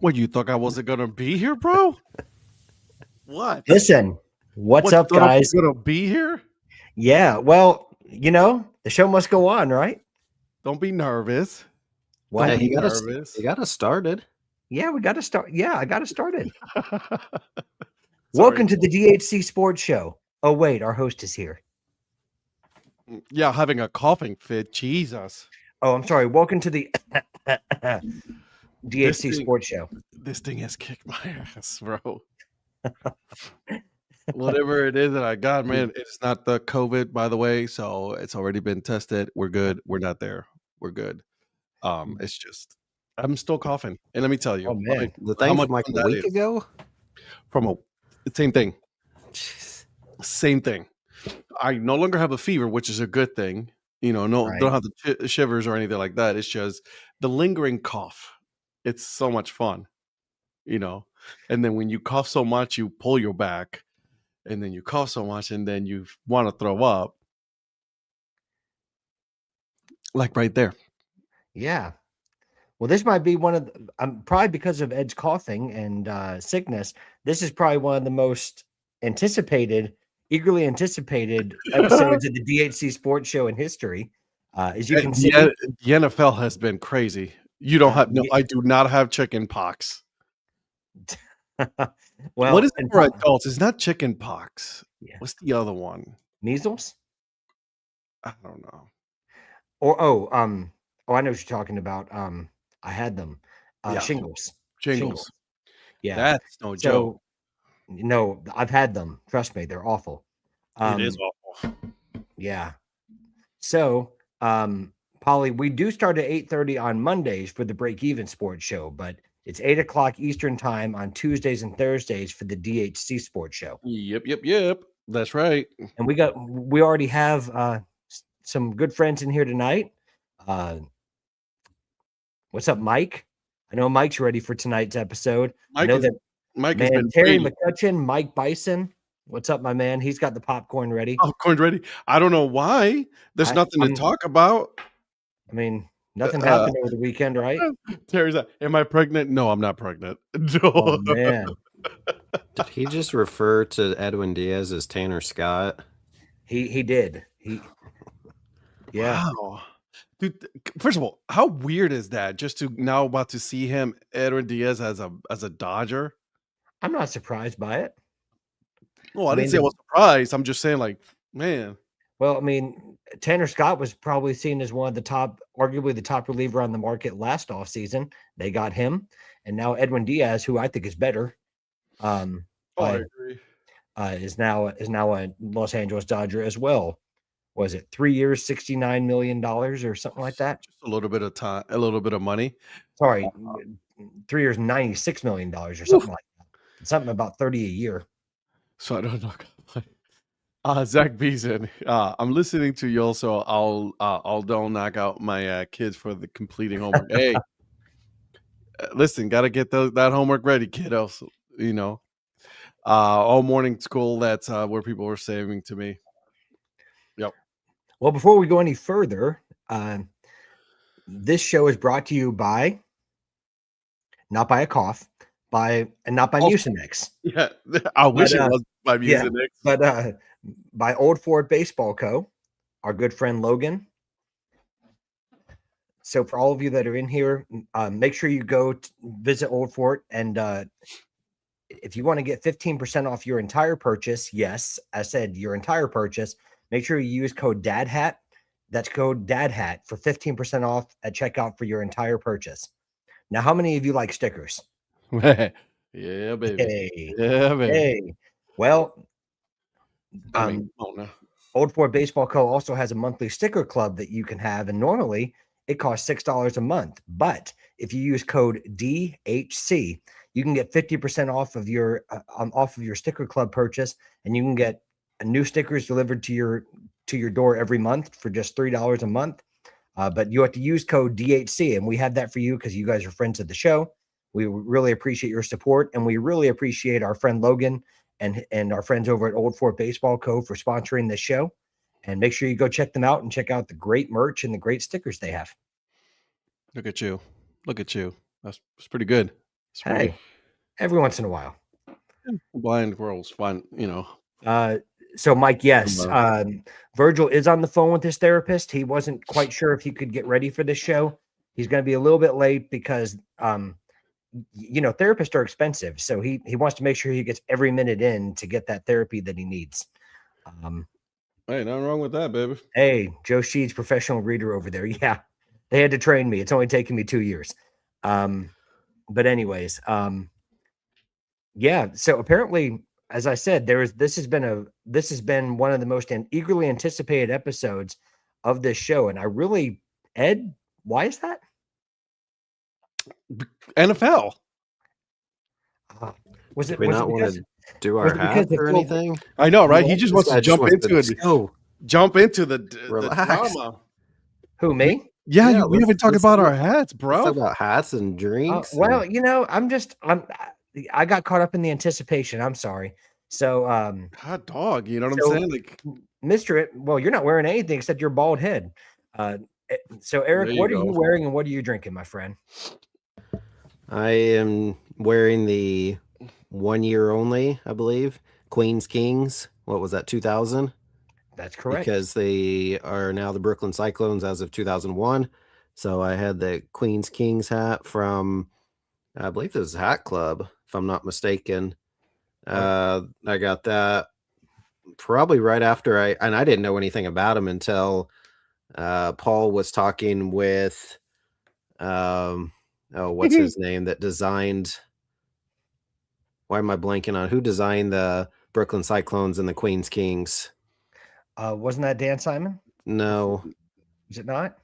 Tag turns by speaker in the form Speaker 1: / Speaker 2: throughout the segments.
Speaker 1: What, you thought I wasn't gonna be here, bro? What?
Speaker 2: Listen, what's
Speaker 1: What,
Speaker 2: up,
Speaker 1: you thought I was
Speaker 2: guys?
Speaker 1: gonna be here?
Speaker 2: Yeah, well, the show must go on, right?
Speaker 1: Don't be nervous.
Speaker 2: What?
Speaker 1: Don't
Speaker 3: Hey,
Speaker 1: be
Speaker 3: you
Speaker 1: nervous.
Speaker 3: got us started.
Speaker 2: Yeah, we got to start. Yeah, I got to started.
Speaker 1: Sorry.
Speaker 2: Welcome to the DHC Sports Show. Oh, wait, our host is here.
Speaker 1: Yeah, having a coughing fit. Jesus.
Speaker 2: Oh, I'm sorry. Welcome to the
Speaker 1: This
Speaker 2: DHC
Speaker 1: thing-
Speaker 2: Sports Show.
Speaker 1: This thing has kicked my ass, bro. Whatever it is that I got, man, it's not the COVID, by the way. So it's already been tested. We're good. We're not there. We're good. It's just I'm still coughing. And let me tell you,
Speaker 2: Oh, man.
Speaker 3: The
Speaker 1: how
Speaker 3: thing
Speaker 1: much
Speaker 3: from like
Speaker 1: fun
Speaker 3: a
Speaker 1: that
Speaker 3: week
Speaker 1: is.
Speaker 3: ago.
Speaker 1: From a same thing.
Speaker 3: Jeez.
Speaker 1: Same thing. I no longer have a fever, which is a good thing.
Speaker 2: Right.
Speaker 1: Don't have the shivers or anything like that. It's just the lingering cough. It's so much fun, And then when you cough so much, you pull your back, and then you cough so much, and then you want to throw up, like right there.
Speaker 2: Yeah. Well, this might be one of probably because of Ed's coughing and sickness. This is probably one of the most eagerly anticipated episodes of the DHC Sports Show in history. As you can see,
Speaker 1: the NFL has been crazy. You don't have
Speaker 2: yeah.
Speaker 1: I do not have chicken pox.
Speaker 2: Well,
Speaker 1: what is it for adults? It's not chicken pox.
Speaker 2: Yeah.
Speaker 1: What's the other one?
Speaker 2: Measles?
Speaker 1: I don't know.
Speaker 2: Or I know what you're talking about. I had them.
Speaker 1: Yeah.
Speaker 2: Shingles. Yeah.
Speaker 1: That's no joke.
Speaker 2: No, I've had them. Trust me, they're awful.
Speaker 1: It is awful.
Speaker 2: Yeah. So, Polly, we do start at 8:30 on Mondays for the Break Even Sports Show, but it's 8 o'clock Eastern time on Tuesdays and Thursdays for the DHC Sports Show.
Speaker 1: Yep. That's right.
Speaker 2: And we already have some good friends in here tonight. What's up, Mike? I know Mike's ready for tonight's episode.
Speaker 1: Mike
Speaker 2: has been Terry
Speaker 1: waiting.
Speaker 2: McCutcheon, Mike Bison. What's up, my man? He's got the popcorn ready.
Speaker 1: Popcorn ready. I don't know why. There's nothing to talk about.
Speaker 2: I mean, nothing happened over the weekend, right?
Speaker 1: Terry's like, am I pregnant? No, I'm not pregnant. No.
Speaker 2: Oh, man.
Speaker 3: Did he just refer to Edwin Diaz as Tanner Scott?
Speaker 2: He did. Yeah.
Speaker 1: Wow. Dude, first of all, how weird is that? Just to now about to see him, Edwin Diaz as a Dodger.
Speaker 2: I'm not surprised by it.
Speaker 1: Well, I didn't say I was surprised. I'm just saying, like, man.
Speaker 2: Well, I mean, Tanner Scott was probably seen as one of the arguably the top reliever on the market last offseason. They got him, and now Edwin Diaz, who I think is better,
Speaker 1: I agree.
Speaker 2: is now a Los Angeles Dodger as well. Was it 3 years, $69 million or something like that?
Speaker 1: Just a little bit of time, a little bit of money.
Speaker 2: Sorry, 3 years, $96 million or something like that. Something about 30 a year.
Speaker 1: So I don't know. Zach Beeson, I'm listening to you also. I'll don't knock out my kids for the completing homework. Hey, listen, got to get that homework ready, kiddos. All morning school. That's where people were saying to me. Yep.
Speaker 2: Well, before we go any further, this show is brought to you by, not by a cough, not by Mucinex.
Speaker 1: Yeah, I wish it was by Mucinex.
Speaker 2: But by Old Fort Baseball Co., our good friend Logan. So for all of you that are in here, make sure you go visit Old Fort, and if you want to get 15% off your entire purchase, yes, I said your entire purchase, make sure you use code Dad Hat. That's code Dad Hat for 15% off at checkout for your entire purchase. Now, how many of you like stickers?
Speaker 1: Yeah, baby.
Speaker 2: Hey.
Speaker 1: Yeah, baby.
Speaker 2: Hey. Well,
Speaker 1: no.
Speaker 2: Old Fort Baseball Co. also has a monthly sticker club that you can have, and normally it costs $6 a month. But if you use code DHC, you can get 50% off of your sticker club purchase, and you can get new stickers delivered to your door every month for just $3 a month. But you have to use code DHC, and we have that for you because you guys are friends of the show. We really appreciate your support, and we really appreciate our friend Logan and our friends over at Old Fort Baseball Co. for sponsoring this show. And make sure you go check them out and check out the great merch and the great stickers they have.
Speaker 1: Look at you. That's pretty good. Sweet.
Speaker 2: Hey, every once in a while.
Speaker 1: Blind girls fun,
Speaker 2: So Mike, yes,
Speaker 1: Hello.
Speaker 2: Virgil is on the phone with his therapist. He wasn't quite sure if he could get ready for this show. He's going to be a little bit late because, therapists are expensive. So he wants to make sure he gets every minute in to get that therapy that he needs.
Speaker 1: Hey, nothing wrong with that, baby.
Speaker 2: Hey, Joe Sheets, professional reader over there. Yeah, they had to train me. It's only taken me 2 years. But anyways, yeah. So apparently, as I said, this has been one of the most eagerly anticipated episodes of this show, and Ed, why is that?
Speaker 1: NFL.
Speaker 2: Was it
Speaker 3: We
Speaker 2: was it
Speaker 3: not want
Speaker 2: because
Speaker 3: to do
Speaker 2: was
Speaker 3: our
Speaker 2: it because
Speaker 3: hats
Speaker 2: the
Speaker 3: or
Speaker 2: full-
Speaker 3: anything?
Speaker 1: I know, right? He
Speaker 2: Well,
Speaker 1: just
Speaker 3: This
Speaker 1: wants
Speaker 3: guy
Speaker 1: to
Speaker 3: just
Speaker 1: jump
Speaker 3: wants
Speaker 1: into
Speaker 3: to
Speaker 1: it.
Speaker 3: just go.
Speaker 1: Jump into the
Speaker 3: Relax.
Speaker 1: drama.
Speaker 2: who me?
Speaker 1: Yeah,
Speaker 3: Yeah,
Speaker 1: we haven't talked
Speaker 3: let's
Speaker 1: about
Speaker 3: do-
Speaker 1: our hats,
Speaker 3: Let's
Speaker 1: bro.
Speaker 3: talk about hats and drinks.
Speaker 2: Well,
Speaker 3: and
Speaker 2: I got caught up in the anticipation. I'm sorry. So
Speaker 1: Hot dog, you know what
Speaker 2: So-
Speaker 1: I'm saying? Like,
Speaker 2: well, you're not wearing anything except your bald head. So Eric,
Speaker 1: There you
Speaker 2: what are you
Speaker 1: go.
Speaker 2: wearing and what are you drinking, my friend?
Speaker 3: I am wearing the 1 year only, I believe, Queens Kings. What was that, 2000?
Speaker 2: That's correct.
Speaker 3: Because they are now the Brooklyn Cyclones as of 2001. So I had the Queens Kings hat from, I believe it was Hat Club, if I'm not mistaken. I got that probably right after I didn't know anything about him until Paul was talking with, what's his name that designed, why am I blanking on who designed the Brooklyn Cyclones and the Queens Kings?
Speaker 2: Wasn't that Dan Simon?
Speaker 3: No.
Speaker 2: Is it not?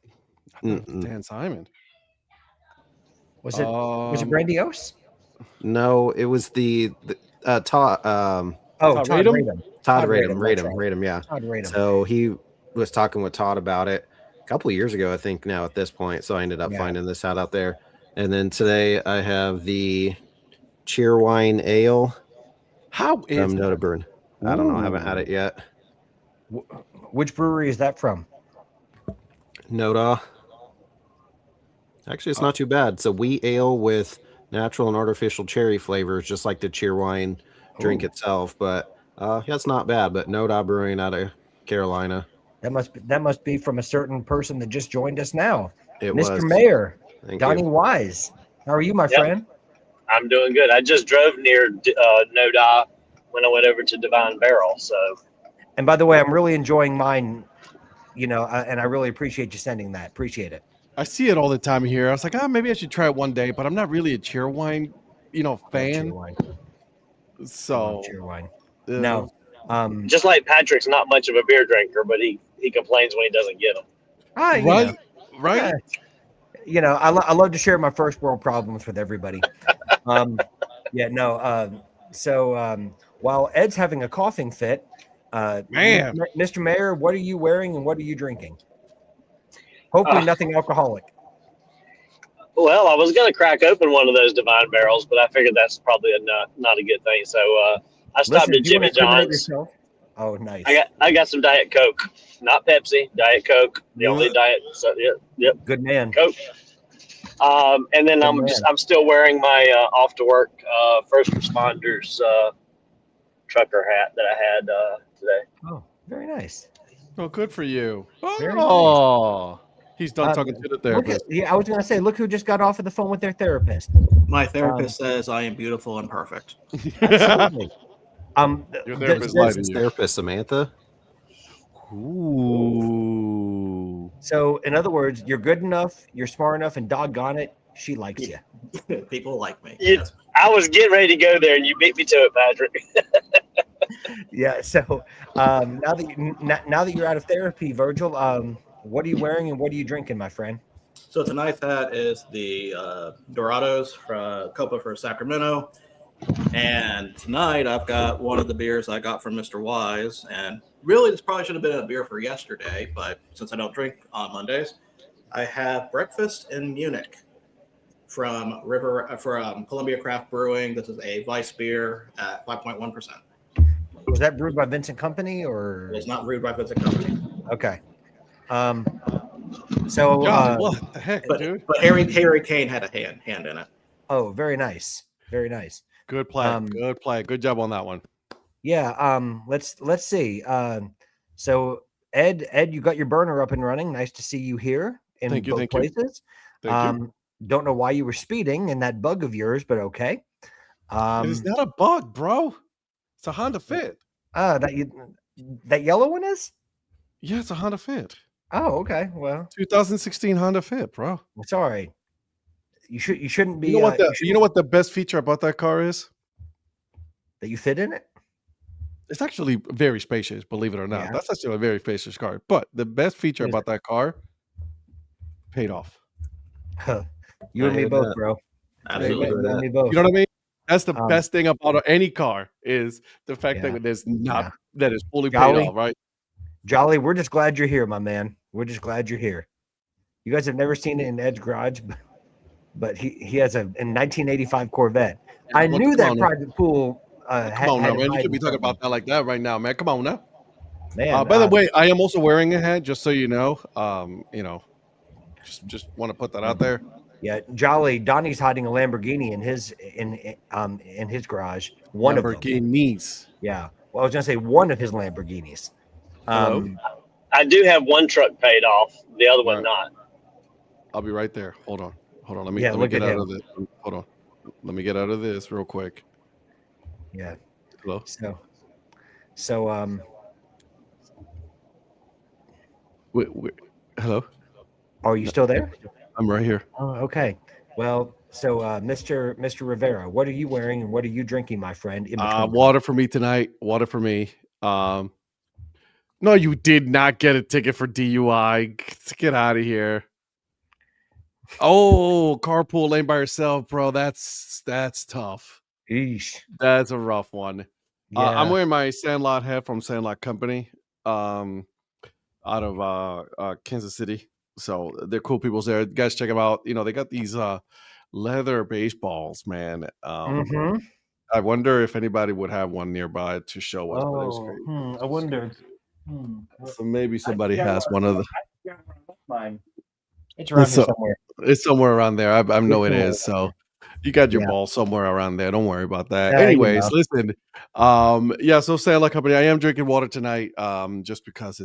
Speaker 1: I thought it was Dan Simon.
Speaker 2: Was it Grandiose?
Speaker 3: No, it was the Todd.
Speaker 2: Todd
Speaker 1: Todd Radom?
Speaker 2: Radom.
Speaker 3: Todd
Speaker 2: Todd
Speaker 3: Radom,
Speaker 2: Radom, that's right.
Speaker 3: yeah.
Speaker 2: Todd Radom.
Speaker 3: So he was talking with Todd about it a couple of years ago, I think. Now at this point, so I ended up
Speaker 2: Yeah.
Speaker 3: finding this hat out there, and then today I have the Cheerwine Ale
Speaker 1: How is
Speaker 3: from Noda
Speaker 1: that?
Speaker 3: Brewing. I don't know, I haven't had it yet.
Speaker 2: Which brewery is that from?
Speaker 3: Noda. Actually, it's not too bad. It's a wheat ale with natural and artificial cherry flavors, just like the Cheerwine drink
Speaker 2: Ooh.
Speaker 3: itself. But yeah, it's not bad. But Noda Brewing out of Carolina.
Speaker 2: That must be from a certain person that just joined us now.
Speaker 3: It
Speaker 2: Mr.
Speaker 3: was.
Speaker 2: Mayor,
Speaker 3: Thank
Speaker 2: Donnie
Speaker 3: you.
Speaker 2: Wise. How are you, my
Speaker 4: Yep.
Speaker 2: friend?
Speaker 4: I'm doing good. I just drove near Noda when I went over to Divine Barrel. So
Speaker 2: And by the way, I'm really enjoying mine, and I really appreciate you sending that. Appreciate it.
Speaker 1: I see it all the time here. I was like, maybe I should try it one day, but I'm not really a Cheerwine, fan.
Speaker 2: Cheerwine.
Speaker 1: So
Speaker 2: Cheerwine.
Speaker 1: uh,
Speaker 2: No.
Speaker 4: just like Patrick's not much of a beer drinker, but he complains when he doesn't get them.
Speaker 1: right.
Speaker 2: I love to share my first world problems with everybody. While Ed's having a coughing fit,
Speaker 1: Man.
Speaker 2: Mr. Mayor, what are you wearing and what are you drinking? Hopefully nothing alcoholic.
Speaker 4: Well, I was going to crack open one of those Divine Barrels, but I figured that's probably not a good thing. So I stopped at
Speaker 2: do you wanna
Speaker 4: Jimmy
Speaker 2: incriminate
Speaker 4: John's.
Speaker 2: yourself? Oh, nice.
Speaker 4: I got some Diet Coke, not Pepsi. Diet Coke, the only diet. So yep,
Speaker 2: Good man.
Speaker 4: Coke. And then I'm still wearing my off to work first responders trucker hat that I had today.
Speaker 2: Oh, very nice.
Speaker 1: Oh, good for you.
Speaker 2: Very
Speaker 1: Oh, he's done talking to the therapist.
Speaker 2: I was going to say, look who just got off of the phone with their therapist.
Speaker 5: My therapist says I am beautiful and perfect.
Speaker 2: Absolutely.
Speaker 1: Your therapist lied to you.
Speaker 3: Therapist Samantha.
Speaker 1: Ooh.
Speaker 2: So, in other words, you're good enough, you're smart enough, and doggone it, she likes you.
Speaker 5: People like me.
Speaker 4: You-
Speaker 5: Yes.
Speaker 4: I was getting ready to go there, and you beat me to it, Patrick.
Speaker 2: Yeah. So, now that you're out of therapy, Virgil, what are you wearing and what are you drinking, my friend?
Speaker 5: So tonight's hat is the Dorados from Copa for Sacramento. And tonight I've got one of the beers I got from Mr. Wise. And really, this probably should have been a beer for yesterday, but since I don't drink on Mondays, I have Breakfast in Munich from Columbia Craft Brewing. This is a Weiss beer at 5.1%.
Speaker 2: Was that brewed by Vincent Company or?
Speaker 5: It was not brewed by Vincent Company.
Speaker 2: Okay.
Speaker 1: God, what the heck, dude?
Speaker 5: But Harry Kane had a hand in it.
Speaker 2: Oh, very nice. Very nice.
Speaker 1: Good play. Good play. Good job on that one.
Speaker 2: Yeah. Let's see. So Ed, you got your burner up and running. Nice to see you here in
Speaker 1: Thank you.
Speaker 2: both
Speaker 1: Thank you.
Speaker 2: places.
Speaker 1: Thank you.
Speaker 2: Don't know why you were speeding in that bug of yours, but okay.
Speaker 1: It is not a bug, bro. It's a Honda Fit.
Speaker 2: That yellow one is?
Speaker 1: Yeah, it's a Honda Fit.
Speaker 2: Oh, okay. Well,
Speaker 1: 2016 Honda Fit, bro.
Speaker 2: it's all right. You shouldn't be.
Speaker 1: You know what the best feature about that car is?
Speaker 2: That you fit in it?
Speaker 1: It's actually very spacious, believe it or not.
Speaker 2: Yeah.
Speaker 1: That's actually a very spacious car. But the best feature about that car paid off.
Speaker 2: You and me both, bro.
Speaker 5: Absolutely.
Speaker 2: You and me both.
Speaker 1: You know what I mean? That's the best thing about any car is the fact
Speaker 2: Yeah.
Speaker 1: that there's not that is fully
Speaker 2: Jolly.
Speaker 1: paid off, right?
Speaker 2: Jolly, we're just glad you're here, my man. We're just glad you're here. You guys have never seen it in Ed's garage, but he has a 1985 Corvette. I knew that private pool.
Speaker 1: Come on now, man. You should be talking about that like that right now, man. Come on now.
Speaker 2: Man,
Speaker 1: by the way, I am also wearing a hat, just so you know. Just want to put that out there.
Speaker 2: Yeah, Jolly. Donnie's hiding a Lamborghini in his garage. One of them.
Speaker 1: Lamborghinis.
Speaker 2: Yeah. Well, I was gonna say one of his Lamborghinis.
Speaker 4: I do have one truck paid off, the other one not.
Speaker 1: I'll be right there. Hold on. Let me get out of this. Hold on. Let me get out of this real quick.
Speaker 2: Yeah.
Speaker 1: Hello.
Speaker 2: So
Speaker 1: wait, hello.
Speaker 2: Are you still there?
Speaker 1: I'm right here.
Speaker 2: Oh, okay. Well, so Mr. Rivera, what are you wearing and what are you drinking, my friend?
Speaker 1: Water for me tonight. Water for me. No, you did not get a ticket for DUI. Get out of here. Oh, carpool lane by yourself, bro. That's tough.
Speaker 2: Eesh.
Speaker 1: That's a rough one.
Speaker 2: Yeah.
Speaker 1: I'm wearing my Sandlot hat from Sandlot Company, out of Kansas City. So they're cool people there. Guys, check them out. They got these leather baseballs, man. I wonder if anybody would have one nearby to show us. But it's great.
Speaker 2: I wonder.
Speaker 1: So maybe somebody has one of the.
Speaker 2: Mine. It's around here somewhere.
Speaker 1: It's somewhere around there. I know it is. So you got your ball somewhere around there. Don't worry about that. Anyways, listen. So Sandlot Company. I am drinking water tonight. Just because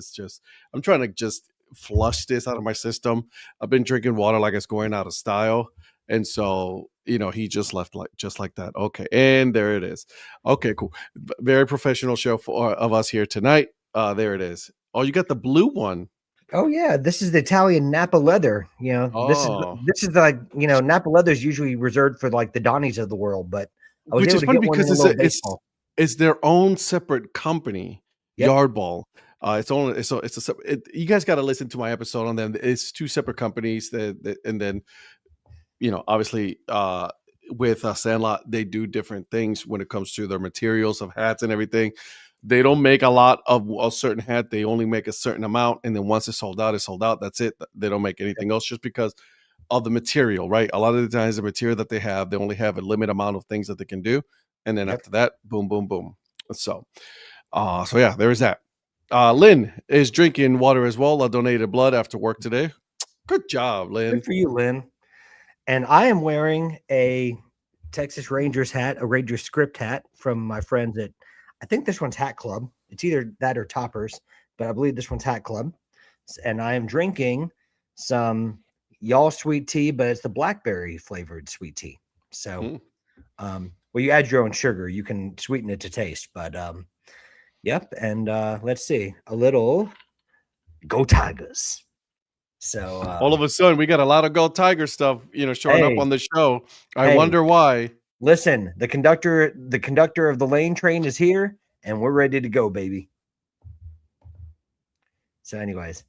Speaker 1: I'm trying to just flush this out of my system. I've been drinking water like it's going out of style. And so, he just left just like that. Okay. And there it is. Okay, cool. Very professional show of us here tonight. There it is. Oh, you got the blue one.
Speaker 2: Oh yeah, this is the Italian Napa leather. This is like Napa leather is usually reserved for like the Donnies of the world, but
Speaker 1: which is funny because it's their own separate company. Yep. Yardball. You guys got to listen to my episode on them. It's two separate companies and then obviously with Sandlot they do different things when it comes to their materials of hats and everything. They don't make a lot of a certain hat. They only make a certain amount. And then once it's sold out, it's sold out. That's it. They don't make anything else just because of the material, right? A lot of the times the material that they only have a limited amount of things that they can do. And then after that, boom, boom, boom. So yeah, there is that. Lynn is drinking water as well. I donated blood after work today. Good job, Lynn.
Speaker 2: Good for you, Lynn. And I am wearing a Texas Rangers hat, a Rangers script hat from my friends at, I think this one's Hat Club. It's either that or Toppers, but I believe this one's Hat Club. And I am drinking some y'all sweet tea, but it's the blackberry flavored sweet tea. So, well, you add your own sugar. You can sweeten it to taste, but yep. And let's see, a little Go Tigers. So
Speaker 1: all of a sudden we got a lot of Go Tiger stuff, showing up on the show. I wonder why.
Speaker 2: Listen, the conductor of the lane train is here, and we're ready to go, baby. So, anyways,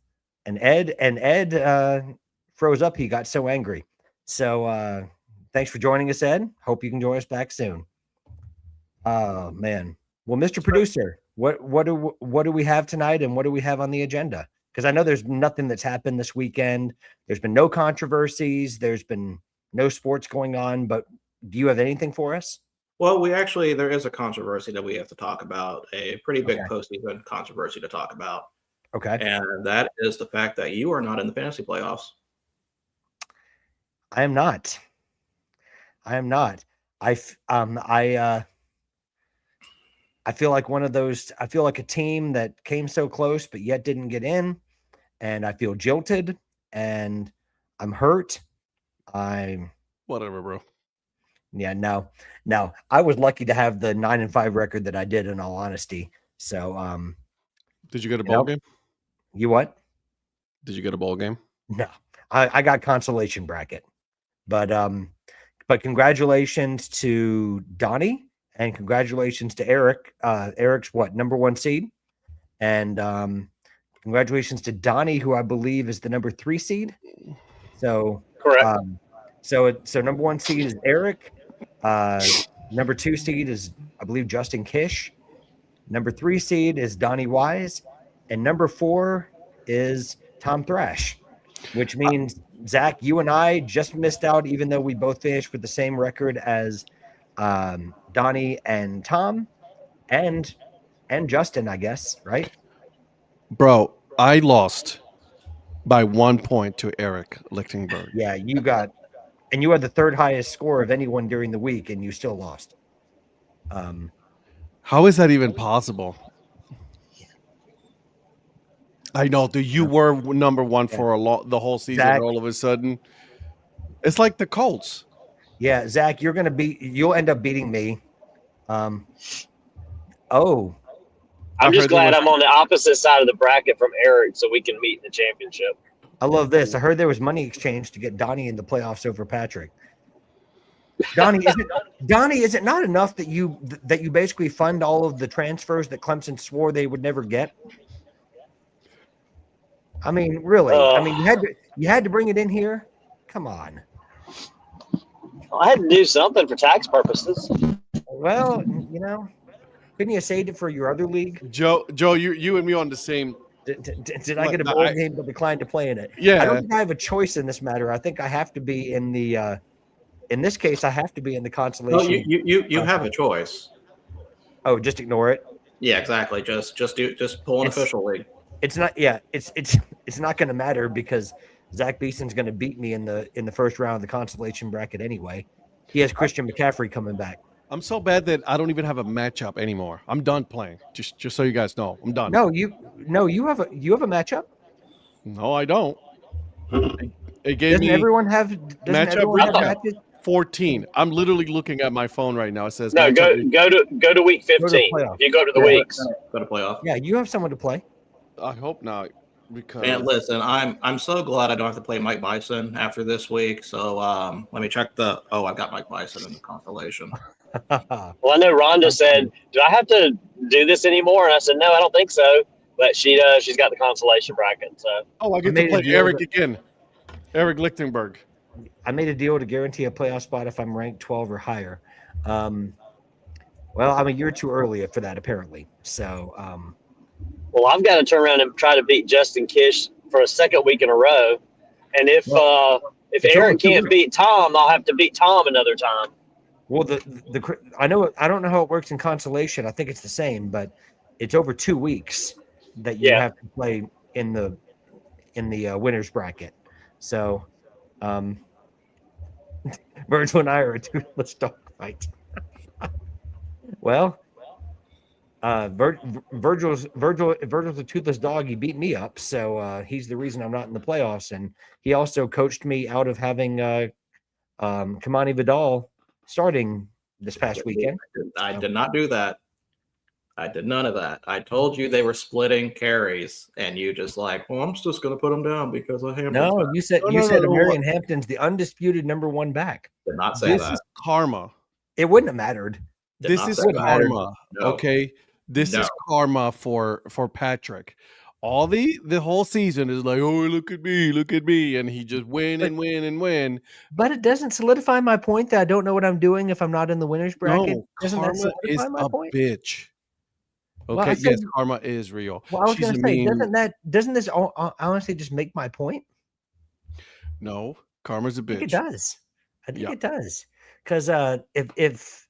Speaker 2: and Ed froze up. He got so angry. So, thanks for joining us, Ed. Hope you can join us back soon. Oh man. Well, Mr. Producer, what do we have tonight, and what do we have on the agenda? Because I know there's nothing that's happened this weekend. There's been no controversies. There's been no sports going on, but do you have anything for us?
Speaker 5: Well, there is a controversy that we have to talk about, a pretty big postseason controversy to talk about.
Speaker 2: Okay.
Speaker 5: And that is the fact that you are not in the fantasy playoffs.
Speaker 2: I am not. I am not. I feel like one of those. I feel like a team that came so close but yet didn't get in, and I feel jilted, and I'm hurt. I'm
Speaker 1: Whatever, bro.
Speaker 2: Yeah, no. I was lucky to have the 9-5 record that I did, in all honesty. So,
Speaker 1: Did you get a
Speaker 2: you
Speaker 1: bowl
Speaker 2: know,
Speaker 1: game?
Speaker 2: you what?
Speaker 1: Did you get a bowl game?
Speaker 2: No, I got consolation bracket, but congratulations to Donnie and congratulations to Eric. Eric's what, number 1 seed, and congratulations to Donnie, who I believe is the number 3 seed. So
Speaker 4: Correct.
Speaker 2: So number 1 seed is Eric. Number 2 seed is, I believe, Justin Kish. Number 3 seed is Donnie Wise, and number 4 is Tom Thrash, which means Zach, you and I just missed out, even though we both finished with the same record as Donnie and Tom, and Justin, I guess, right?
Speaker 1: Bro, I lost by 1 point to Eric Lichtenberg.
Speaker 2: Yeah, you got, and you had the 3rd highest score of anyone during the week, and you still lost.
Speaker 1: How is that even possible? I know, dude. You were number 1 for the whole season.
Speaker 2: Zach,
Speaker 1: all of a sudden, it's like the Colts.
Speaker 2: Yeah, Zach, you'll end up beating me.
Speaker 4: I'm just glad I'm on the opposite side of the bracket from Eric, so we can meet in the championship.
Speaker 2: I love this. I heard there was money exchange to get Donnie in the playoffs over Patrick. Donnie, is it not enough that you basically fund all of the transfers that Clemson swore they would never get? I mean, really? I mean, you had to bring it in here. Come on.
Speaker 4: I had to do something for tax purposes.
Speaker 2: Well, couldn't you saved it for your other league?
Speaker 1: Joe, you and me on the same.
Speaker 2: Did I get a bowl game but declined to play in it?
Speaker 1: Yeah.
Speaker 2: I don't think I have a choice in this matter. I think I have to be in the. In this case, I have to be in the consolation.
Speaker 5: No, you have a choice.
Speaker 2: Oh, just ignore it.
Speaker 5: Yeah, exactly. Just pull an official league.
Speaker 2: It's not. Yeah, it's not going to matter because Zach Beeson's going to beat me in the first round of the consolation bracket anyway. He has Christian McCaffrey coming back.
Speaker 1: I'm so bad that I don't even have a matchup anymore. I'm done playing. Just so you guys know, I'm done.
Speaker 2: No, you have a matchup.
Speaker 1: No, I don't. It gave
Speaker 2: Doesn't
Speaker 1: me
Speaker 2: everyone have
Speaker 1: matchup
Speaker 2: matches?
Speaker 1: 14. I'm literally looking at my phone right now. It says
Speaker 4: no. Go to week 15.
Speaker 2: If
Speaker 4: you go to the weeks,
Speaker 5: go to playoff.
Speaker 2: Yeah, you have someone to play.
Speaker 1: I hope not. Because
Speaker 5: And listen, I'm so glad I don't have to play Mike Bison after this week. So let me check I've got Mike Bison in the constellation.
Speaker 4: Well, I know Rhonda said, "Do I have to do this anymore?" And I said, "No, I don't think so." But she does. She's got the consolation bracket. So
Speaker 1: I get to play Eric again. Eric Lichtenberg.
Speaker 2: I made a deal to guarantee a playoff spot if I'm ranked 12 or higher. Well, I'm a year too early for that, apparently. So,
Speaker 4: well, I've got to turn around and try to beat Justin Kish for a second week in a row. And if Aaron can't beat Tom, I'll have to beat Tom another time.
Speaker 2: Well, I don't know how it works in consolation. I think it's the same, but it's over 2 weeks that you have to play in the winners bracket. So, Virgil and I are a toothless dog fight. Well, Virgil's a toothless dog. He beat me up, so he's the reason I'm not in the playoffs. And he also coached me out of having Kamani Vidal starting this past weekend.
Speaker 5: I did not do that. I did none of that. I told you they were splitting carries, and you just like, well, I'm just going to put them down because of Hampton.
Speaker 2: No, you said Marion Hampton's the undisputed number 1 back.
Speaker 5: Did not say that.
Speaker 1: This is karma.
Speaker 2: It wouldn't have mattered.
Speaker 1: This is karma.
Speaker 5: No.
Speaker 1: Okay, this is karma for Patrick. All the whole season is like, oh, look at me, and he just win and win.
Speaker 2: But it doesn't solidify my point that I don't know what I'm doing if I'm not in the winners bracket.
Speaker 1: No,
Speaker 2: doesn't
Speaker 1: karma
Speaker 2: that
Speaker 1: is
Speaker 2: solidify my
Speaker 1: a
Speaker 2: point?
Speaker 1: bitch. Okay,
Speaker 2: Well,
Speaker 1: yes, karma is real.
Speaker 2: Well, I was going to say, doesn't this honestly just make my point?
Speaker 1: No, karma's a bitch.
Speaker 2: I think it does. I think it does. Because if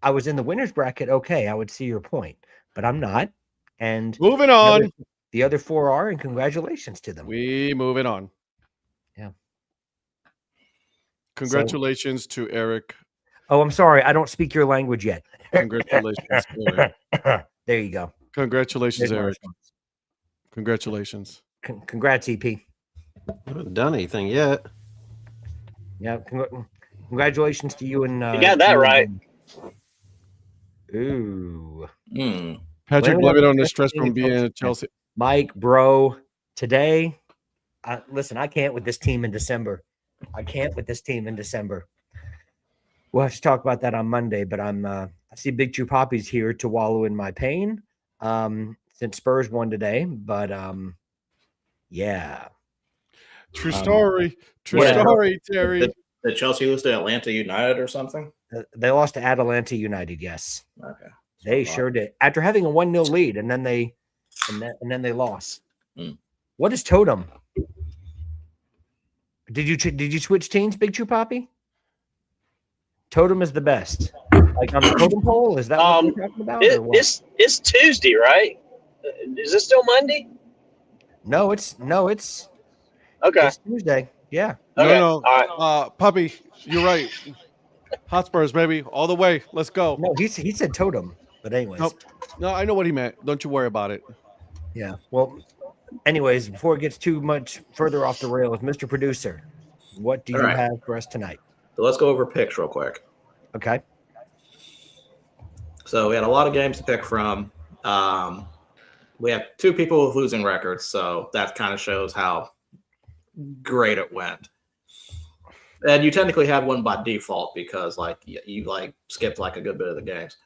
Speaker 2: I was in the winners bracket, okay, I would see your point, but I'm not. And
Speaker 1: moving on,
Speaker 2: the other 4 are, and congratulations to them.
Speaker 1: We moving on.
Speaker 2: Yeah.
Speaker 1: Congratulations to Eric.
Speaker 2: Oh, I'm sorry. I don't speak your language yet.
Speaker 1: Congratulations, Eric.
Speaker 2: There you go.
Speaker 1: Congratulations,
Speaker 2: There's my
Speaker 1: Eric.
Speaker 2: response.
Speaker 1: Congratulations.
Speaker 2: Congrats, EP.
Speaker 3: I haven't done anything yet.
Speaker 2: Yeah, congratulations to you and
Speaker 4: You got that right.
Speaker 2: Ooh,
Speaker 1: Patrick,
Speaker 2: Well,
Speaker 1: blame it on the
Speaker 2: that's
Speaker 1: stress
Speaker 2: the
Speaker 1: from
Speaker 2: thing,
Speaker 1: being
Speaker 2: folks.
Speaker 1: at Chelsea.
Speaker 2: Mike, bro, today, listen, I can't with this team in December. We'll have to talk about that on Monday, but I see Big Chew Poppy's here to wallow in my pain since Spurs won today, but yeah.
Speaker 1: True story. True
Speaker 2: yeah.
Speaker 1: story, Terry.
Speaker 5: Did Chelsea lose to Atlanta United or something?
Speaker 2: They lost to Atalanta United, yes.
Speaker 5: Okay.
Speaker 2: They sure did. After having a 1-0 lead, and then they lost. What is Totem? Did you switch teams, Big Chew Poppy? Totem is the best. Like on the totem pole? Is that what we're talking about? Or what?
Speaker 4: It's Tuesday, right? Is it still Monday?
Speaker 2: No, it's
Speaker 4: Okay.
Speaker 2: it's Tuesday. Yeah.
Speaker 4: Okay.
Speaker 1: No.
Speaker 4: All right.
Speaker 1: Puppy, you're right. Hotspurs, baby, all the way. Let's go.
Speaker 2: No, he said Totem. But anyways.
Speaker 1: Nope. No, I know what he meant. Don't you worry about it.
Speaker 2: Yeah. Well, anyways, before it gets too much further off the rails, Mr. Producer, what do you have for us tonight?
Speaker 5: So let's go over picks real quick.
Speaker 2: Okay.
Speaker 5: So we had a lot of games to pick from. We have 2 people with losing records, so that kind of shows how great it went. And you technically had one by default because like you like skipped like a good bit of the games.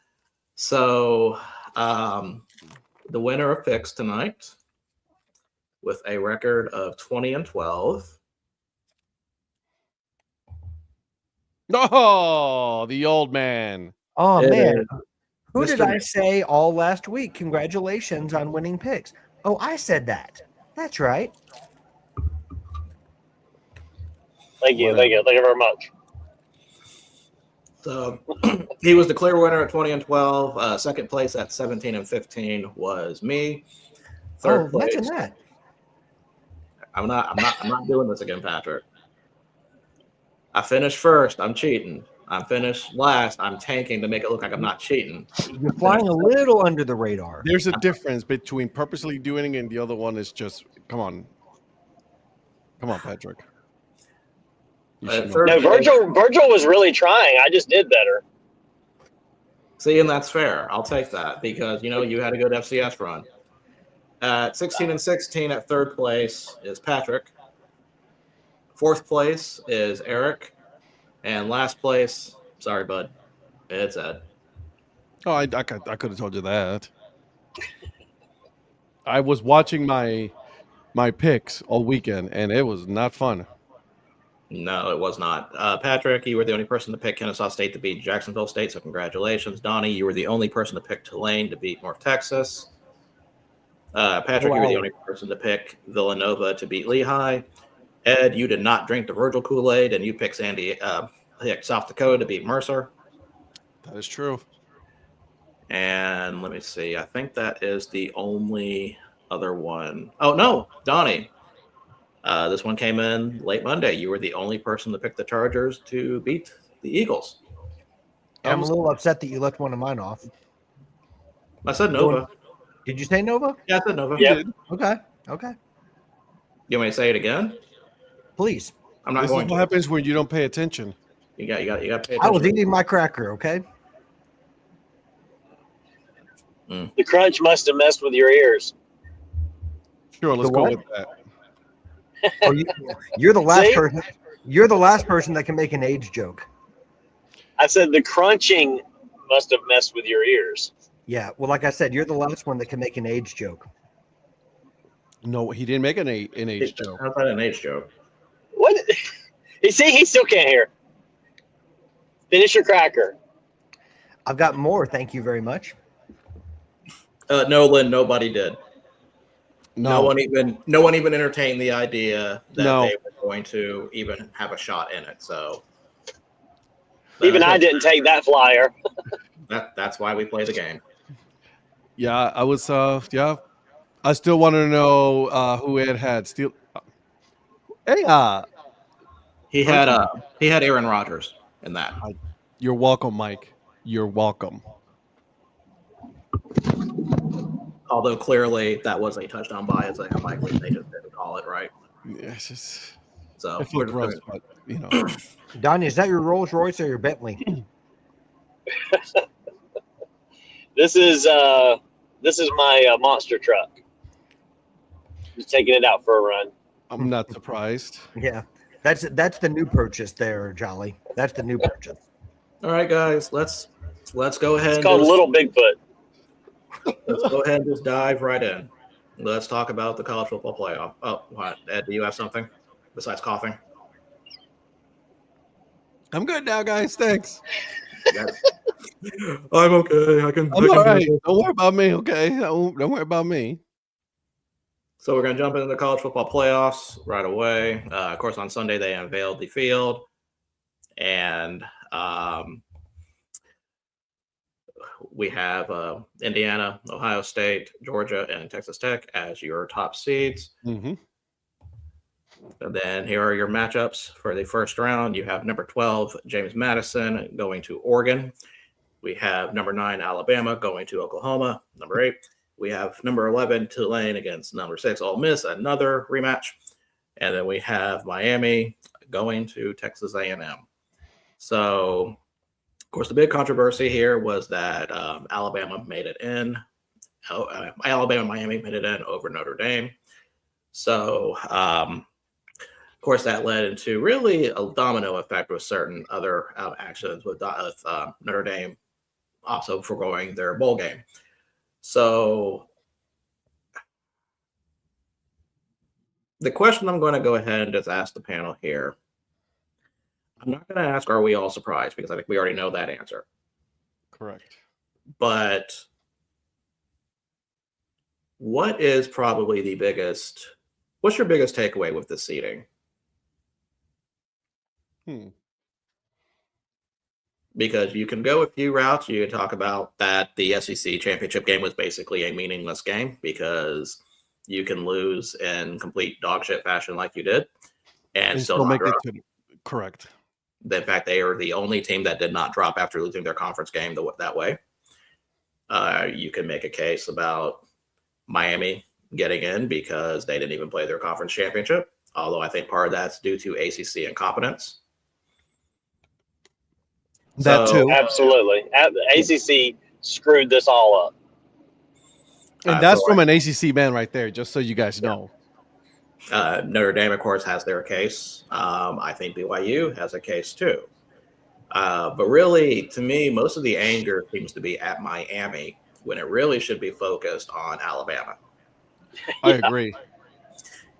Speaker 5: So the winner of picks tonight with a record of 20-12.
Speaker 1: Oh, the old man.
Speaker 2: Oh
Speaker 5: It
Speaker 2: man.
Speaker 5: is
Speaker 2: Who
Speaker 5: Mr.
Speaker 2: did I say all last week? Congratulations on winning picks. Oh, I said that. That's right.
Speaker 4: Thank you very much.
Speaker 5: So he was the clear winner at 20-12. Second place at 17-15 was me. Third place.
Speaker 2: Imagine that.
Speaker 5: I'm not doing this again, Patrick. I finished first. I'm cheating. I finished last. I'm tanking to make it look like I'm not cheating.
Speaker 2: You're flying a little under the radar.
Speaker 1: There's a difference between purposely doing it and the other one is just come on, Patrick.
Speaker 4: No, Virgil was really trying. I just did better.
Speaker 5: See, and that's fair. I'll take that because you had a good FCS run. At 16-16 at third place is Patrick. Fourth place is Eric. And last place, sorry, bud, it's Ed.
Speaker 1: Oh, I could have told you that. I was watching my picks all weekend, and it was not fun.
Speaker 5: No, it was not. Patrick, you were the only person to pick Kennesaw State to beat Jacksonville State, so congratulations. Donnie, you were the only person to pick Tulane to beat North Texas. Patrick, you were the only person to pick Villanova to beat Lehigh. Ed, you did not drink the Virgil Kool-Aid, and you picked South Dakota to beat Mercer.
Speaker 1: That is true.
Speaker 5: And let me see. I think that is the only other one. Oh, no, Donnie. This one came in late Monday. You were the only person to pick the Chargers to beat the Eagles.
Speaker 2: I'm a little upset that you left one of mine off.
Speaker 5: I said Nova.
Speaker 2: Did you say Nova?
Speaker 5: Yeah, I said Nova.
Speaker 4: Yeah.
Speaker 2: Okay.
Speaker 5: You want me to say it again?
Speaker 2: Please.
Speaker 5: I'm not
Speaker 1: This
Speaker 5: going
Speaker 1: is
Speaker 5: to.
Speaker 1: what happens when you don't pay attention.
Speaker 5: You got to pay attention.
Speaker 2: I was eating my cracker, okay?
Speaker 4: The crunch must have messed with your ears.
Speaker 1: Sure, let's
Speaker 2: The
Speaker 1: go
Speaker 2: what?
Speaker 1: with that.
Speaker 2: Or you're the last
Speaker 4: See?
Speaker 2: person. You're the last person that can make an age joke.
Speaker 4: I said the crunching must have messed with your ears.
Speaker 2: Yeah. Well, like I said, you're the last one that can make an age joke.
Speaker 1: No, he didn't make an age joke.
Speaker 5: How's that an age joke?
Speaker 4: What? You see, he still can't hear. Finish your cracker.
Speaker 2: I've got more. Thank you very much.
Speaker 5: No, Lynn, nobody did.
Speaker 1: No.
Speaker 5: No one even entertained the idea that
Speaker 1: No.
Speaker 5: they were going to even have a shot in it. So
Speaker 4: Even I didn't take that flyer.
Speaker 5: that's why we play the game.
Speaker 1: Yeah, I was. Yeah, I still want to know who Ed had. Still, hey,
Speaker 5: He had Aaron Rodgers in that.
Speaker 1: You're welcome, Mike. You're welcome.
Speaker 5: Although clearly that was a touchdown bias, like unlikely they just didn't call it right.
Speaker 1: Yeah, it's just
Speaker 5: So
Speaker 1: I feel gross, but you know.
Speaker 2: Donnie, is that your Rolls Royce or your Bentley?
Speaker 4: This is my monster truck. Just taking it out for a run.
Speaker 1: I'm not surprised.
Speaker 2: Yeah, that's the new purchase there, Jolly. That's the new purchase.
Speaker 5: all right, guys, let's go ahead.
Speaker 4: It's called Little Bigfoot.
Speaker 5: Let's go ahead and just dive right in. Let's talk about the college football playoff. Oh, what? Ed, do you have something besides coughing?
Speaker 1: I'm good now, guys. Thanks.
Speaker 5: I'm okay. I can.
Speaker 1: I'm all right. Don't worry about me, okay? Don't worry about me.
Speaker 5: So we're going to jump into the college football playoffs right away. Of course, on Sunday they unveiled the field, and we have Indiana, Ohio State, Georgia, and Texas Tech as your top seeds.
Speaker 1: Mm-hmm.
Speaker 5: And then here are your matchups for the first round. You have number 12, James Madison, going to Oregon. We have number 9, Alabama, going to Oklahoma. Number 8, we have number 11, Tulane against number 6, Ole Miss, another rematch. And then we have Miami going to Texas A&M. So, of course, the big controversy here was that Alabama made it in. Alabama and Miami made it in over Notre Dame. So, of course, that led into really a domino effect with certain other actions with Notre Dame also foregoing their bowl game. So the question I'm going to go ahead and just ask the panel here, I'm not going to ask, are we all surprised? Because I think we already know that answer.
Speaker 1: Correct.
Speaker 5: But what is probably what's your biggest takeaway with this seeding? Because you can go a few routes. You can talk about that the SEC championship game was basically a meaningless game because you can lose in complete dog shit fashion like you did and still
Speaker 1: make it to correct.
Speaker 5: In fact, they are the only team that did not drop after losing their conference game that way. You can make a case about Miami getting in because they didn't even play their conference championship, although I think part of that's due to ACC incompetence.
Speaker 1: That too.
Speaker 4: Absolutely. ACC screwed this all up.
Speaker 1: And that's from an ACC man right there, just so you guys know.
Speaker 5: Notre Dame, of course, has their case. I think BYU has a case too. But really, to me, most of the anger seems to be at Miami when it really should be focused on Alabama.
Speaker 1: I agree.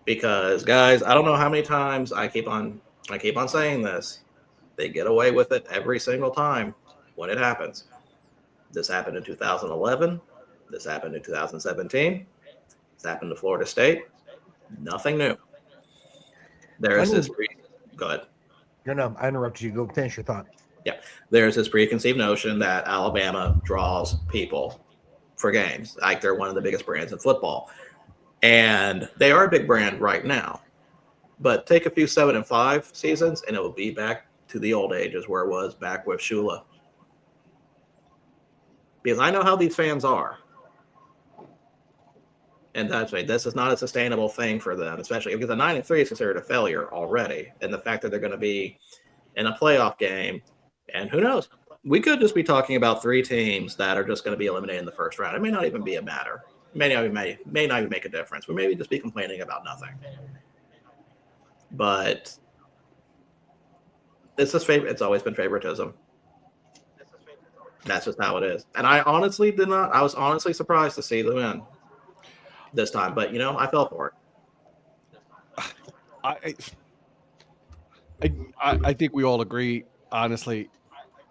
Speaker 5: Because, guys, I don't know how many times I keep on saying this. They get away with it every single time when it happens. This happened in 2011. This happened in 2017. This happened to Florida State. Nothing new. There's this. Go ahead.
Speaker 2: No, I interrupted you. Go finish your thought.
Speaker 5: Yeah. There's this preconceived notion that Alabama draws people for games. Like they're one of the biggest brands in football. And they are a big brand right now. But take a few 7-5 seasons and it will be back to the old ages where it was back with Shula. Because I know how these fans are. And that's right. This is not a sustainable thing for them, especially because a 9-3 is considered a failure already. And the fact that they're going to be in a playoff game, and who knows? We could just be talking about 3 teams that are just going to be eliminated in the first round. It may not even be a matter. It may not even make a difference. We may just be complaining about nothing. But it's always been favoritism. That's just how it is. And I was honestly surprised to see them win this time, but I fell for
Speaker 1: it. I think we all agree, honestly,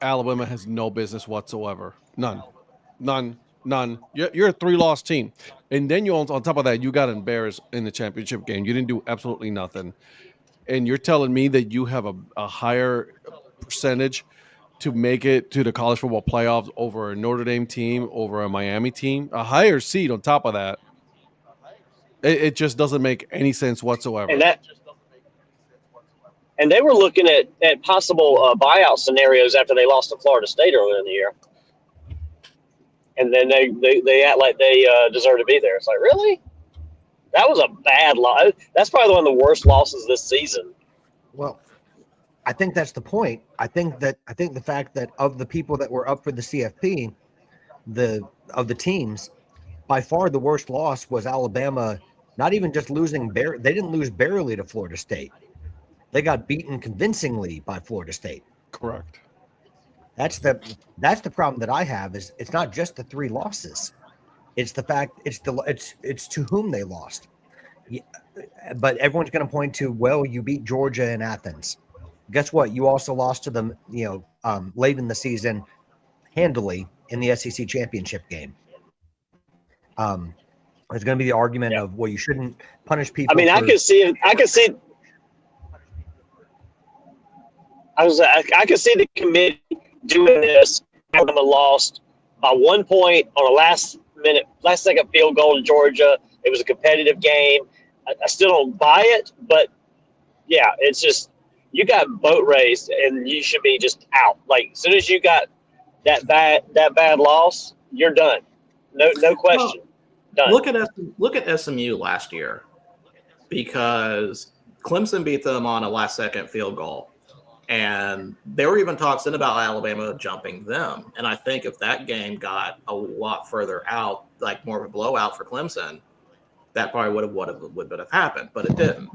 Speaker 1: Alabama has no business whatsoever. None. You're a 3-loss team. And then on top of that, you got embarrassed in the championship game. You didn't do absolutely nothing. And you're telling me that you have a higher percentage to make it to the college football playoffs over a Notre Dame team, over a Miami team, a higher seed on top of that. It just doesn't make any sense whatsoever.
Speaker 4: and they were looking at possible buyout scenarios after they lost to Florida State earlier in the year. And then they act like they deserve to be there. It's like, really? That was a bad loss. That's probably one of the worst losses this season.
Speaker 2: Well, I think that's the point. I think the fact that of the people that were up for the CFP, of the teams, by far the worst loss was Alabama. Not even just losing they didn't lose barely to Florida State. They got beaten convincingly by Florida State.
Speaker 1: Correct.
Speaker 2: That's the problem that I have is it's not just the 3 losses. It's the fact it's to whom they lost. Yeah, but everyone's going to point to, well, you beat Georgia in Athens. Guess what? You also lost to them, late in the season handily in the SEC championship game. There's going to be the argument of, well, you shouldn't punish people.
Speaker 4: I mean, I could see the committee doing this. Alabama lost by 1 point on a last second field goal to Georgia. It was a competitive game. I still don't buy it, but yeah, it's just, you got boat raced and you should be just out. Like, as soon as you got that bad loss, you're done. No question. Done.
Speaker 5: Look at SMU last year, because Clemson beat them on a last second field goal. And there were even talks in about Alabama jumping them. And I think if that game got a lot further out, like more of a blowout for Clemson, that probably would have happened. But it didn't.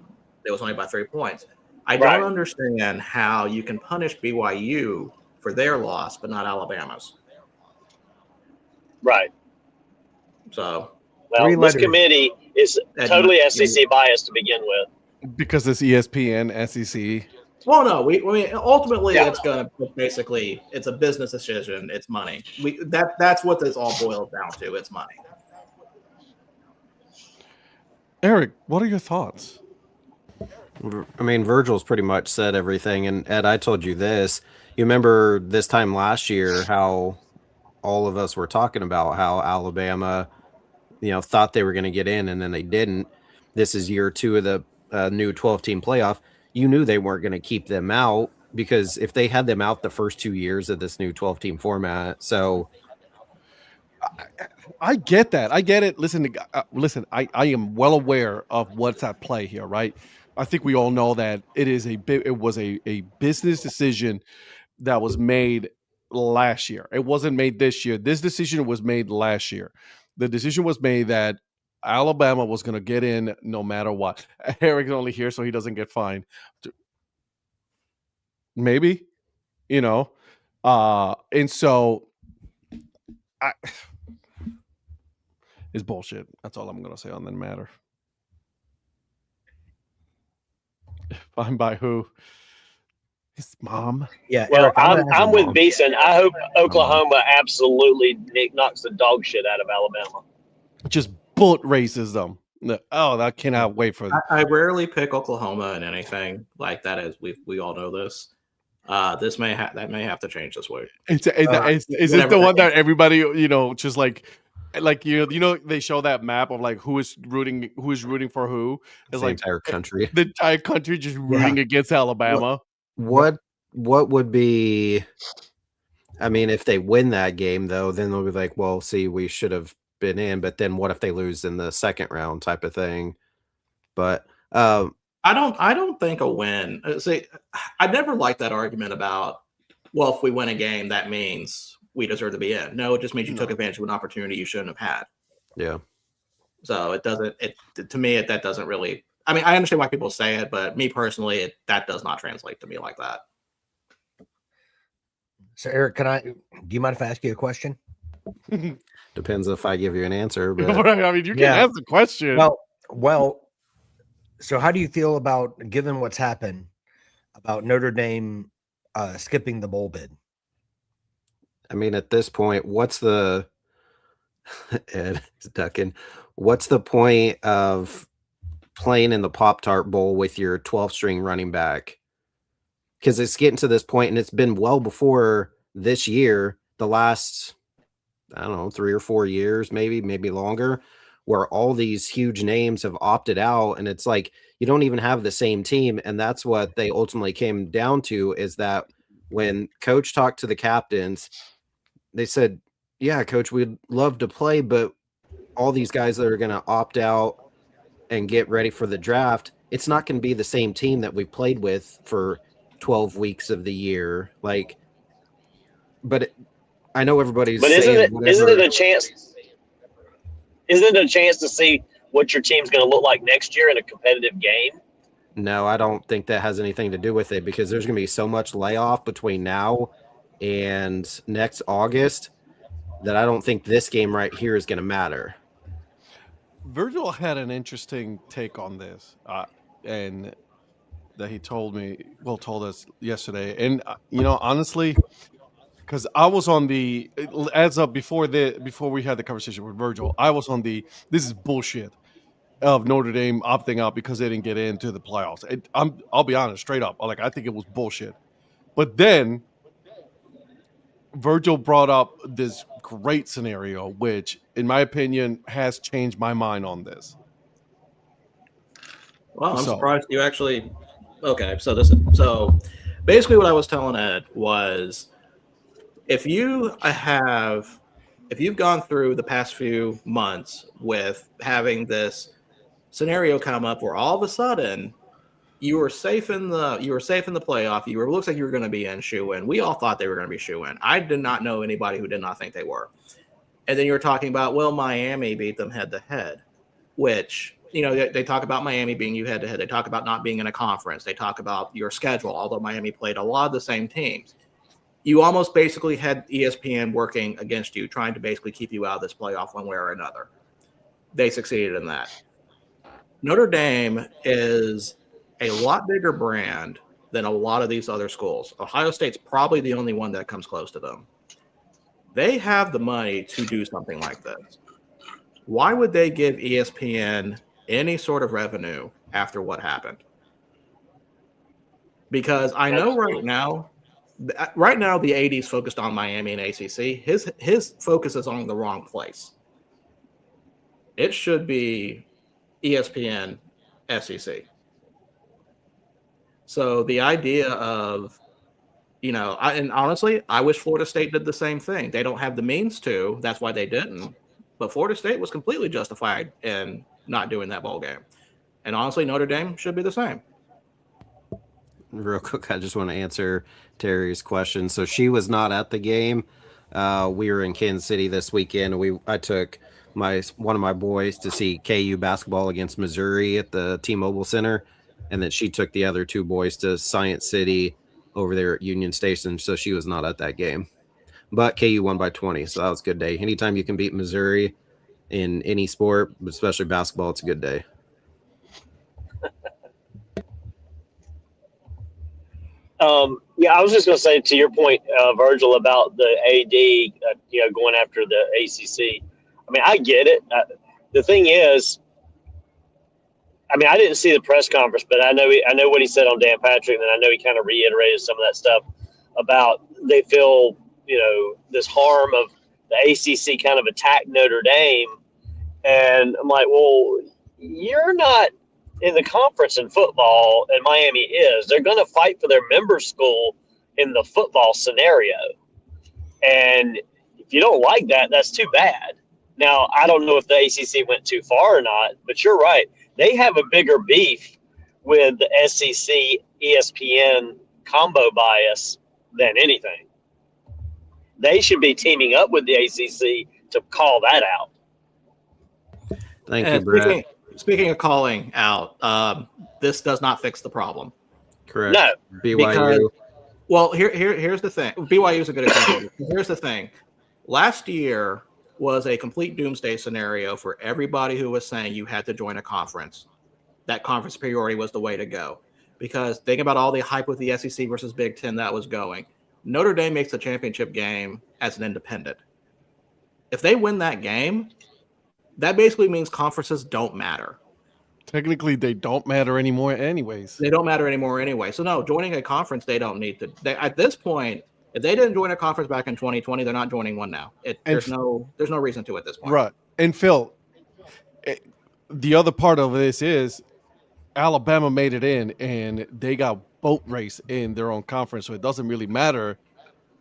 Speaker 5: It was only by 3 points. I don't understand how you can punish BYU for their loss, but not Alabama's.
Speaker 4: Right.
Speaker 5: So,
Speaker 4: well, this committee is totally SEC biased to begin with.
Speaker 1: Because it's ESPN, SEC.
Speaker 5: Well, no, I mean, ultimately, it's going to basically, it's a business decision. It's money. That's what this all boils down to. It's money.
Speaker 1: Eric, what are your thoughts?
Speaker 3: I mean, Virgil's pretty much said everything. And Ed, I told you this. You remember this time last year how all of us were talking about how Alabama, thought they were going to get in and then they didn't. This is year 2 of the new 12-team playoff. You knew they weren't going to keep them out, because if they had them out the first 2 years of this new 12-team format. So
Speaker 1: I get that. I get it. Listen, I am well aware of what's at play here, right? I think we all know that it was a business decision that was made last year. It wasn't made this year. This decision was made last year. The decision was made that Alabama was going to get in no matter what. Eric's only here so he doesn't get fined. Maybe, and so it's bullshit. That's all I'm going to say on that matter. Fined by who? His mom.
Speaker 2: Yeah.
Speaker 4: Well,
Speaker 2: Eric,
Speaker 4: I'm with Beeson. I hope Oklahoma absolutely knocks the dog shit out of Alabama.
Speaker 1: Just boat races them. Oh, I cannot wait for that.
Speaker 5: I rarely pick Oklahoma in anything like that, as we all know this. That may have to change this week.
Speaker 1: Is this the one that everybody, just like they show that map of like who is rooting for who? It's
Speaker 3: the
Speaker 1: like
Speaker 3: entire country.
Speaker 1: The entire country just rooting against Alabama.
Speaker 3: What would be? I mean, if they win that game, though, then they'll be like, well, see, we should have been in. But then what if they lose in the second round, type of thing? But
Speaker 5: I don't think a win. See, I never liked that argument about, well, if we win a game, that means we deserve to be in. No, it just means you took advantage of an opportunity you shouldn't have had.
Speaker 3: Yeah.
Speaker 5: So it doesn't. To me, that doesn't really. I mean, I understand why people say it, but me personally, that does not translate to me like that.
Speaker 2: So, Eric, do you mind if I ask you a question?
Speaker 3: Depends if I give you an answer. But
Speaker 1: I mean, you can ask the question.
Speaker 2: Well. So, how do you feel about, given what's happened, about Notre Dame skipping the bowl bid?
Speaker 3: I mean, at this point, what's the Ed is ducking? What's the point of playing in the Pop-Tart Bowl with your 12-string running back? Because it's getting to this point, and it's been well before this year, the last, I don't know, 3 or 4 years, maybe longer, where all these huge names have opted out, and it's like you don't even have the same team. And that's what they ultimately came down to, is that when coach talked to the captains, they said, yeah, coach, we'd love to play, but all these guys that are going to opt out and get ready for the draft, it's not going to be the same team that we've played with for 12 weeks of the year. Like, but I know everybody's
Speaker 4: But
Speaker 3: saying
Speaker 4: isn't it a chance? Isn't it a chance to see what your team's going to look like next year in a competitive game?
Speaker 3: No, I don't think that has anything to do with it, because there's going to be so much layoff between now and next August that I don't think this game right here is going to matter.
Speaker 1: Virgil had an interesting take on this, and that he told us yesterday. And honestly, because I was on the before we had the conversation with Virgil, I was on the this is bullshit of Notre Dame opting out because they didn't get into the playoffs. I'll be honest, straight up, like I think it was bullshit. But then Virgil brought up this great scenario, which, in my opinion, has changed my mind on this.
Speaker 5: Well, I'm surprised you actually. Okay, so basically what I was telling Ed was, if you've gone through the past few months with having this scenario come up where all of a sudden you were safe in the playoff, looks like you were going to be in shoe-in. We all thought they were going to be shoe-in. I did not know anybody who did not think they were. And then you were talking about, well, Miami beat them head-to-head, which, they talk about Miami being you head-to-head. They talk about not being in a conference. They talk about your schedule, although Miami played a lot of the same teams. You almost basically had ESPN working against you, trying to basically keep you out of this playoff one way or another. They succeeded in that. Notre Dame is a lot bigger brand than a lot of these other schools. Ohio State's probably the only one that comes close to them. They have the money to do something like this. Why would they give ESPN any sort of revenue after what happened? Because I know right now the AD's focused on Miami and ACC. His focus is on the wrong place. It should be ESPN, SEC. So the idea of, and honestly, I wish Florida State did the same thing. They don't have the means to. That's why they didn't. But Florida State was completely justified in not doing that bowl game. And honestly, Notre Dame should be the same.
Speaker 3: Real quick, I just want to answer Terry's question. So she was not at the game. We were in Kansas City this weekend. I took one of my boys to see KU basketball against Missouri at the T-Mobile Center, and then she took the other two boys to Science City over there at Union Station. So she was not at that game. But KU won by 20, so that was a good day. Anytime you can beat Missouri in any sport, especially basketball, it's a good day.
Speaker 4: I was just going to say, to your point, Virgil, about the AD, going after the ACC. I mean, I get it. The thing is, I mean, I didn't see the press conference, but I know what he said on Dan Patrick, and I know he kind of reiterated some of that stuff about they feel, this harm of the ACC kind of attacked Notre Dame. And I'm like, well, you're not in the conference in football, and Miami is. They're going to fight for their member school in the football scenario. And if you don't like that, that's too bad. Now, I don't know if the ACC went too far or not, but you're right. They have a bigger beef with the SEC ESPN combo bias than anything. They should be teaming up with the ACC to call that out.
Speaker 3: Thank you, Brett.
Speaker 5: Speaking of calling out, this does not fix the problem.
Speaker 3: Correct.
Speaker 4: No.
Speaker 3: BYU.
Speaker 5: Here's the thing. BYU is a good example. Here's the thing. Last year was a complete doomsday scenario for everybody who was saying you had to join a conference. That conference superiority was the way to go. Because think about all the hype with the SEC versus Big Ten that was going. Notre Dame makes the championship game as an independent. If they win that game, that basically means conferences don't matter.
Speaker 1: Technically, they don't matter anymore anyways.
Speaker 5: They don't matter anymore anyway. So no, joining a conference, they don't need to. At this point, if they didn't join a conference back in 2020, they're not joining one now. There's no reason to at this point.
Speaker 1: Right. And Phil, the other part of this is Alabama made it in, and they got boat race in their own conference, so it doesn't really matter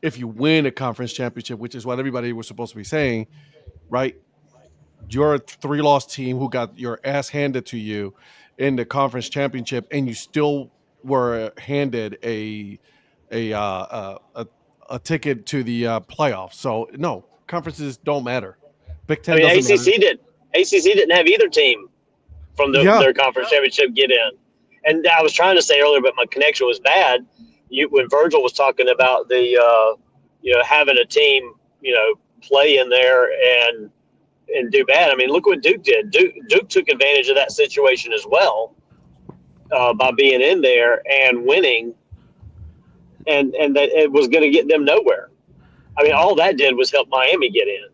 Speaker 1: if you win a conference championship, which is what everybody was supposed to be saying, right? You're a 3-loss team who got your ass handed to you in the conference championship, and you still were handed a ticket to the playoffs. So no, conferences don't matter. Big Ten doesn't matter.
Speaker 4: ACC didn't have either team from their conference championship get in. And I was trying to say earlier, but my connection was bad. When Virgil was talking about the having a team play in there and do bad. I mean, look what Duke did. Duke took advantage of that situation as well by being in there and winning, and that it was going to get them nowhere. I mean, all that did was help Miami get in.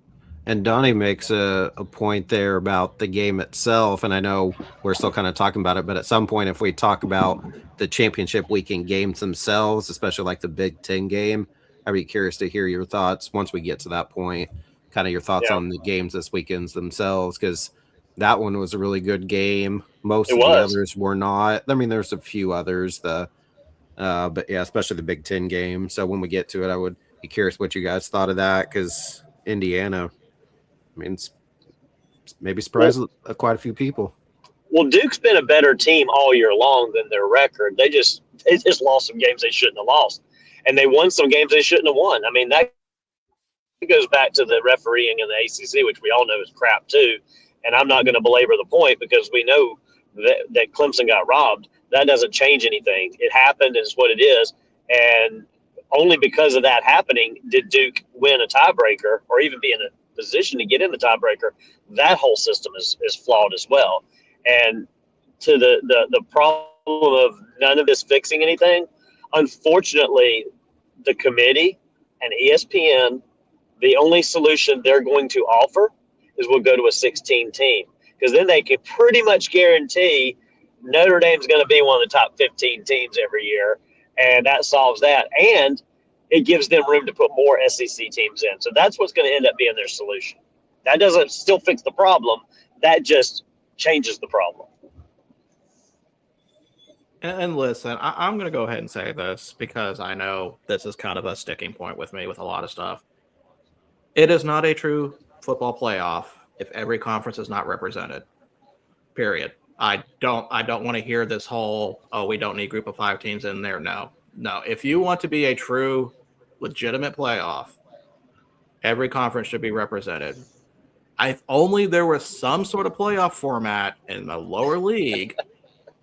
Speaker 3: And Donnie makes a point there about the game itself, and I know we're still kind of talking about it, but at some point, if we talk about the championship weekend games themselves, especially like the Big Ten game, I'd be curious to hear your thoughts once we get to that point, kind of your thoughts on the games this weekend themselves, because that one was a really good game. Most of the others were not. I mean, there's a few others, but yeah, especially the Big Ten game. So when we get to it, I would be curious what you guys thought of that, because Indiana, I mean, it's maybe surprised quite a few people.
Speaker 4: Well, Duke's been a better team all year long than their record. They just lost some games they shouldn't have lost, and they won some games they shouldn't have won. I mean, that goes back to the refereeing in the ACC, which we all know is crap too. And I'm not going to belabor the point because we know that Clemson got robbed. That doesn't change anything. It happened, and it's what it is. And only because of that happening did Duke win a tiebreaker or even be in a position to get in the tiebreaker. That whole system is flawed as well. And to the problem of none of this fixing anything, unfortunately, the committee and ESPN, the only solution they're going to offer is we'll go to a 16 team, because then they can pretty much guarantee Notre Dame's going to be one of the top 15 teams every year, and that solves that. And it gives them room to put more SEC teams in. So that's what's going to end up being their solution. That doesn't still fix the problem. That just changes the problem.
Speaker 5: And listen, I'm going to go ahead and say this because I know this is kind of a sticking point with me with a lot of stuff. It is not a true football playoff if every conference is not represented. Period. I don't want to hear this whole, we don't need group of 5 teams in there. No. If you want to be a true, legitimate playoff, every conference should be represented. If only there was some sort of playoff format in the lower league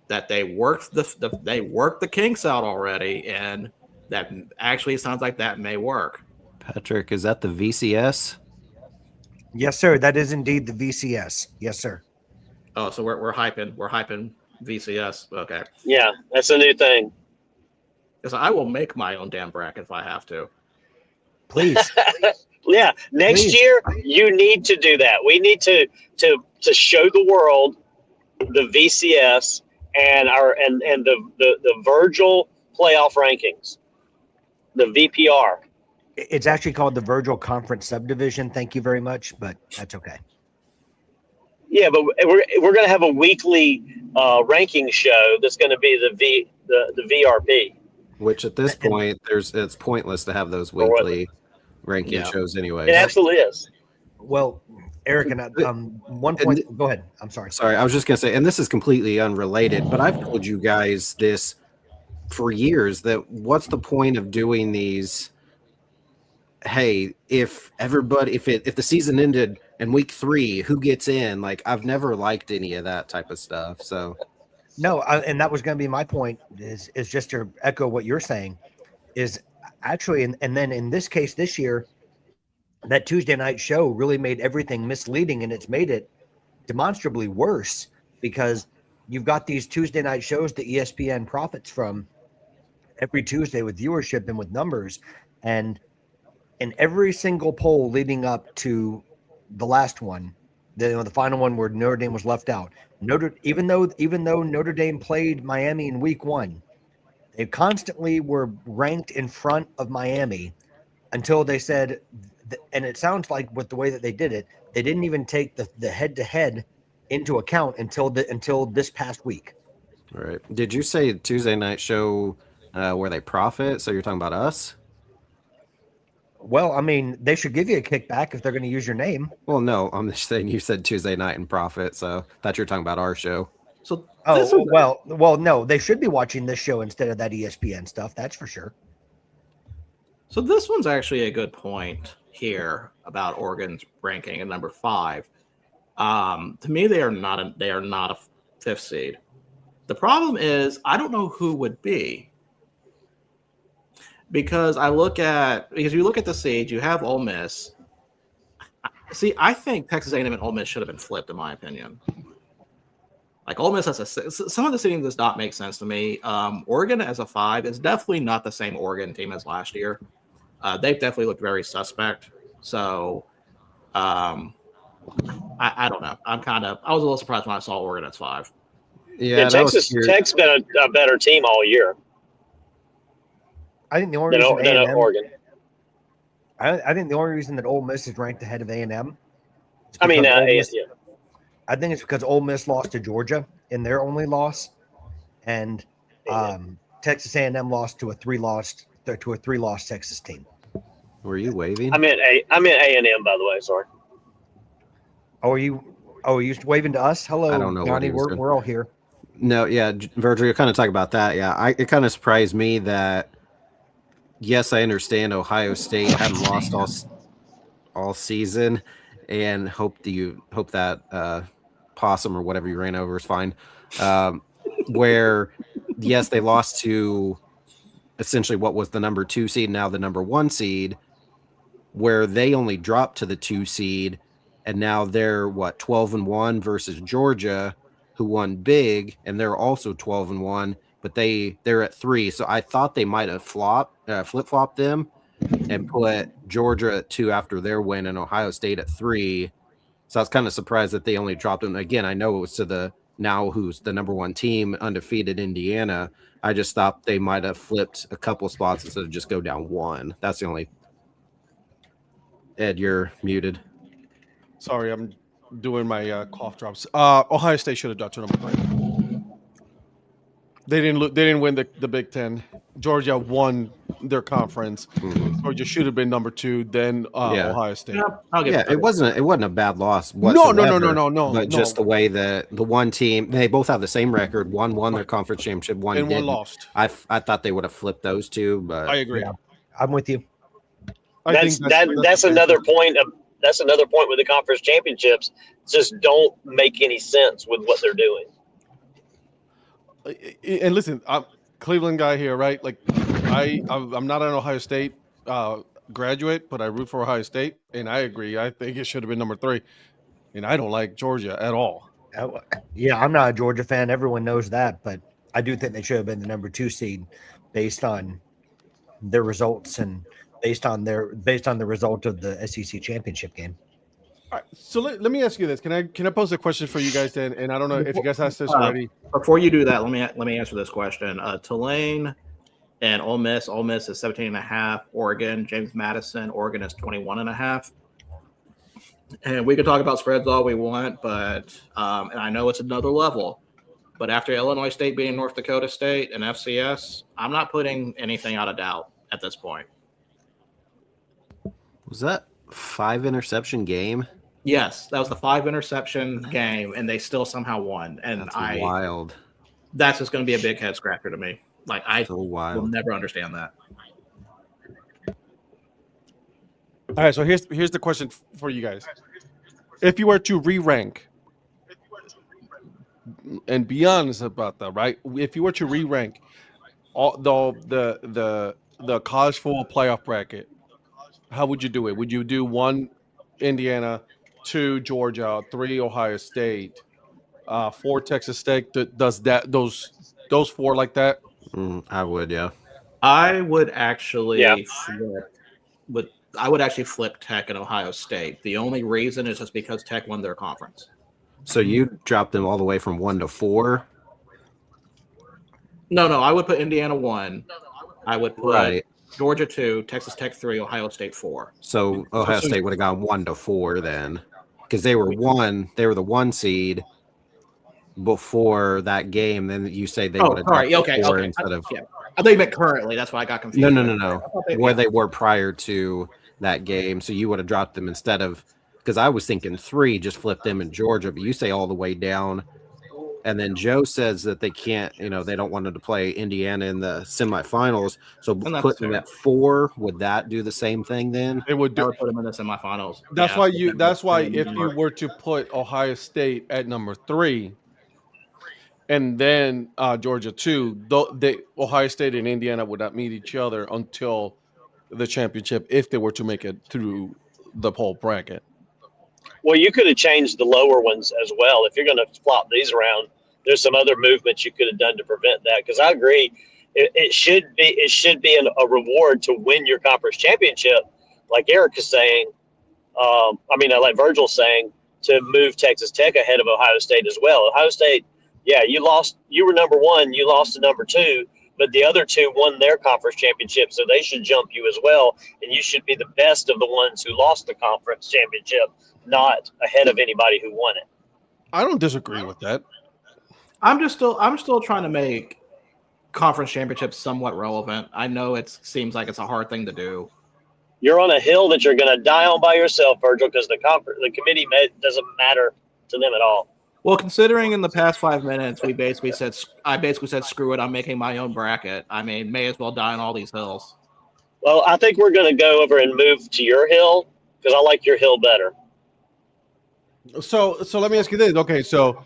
Speaker 5: that they worked the kinks out already, and that actually sounds like that may work.
Speaker 3: Patrick, is that the VCS?
Speaker 2: Yes, sir. That is indeed the VCS. Yes, sir.
Speaker 5: Oh, so we're hyping VCS. Okay.
Speaker 4: Yeah, that's a new thing.
Speaker 5: Because I will make my own damn bracket if I have to.
Speaker 2: Please.
Speaker 4: Yeah, next year you need to do that. We need to show the world the VCS and the Virgil playoff rankings, the VPR.
Speaker 2: It's actually called the Virgil Conference Subdivision. Thank you very much, but that's okay.
Speaker 4: Yeah, but we're going to have a weekly ranking show that's going to be the VRP.
Speaker 3: Which at this point, it's pointless to have those weekly ranking shows anyway.
Speaker 4: It absolutely is.
Speaker 2: Well, Eric, and one point. Go ahead. I'm sorry.
Speaker 3: Sorry, I was just gonna say, and this is completely unrelated, but I've told you guys this for years, that what's the point of doing these? Hey, if the season ended in week 3, who gets in? Like, I've never liked any of that type of stuff. So.
Speaker 2: No, and that was going to be my point, is just to echo what you're saying, is actually, and then in this case this year, that Tuesday night show really made everything misleading, and it's made it demonstrably worse, because you've got these Tuesday night shows that ESPN profits from every Tuesday with viewership and with numbers, and in every single poll leading up to the last one, the final one where Notre Dame was left out, even though Notre Dame played Miami in week 1, they constantly were ranked in front of Miami until they said, and it sounds like with the way that they did it, they didn't even take the head-to-head into account until this past week.
Speaker 3: All right. Did you say Tuesday night show where they profit? So you're talking about us?
Speaker 2: Well, I mean, they should give you a kickback if they're going to use your name.
Speaker 3: Well, no, I'm just saying you said Tuesday night and profit, so I thought you were talking about our show.
Speaker 5: So
Speaker 2: well, no, they should be watching this show instead of that ESPN stuff. That's for sure.
Speaker 5: So this one's actually a good point here about Oregon's ranking at number 5. To me, they are not a 5th seed. The problem is I don't know who would be, because you look at the seeds, you have Ole Miss. See, I think Texas A&M and Ole Miss should have been flipped, in my opinion. Like, Ole Miss has some of the seeding does not make sense to me. Oregon as a 5 is definitely not the same Oregon team as last year. They've definitely looked very suspect. So, I don't know. I was a little surprised when I saw Oregon as 5.
Speaker 4: Yeah, Tech's been a better team all year.
Speaker 2: I think the only reason
Speaker 4: than Oregon.
Speaker 2: I think the only reason that Ole Miss is ranked ahead of A&M.
Speaker 4: I think
Speaker 2: it's because Ole Miss lost to Georgia in their only loss, and Texas A&M lost to a 3-loss Texas team.
Speaker 3: Were you waving?
Speaker 4: I meant A&M, by the way. Sorry.
Speaker 2: Oh, are you waving to us? Hello,
Speaker 3: I don't know,
Speaker 2: Donnie. We're all here.
Speaker 3: No, yeah, Virgil, you're kind of talking about that. Yeah, it kind of surprised me that. Yes, I understand Ohio State hadn't lost all season, and hope that possum or whatever you ran over is fine. Where, yes, they lost to essentially what was the number 2 seed, now the number 1 seed, where they only dropped to the 2 seed, and now they're 12-1 versus Georgia, who won big, and they're also 12-1. But they're at 3, so I thought they might have flip-flopped them and put Georgia at 2 after their win and Ohio State at 3. So I was kind of surprised that they only dropped them. Again, I know it was to the now who's the number 1 team, undefeated Indiana. I just thought they might have flipped a couple spots instead of just go down 1. That's the only. Ed, you're muted.
Speaker 1: Sorry, I'm doing my cough drops. Ohio State should have dropped to number 3. They didn't win the Big Ten. Georgia won their conference.
Speaker 3: Mm-hmm.
Speaker 1: Georgia should have been number 2, then Ohio State.
Speaker 3: It wasn't a bad loss whatsoever.
Speaker 1: No.
Speaker 3: But just the way that the one team, they both have the same record. One won their conference championship, one
Speaker 1: and
Speaker 3: didn't.
Speaker 1: One lost.
Speaker 3: I thought they would have flipped those two, but
Speaker 1: I agree.
Speaker 2: Yeah, I'm with you.
Speaker 4: That's another point with the conference championships. Just don't make any sense with what they're doing.
Speaker 1: And listen, I'm Cleveland guy here, right? Like, I'm not an Ohio State graduate, but I root for Ohio State, and I agree. I think it should have been number 3, and I don't like Georgia at all.
Speaker 2: Yeah, I'm not a Georgia fan. Everyone knows that, but I do think they should have been the number 2 seed based on their results and based on the result of the SEC championship game.
Speaker 1: All right, so let me ask you this: Can I pose a question for you guys then? And I don't know if you guys asked this already.
Speaker 5: Before you do that, let me answer this question. Tulane and Ole Miss. Ole Miss is 17.5. Oregon, James Madison. Oregon is 21.5. And we can talk about spreads all we want, but and I know it's another level. But after Illinois State being North Dakota State and FCS, I'm not putting anything out of doubt at this point.
Speaker 3: Was that 5 interception game?
Speaker 5: Yes, that was the 5 interception game, and they still somehow won. And
Speaker 3: That's wild.
Speaker 5: That's just going to be a big head scratcher to me. Like, I
Speaker 3: will
Speaker 5: never understand that.
Speaker 1: All right, so here's the question for you guys: If you were to re-rank, and be honest about that, right? If you were to re-rank all the college football playoff bracket, how would you do it? Would you do 1 Indiana, 2 Georgia, 3 Ohio State, 4 Texas State? Does that those 4 like that?
Speaker 3: I would, yeah.
Speaker 5: I would actually flip Tech and Ohio State. The only reason is just because Tech won their conference.
Speaker 3: So you dropped them all the way from 1 to 4?
Speaker 5: No, I would put Indiana 1. I would put Georgia 2, Texas Tech 3, Ohio State 4.
Speaker 3: So Ohio State would have gone 1 to 4 then, because they were 1. They were the 1 seed, before that game, then you say they
Speaker 5: Oh,
Speaker 3: would have
Speaker 5: sorry.
Speaker 3: dropped
Speaker 5: Okay.
Speaker 3: four
Speaker 5: Okay.
Speaker 3: instead of
Speaker 5: I thought you meant currently. That's why I got confused.
Speaker 3: no. Where they were prior to that game, so you would have dropped them instead of, because I was thinking 3, just flip them in Georgia, but you say all the way down. And then Joe says that they can't, they don't want them to play Indiana in the semifinals. So putting them at 4, would that do the same thing then?
Speaker 1: It would
Speaker 5: I
Speaker 1: do.
Speaker 5: would put them in the semifinals.
Speaker 1: That's
Speaker 5: Yeah,
Speaker 1: why
Speaker 5: so
Speaker 1: you.
Speaker 5: then
Speaker 1: That's why
Speaker 5: then
Speaker 1: if you were to put Ohio State at number 3, and then Georgia 2, Ohio State and Indiana would not meet each other until the championship if they were to make it through the poll bracket.
Speaker 4: Well, you could have changed the lower ones as well. If you're going to flop these around, there's some other movements you could have done to prevent that. Because I agree, it should be a reward to win your conference championship, like Eric is saying. Like Virgil's saying, to move Texas Tech ahead of Ohio State as well. Ohio State, yeah, you lost. You were number 1. You lost to number 2. But the other 2 won their conference championship, so they should jump you as well. And you should be the best of the ones who lost the conference championship, not ahead of anybody who won it.
Speaker 1: I don't disagree with that.
Speaker 5: I'm still trying to make conference championships somewhat relevant. I know it seems like it's a hard thing to do.
Speaker 4: You're on a hill that you're going to die on by yourself, Virgil, because the committee doesn't matter to them at all.
Speaker 5: Well, considering in the past 5 minutes, I basically said, screw it, I'm making my own bracket. I mean, may as well die on all these hills.
Speaker 4: Well, I think we're going to go over and move to your hill because I like your hill better.
Speaker 1: So let me ask you this. Okay, so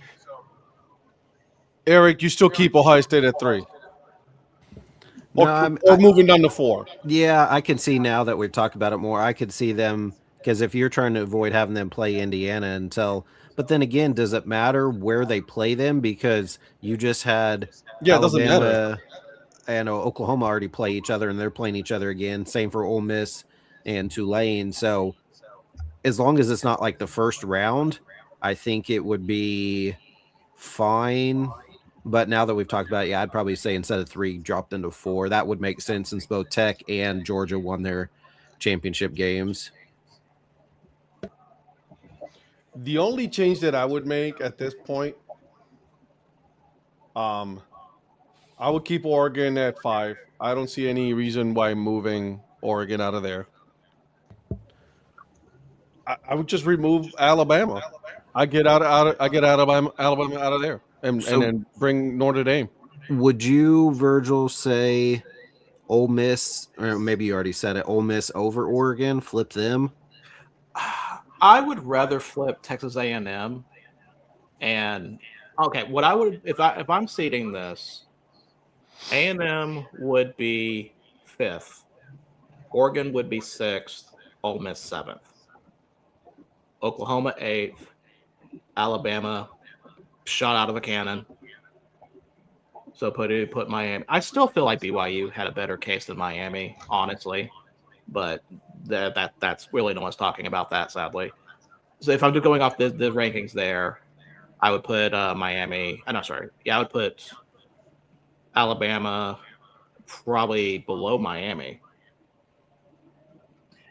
Speaker 1: Eric, you still keep Ohio State at 3, or moving down to 4?
Speaker 3: Yeah, I can see now that we've talked about it more. I could see them, because if you're trying to avoid having them play Indiana until. But then again, does it matter where they play them? Because you just had
Speaker 1: it doesn't matter.
Speaker 3: And Oklahoma already play each other, and they're playing each other again. Same for Ole Miss and Tulane. So as long as it's not like the first round, I think it would be fine. But now that we've talked about it, I'd probably say instead of 3, dropped into 4. That would make sense since both Tech and Georgia won their championship games.
Speaker 1: The only change that I would make at this point, I would keep Oregon at 5. I don't see any reason why moving Oregon out of there. I would just remove Alabama. I get Alabama out of there, and then bring Notre Dame.
Speaker 3: Would you, Virgil, say Ole Miss, or maybe you already said it, Ole Miss over Oregon? Flip them.
Speaker 5: I would rather flip Texas A&M, and okay, what I would if I'm seeding this, A&M would be 5th, Oregon would be 6th, Ole Miss 7th, Oklahoma 8th, Alabama shot out of a cannon. So put Miami. I still feel like BYU had a better case than Miami, honestly, but that's really no one's talking about that, sadly. So if I'm just going off the rankings there, I would put Miami. I would put Alabama probably below Miami.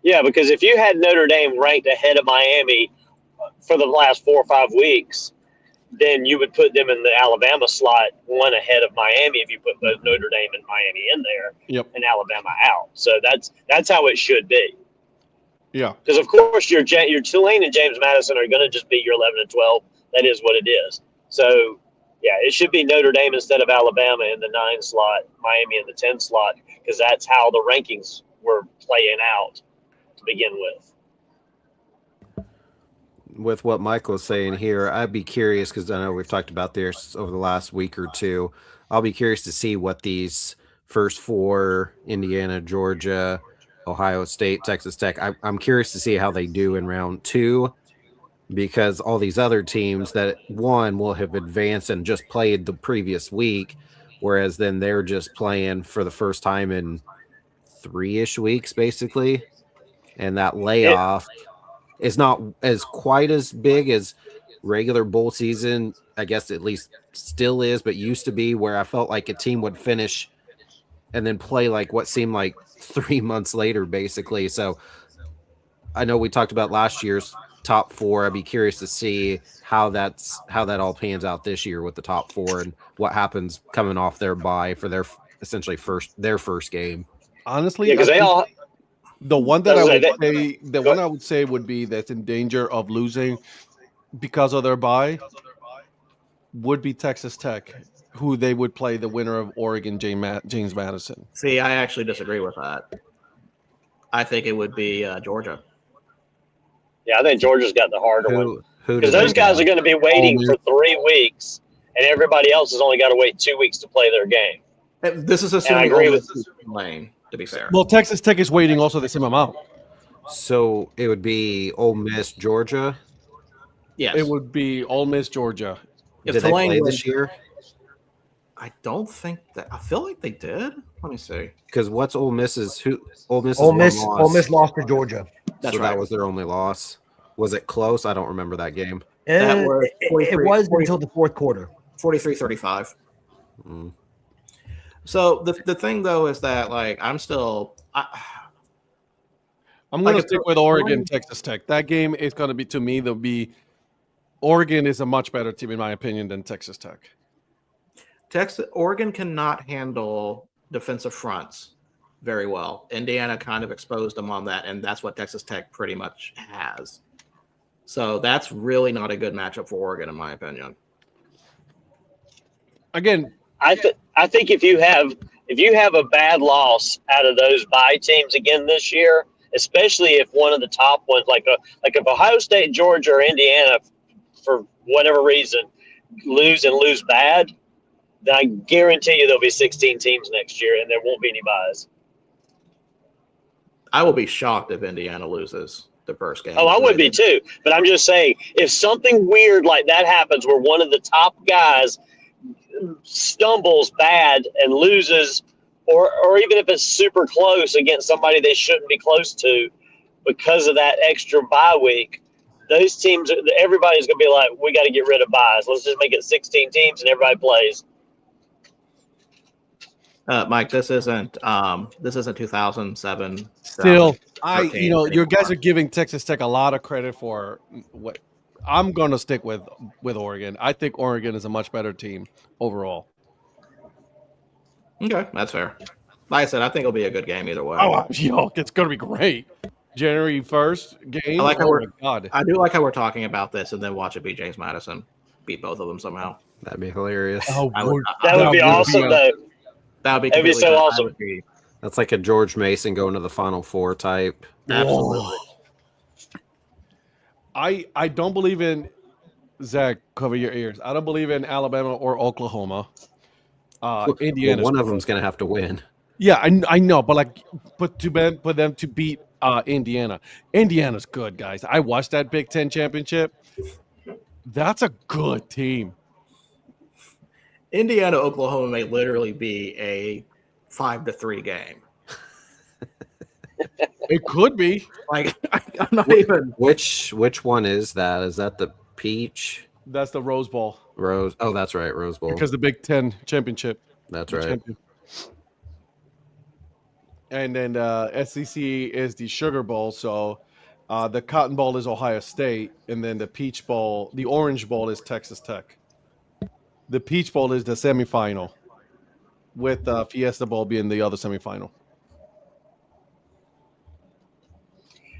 Speaker 4: Yeah, because if you had Notre Dame ranked ahead of Miami for the last 4 or 5 weeks, then you would put them in the Alabama slot, 1 ahead of Miami if you put both Notre Dame and Miami in there, and Alabama out. So that's how it should be.
Speaker 1: Yeah,
Speaker 4: because of course your Tulane and James Madison are going to just be your 11 and 12. That is what it is. So yeah, it should be Notre Dame instead of Alabama in the 9 slot, Miami in the 10 slot, because that's how the rankings were playing out to begin with.
Speaker 3: With what Michael's saying here, I'd be curious, because I know we've talked about this over the last week or two. I'll be curious to see what these first 4, Indiana, Georgia, Ohio State, Texas Tech, I'm curious to see how they do in round 2, because all these other teams that will have advanced and just played the previous week, whereas then they're just playing for the first time in 3-ish weeks, basically. And that layoff is not as quite as big as regular bowl season. I guess at least still is, but used to be, where I felt like a team would finish and then play like what seemed like 3 months later, basically. So I know we talked about last year's top 4. I'd be curious to see how that all pans out this year with the top 4 and what happens coming off their bye for their essentially their first game.
Speaker 1: Honestly,
Speaker 4: Yeah, because they all.
Speaker 1: The one that
Speaker 4: I
Speaker 1: would say would be that's in danger of losing because of their bye would be Texas Tech, who they would play the winner of Oregon James Madison.
Speaker 5: See, I actually disagree with that. I think it would be Georgia.
Speaker 4: Yeah, I think Georgia's got the harder one. Because
Speaker 3: do
Speaker 4: those
Speaker 3: they
Speaker 4: guys
Speaker 3: have?
Speaker 4: are going to be waiting for 3 weeks, and everybody else has only got to wait 2 weeks to play their game.
Speaker 5: This is
Speaker 4: I
Speaker 5: assuming
Speaker 4: agree
Speaker 5: Ole
Speaker 4: with-
Speaker 5: Miss is Lane, to be fair.
Speaker 1: Well, Texas Tech is waiting also the same amount.
Speaker 3: So it would be Ole Miss, Georgia.
Speaker 5: Yes.
Speaker 1: It would be Ole Miss, Georgia.
Speaker 5: If
Speaker 3: Did they
Speaker 5: Tulane
Speaker 3: play
Speaker 5: wins-
Speaker 3: this year?
Speaker 5: I don't think that. I feel like they did. Let me see.
Speaker 3: Because what's Ole Miss's? Ole Miss.
Speaker 2: Ole Miss lost to Georgia.
Speaker 5: That's
Speaker 3: so
Speaker 5: right.
Speaker 3: that was their only loss. Was it close? I don't remember that game.
Speaker 5: That was
Speaker 2: It
Speaker 5: 43
Speaker 2: was until the fourth quarter.
Speaker 5: 43-35.
Speaker 3: Mm.
Speaker 5: So the thing though is that like I'm still.
Speaker 1: I'm going
Speaker 5: Like
Speaker 1: to
Speaker 5: if
Speaker 1: stick with Oregon, Texas Tech. That game is going to be, to me, Oregon is a much better team, in my opinion, than Texas Tech.
Speaker 5: Oregon cannot handle defensive fronts very well. Indiana kind of exposed them on that, and that's what Texas Tech pretty much has. So that's really not a good matchup for Oregon, in my opinion.
Speaker 1: Again,
Speaker 4: I think if you have a bad loss out of those bye teams again this year, especially if one of the top ones, like if Ohio State, Georgia, or Indiana, for whatever reason, lose bad, then I guarantee you there'll be 16 teams next year, and there won't be any buys.
Speaker 5: I will be shocked if Indiana loses the first game.
Speaker 4: Oh, I would be too. But I'm just saying, if something weird like that happens where one of the top guys stumbles bad and loses, or even if it's super close against somebody they shouldn't be close to because of that extra bye week, those teams, everybody's going to be like, we got to get rid of buys. Let's just make it 16 teams and everybody plays.
Speaker 5: Mike, this isn't 2007.
Speaker 1: still,
Speaker 5: 13
Speaker 1: you guys
Speaker 5: anymore.
Speaker 1: are giving Texas Tech a lot of credit for what I'm going to stick with Oregon. I think Oregon is a much better team overall.
Speaker 5: Okay, that's fair. Like I said, I think it'll be a good game either way.
Speaker 1: Oh, it's going to be great. January 1st game.
Speaker 5: I like how
Speaker 1: oh my God.
Speaker 5: I do like how we're talking about this and then watch it beat James Madison, beat both of them somehow.
Speaker 3: That'd be hilarious.
Speaker 1: Oh,
Speaker 5: I would-
Speaker 4: That would be awesome, though.
Speaker 5: That would be
Speaker 4: That'd be so
Speaker 5: completely- I
Speaker 4: awesome.
Speaker 5: would be-
Speaker 3: That's like a George Mason going to the Final Four type.
Speaker 5: Absolutely.
Speaker 1: I don't believe in Zach. Cover your ears. I don't believe in Alabama or Oklahoma. Indiana.
Speaker 3: One of them's going to have to win.
Speaker 1: Yeah, I know, but for them to beat Indiana. Indiana's good, guys. I watched that Big Ten championship. That's a good team.
Speaker 5: Indiana, Oklahoma may literally be a 5-3 game.
Speaker 1: It could be.
Speaker 5: Like I'm not even.
Speaker 3: Which one is that? Is that the Peach
Speaker 1: That's the Rose Bowl
Speaker 3: Rose? Oh, that's right, Rose Bowl.
Speaker 1: because the Big Ten championship.
Speaker 3: That's right.
Speaker 1: Champion. And then SEC is the Sugar Bowl. So the Cotton Bowl is Ohio State, and then the Peach Bowl, the Orange Bowl is Texas Tech. The Peach Bowl is the semifinal, with Fiesta Bowl being the other semifinal.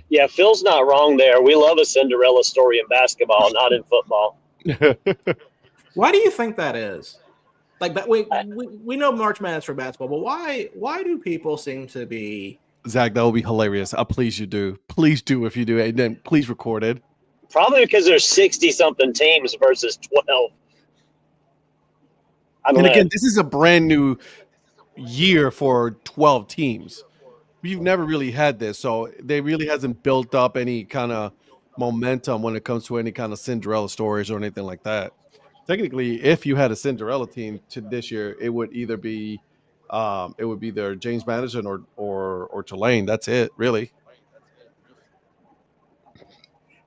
Speaker 4: Yeah, Phil's not wrong there. We love a Cinderella story in basketball, not in football.
Speaker 5: Why do you think that is? Like that, we know March Madness for basketball, but why do people seem to be?
Speaker 1: Zach, that would be hilarious. Please, you do. Please do if you do, and then please record it.
Speaker 4: Probably because there's 60-something teams versus 12. I don't
Speaker 1: And
Speaker 4: know.
Speaker 1: again, this is a brand new year for 12 teams. We've never really had this, so they really hasn't built up any kind of momentum when it comes to any kind of Cinderella stories or anything like that. Technically, if you had a Cinderella team to this year, it would either be either James Madison or Tulane. That's it, really.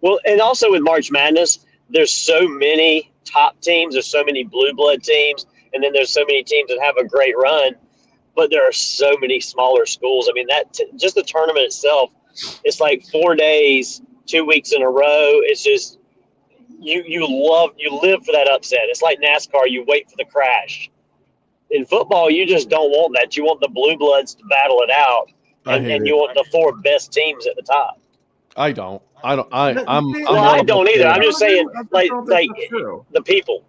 Speaker 4: Well, and also with March Madness, there's so many top teams, there's so many blue blood teams, and then there's so many teams that have a great run, but there are so many smaller schools. I mean, just the tournament itself, it's like 4 days 2 weeks in a row. It's just you live for that upset. It's like NASCAR. You wait for the crash. In football, you just don't want that. You want the blue bloods to battle it out, and you want the 4 best teams at the top.
Speaker 1: I don't. I'm
Speaker 4: Well,
Speaker 1: all
Speaker 4: I don't
Speaker 1: about
Speaker 4: either.
Speaker 1: the-
Speaker 4: I'm just saying, like
Speaker 5: true.
Speaker 4: the people.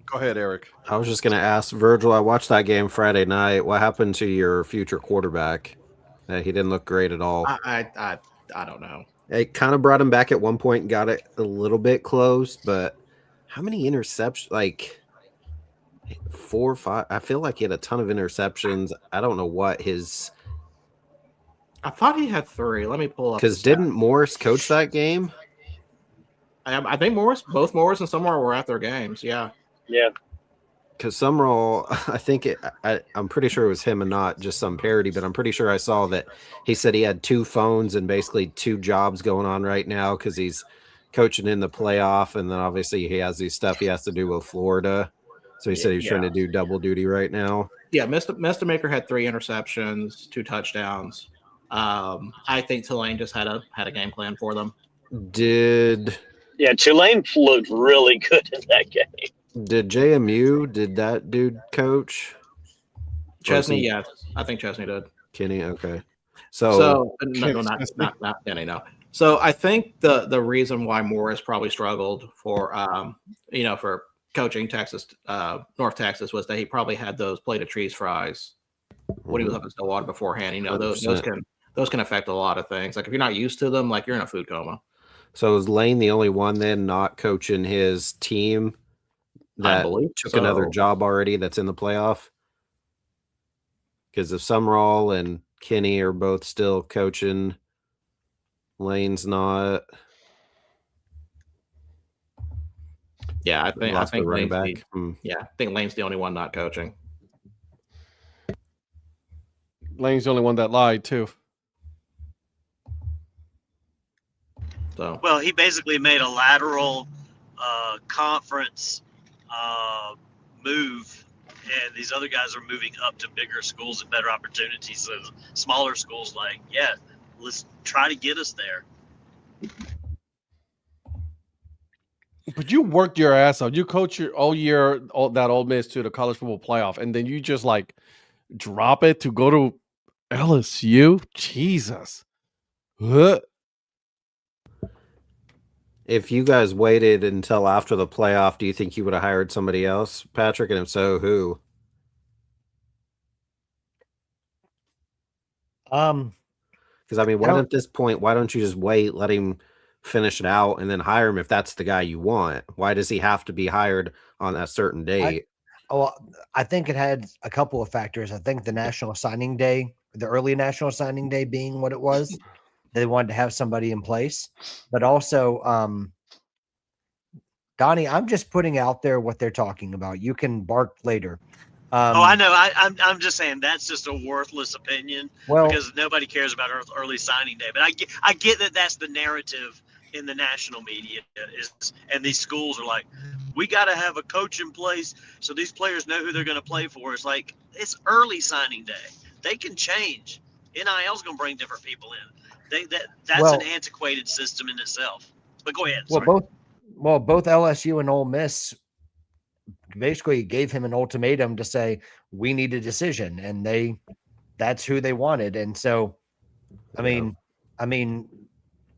Speaker 1: Go ahead, Eric.
Speaker 3: I was just going to ask Virgil. I watched that game Friday night. What happened to your future quarterback? He didn't look great at all.
Speaker 5: I don't know.
Speaker 3: It kind of brought him back at one point and got it a little bit close, but how many interceptions? Like 4 or 5. I feel like he had a ton of interceptions. I don't know what his.
Speaker 5: I thought he had 3. Let me pull up.
Speaker 3: Because didn't Morris coach that game?
Speaker 5: I think both Morris and Summerall were at their games. Yeah.
Speaker 4: Yeah.
Speaker 3: Because Summerall, I think I'm pretty sure it was him and not just some parody, but I'm pretty sure I saw that he said he had 2 phones and basically 2 jobs going on right now because he's coaching in the playoff, and then obviously he has these stuff he has to do with Florida. So he said he was trying to do double duty right now.
Speaker 5: Yeah, Mr. Maker had 3 interceptions, 2 touchdowns. I think Tulane just had a game plan for them.
Speaker 4: Yeah, Tulane looked really good in that game.
Speaker 3: Did JMU, did that dude coach?
Speaker 5: Chesney, yes. I think Chesney did.
Speaker 3: Kenny, okay.
Speaker 5: So no, not Kenny, no. So I think the reason why Morris probably struggled for for coaching Texas, North Texas, was that he probably had those plate of cheese fries when he was up in Stillwater beforehand. Those can affect a lot of things. Like if you're not used to them, like you're in a food coma.
Speaker 3: So is Lane the only one then not coaching his team that took another job already that's in the playoff? Because if Summerall and Kenny are both still coaching, Lane's not.
Speaker 5: Yeah, I think
Speaker 3: running
Speaker 5: Lane's
Speaker 3: back.
Speaker 5: I think Lane's the only one not coaching.
Speaker 1: Lane's the only one that lied too.
Speaker 5: So
Speaker 6: Well, he basically made a lateral conference move, and these other guys are moving up to bigger schools and better opportunities. So smaller schools, like, yeah, let's try to get us there.
Speaker 1: But you worked your ass off. You coached your all year, that Ole Miss to the college football playoff, and then you just like drop it to go to LSU. Jesus.
Speaker 3: If you guys waited until after the playoff, do you think you would have hired somebody else, Patrick? And if so, who? Because I mean, at this point, why don't you just wait, let him finish it out, and then hire him if that's the guy you want? Why does he have to be hired on a certain date?
Speaker 2: I think it had a couple of factors. I think the National Signing Day, the early National Signing Day being what it was, they wanted to have somebody in place. But also, Donnie, I'm just putting out there what they're talking about. You can bark later.
Speaker 6: I know. I'm just saying that's just a worthless opinion because nobody cares about early signing day. But I get that that's the narrative in the national media and these schools are like, we got to have a coach in place so these players know who they're going to play for. It's like, it's early signing day. They can change. NIL's going to bring different people in. That's an antiquated system in itself. But go ahead.
Speaker 2: Both LSU and Ole Miss basically gave him an ultimatum to say, we need a decision, and that's who they wanted. And so, I mean,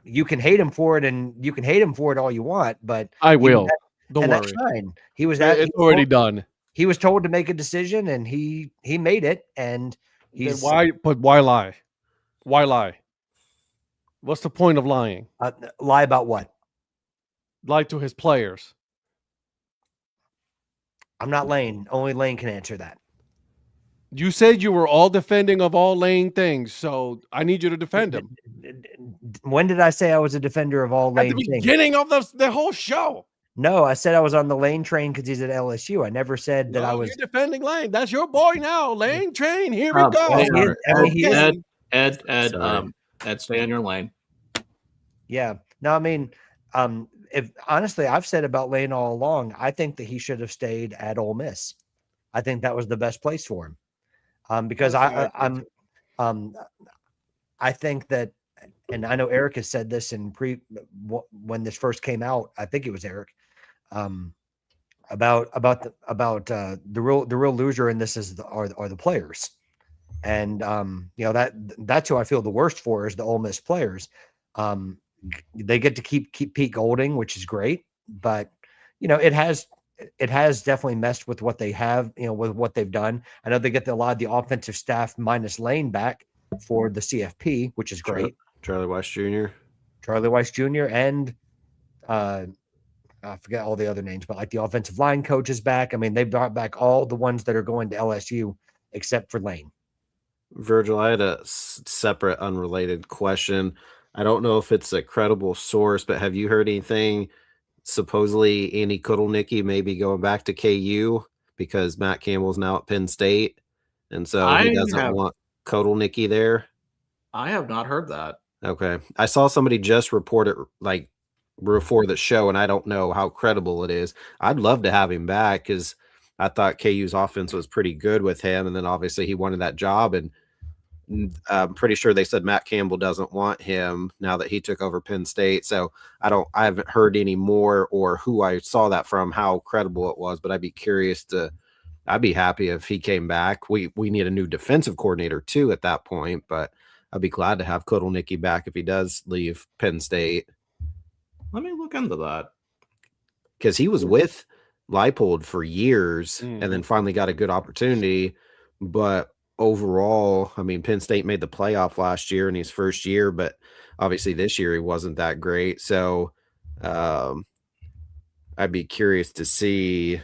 Speaker 2: you can hate him for it, and you can hate him for it all you want, but
Speaker 1: I will. Don't worry.
Speaker 2: That's fine.
Speaker 1: It's already done.
Speaker 2: He was told to make a decision, and he made it. And he's
Speaker 1: why lie? Why lie? What's the point of lying?
Speaker 2: Lie about what?
Speaker 1: Lie to his players.
Speaker 2: I'm not Lane. Only Lane can answer that.
Speaker 1: You said you were all defending of all Lane things, so I need you to defend him.
Speaker 2: When did I say I was a defender of all Lane
Speaker 1: things?
Speaker 2: At the
Speaker 1: beginning of the whole show.
Speaker 2: No, I said I was on the Lane train because he's at LSU. I never said that I was.
Speaker 1: You're defending Lane. That's your boy now. Lane train. Here we go.
Speaker 5: Ed, stay in your lane.
Speaker 2: Yeah. No, I mean, if honestly, I've said about Lane all along, I think that he should have stayed at Ole Miss. I think that was the best place for him. Because I think that, and I know Eric has said this when this first came out. I think it was Eric, about the real loser in this are the players, and that's who I feel the worst for is the Ole Miss players. They get to keep Pete Golding, which is great, but it has definitely messed with what they have, with what they've done. I know they get a lot of the offensive staff minus Lane back for the CFP, which is great.
Speaker 3: Charlie Weiss Jr. And I forget all the other names, but like the offensive line coach is back. I mean, they brought back all the ones that are going to LSU except for Lane. Virgil, I had a separate, unrelated question. I don't know if it's a credible source, but have you heard anything? Supposedly, Andy Kotelnicki may be going back to KU because Matt Campbell's now at Penn State, and so he doesn't want Kotelnicki there.
Speaker 5: I have not heard that.
Speaker 3: Okay, I saw somebody just report it like before the show, and I don't know how credible it is. I'd love to have him back because I thought KU's offense was pretty good with him, and then obviously he wanted that job, and I'm pretty sure they said Matt Campbell doesn't want him now that he took over Penn State. So I haven't heard any more or who I saw that from, how credible it was, but I'd be happy if he came back. We need a new defensive coordinator too at that point, but I'd be glad to have Kotelnicki back if he does leave Penn State.
Speaker 5: Let me look into that.
Speaker 3: Because he was with Leipold for years and then finally got a good opportunity. But overall, I mean, Penn State made the playoff last year in his first year, but obviously this year he wasn't that great. So I'd be curious to see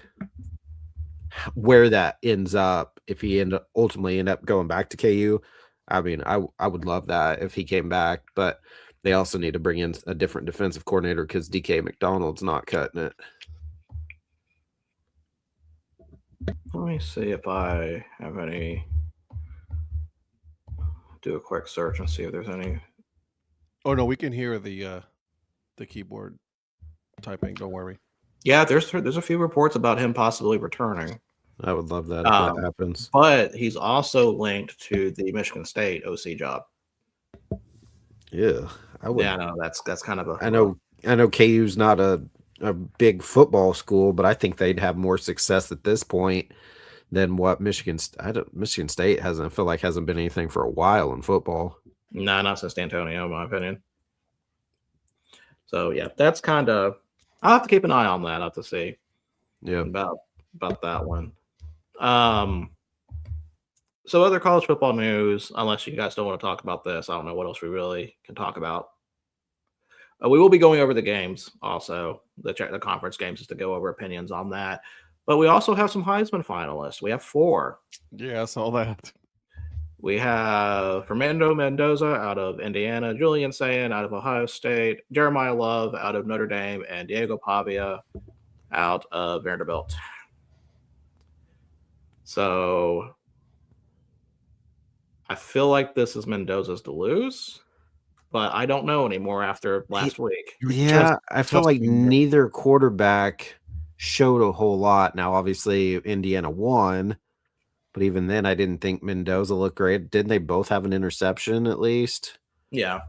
Speaker 3: where that ends up if he ultimately end up going back to KU. I mean, I would love that if he came back, but they also need to bring in a different defensive coordinator because DK McDonald's not cutting it.
Speaker 5: Let me see if I have any. Do a quick search and see if there's any.
Speaker 1: Oh no, we can hear the keyboard typing. Don't worry.
Speaker 5: Yeah, there's a few reports about him possibly returning.
Speaker 3: I would love that if that happens.
Speaker 5: But he's also linked to the Michigan State OC job.
Speaker 3: Yeah, I would.
Speaker 5: Yeah, no, that's kind of a.
Speaker 3: I know KU's not a big football school, but I think they'd have more success at this point than what Michigan State hasn't. I feel like hasn't been anything for a while in football.
Speaker 5: Nah, not since D'Antonio, in my opinion. So yeah, that's kind of. I'll have to keep an eye on that. I'll have to see.
Speaker 3: Yeah,
Speaker 5: about that one. So other college football news, unless you guys don't want to talk about this, I don't know what else we really can talk about. We will be going over the games also, the conference games, just to go over opinions on that. But we also have some Heisman finalists. We have 4.
Speaker 1: Yeah, I saw that.
Speaker 5: We have Fernando Mendoza out of Indiana, Julian Sayin out of Ohio State, Jeremiah Love out of Notre Dame, and Diego Pavia out of Vanderbilt. So I feel like this is Mendoza's to lose, but I don't know anymore after last week.
Speaker 3: Yeah, I feel like neither quarterback showed a whole lot. Now, obviously, Indiana won, but even then, I didn't think Mendoza looked great. Didn't they both have an interception at least?
Speaker 5: Yeah.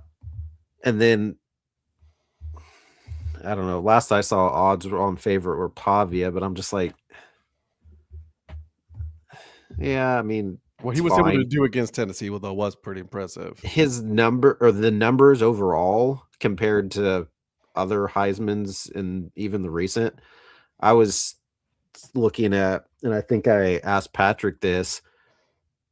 Speaker 3: And then, I don't know. Last I saw, odds were on favorite were Pavia, but I'm just like, yeah, I mean,
Speaker 1: what he was able to do against Tennessee, though, was pretty impressive.
Speaker 3: His the numbers overall compared to other Heismans and even the recent, I was looking at, and I think I asked Patrick this.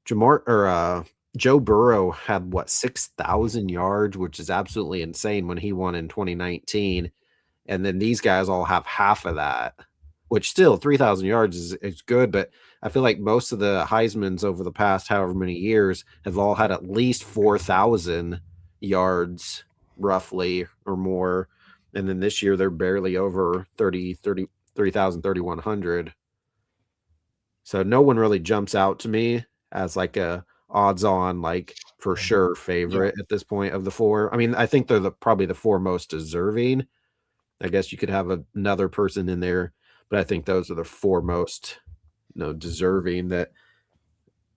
Speaker 3: Joe Burrow had 6,000 yards, which is absolutely insane when he won in 2019, and then these guys all have half of that. Which still 3,000 yards is good, but I feel like most of the Heismans over the past however many years have all had at least 4,000 yards, roughly, or more. And then this year they're barely over 3,000, 3,100. So no one really jumps out to me as like a odds-on, like for sure favorite at this point of the 4. I mean, I think they're probably the 4 most deserving. I guess you could have another person in there, but I think those are the four most, deserving that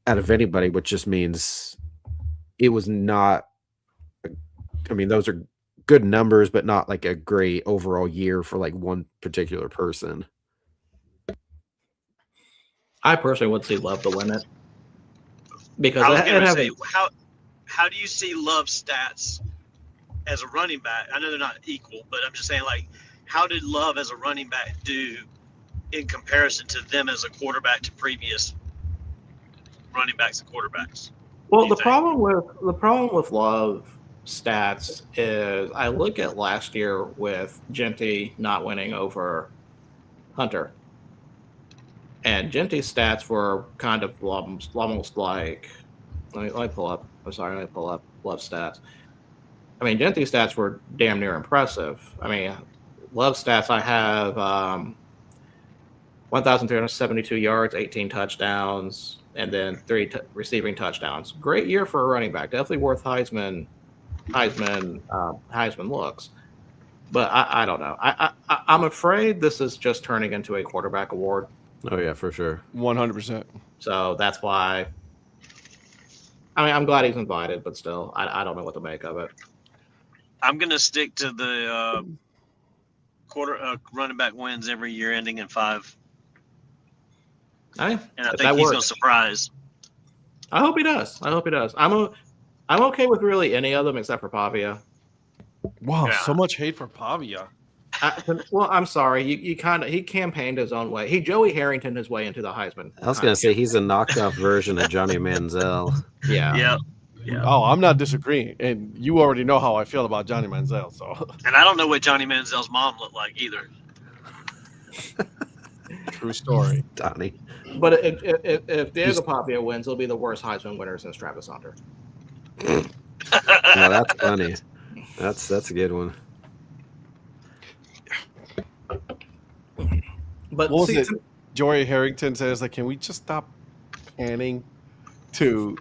Speaker 3: out of anybody, which just means it was not. I mean, those are good numbers, but not like a great overall year for like one particular person.
Speaker 5: I personally would see Love to win it because
Speaker 6: I was going to say, how do you see Love's stats as a running back? I know they're not equal, but I'm just saying, like, how did Love as a running back do in comparison to them as a quarterback to previous running backs and quarterbacks?
Speaker 5: Well, the problem with Love stats is I look at last year with Genty not winning over Hunter, and Genty's stats were kind of almost like. Let me pull up. I'm sorry, let me pull up Love stats. I mean, Genty's stats were damn near impressive. I mean, Love stats, I have 1,372 yards, 18 touchdowns, and then 3 receiving touchdowns. Great year for a running back. Definitely worth Heisman looks. But I don't know. I'm afraid this is just turning into a quarterback award.
Speaker 3: Oh yeah, for sure,
Speaker 1: 100%.
Speaker 5: So that's why. I mean, I'm glad he's invited, but still, I don't know what to make of it.
Speaker 6: I'm going to stick to the running back wins every year, ending in 5. And I think he's going to surprise.
Speaker 5: I hope he does. I'm okay with really any of them except for Pavia.
Speaker 1: Wow, so much hate for Pavia.
Speaker 5: Well, I'm sorry. He campaigned his own way. He Joey Harrington his way into the Heisman.
Speaker 3: I was going to say he's a knockoff version of Johnny Manziel.
Speaker 6: Yeah.
Speaker 1: Oh, I'm not disagreeing, and you already know how I feel about Johnny Manziel. So,
Speaker 6: and I don't know what Johnny Manziel's mom looked like either.
Speaker 1: True story,
Speaker 5: Donnie. But if Diego Pavia wins, he'll be the worst Heisman winner since Travis Hunter.
Speaker 3: No, that's funny. That's a good one.
Speaker 1: But what was it? Joey Harrington says, like, can we just stop panning to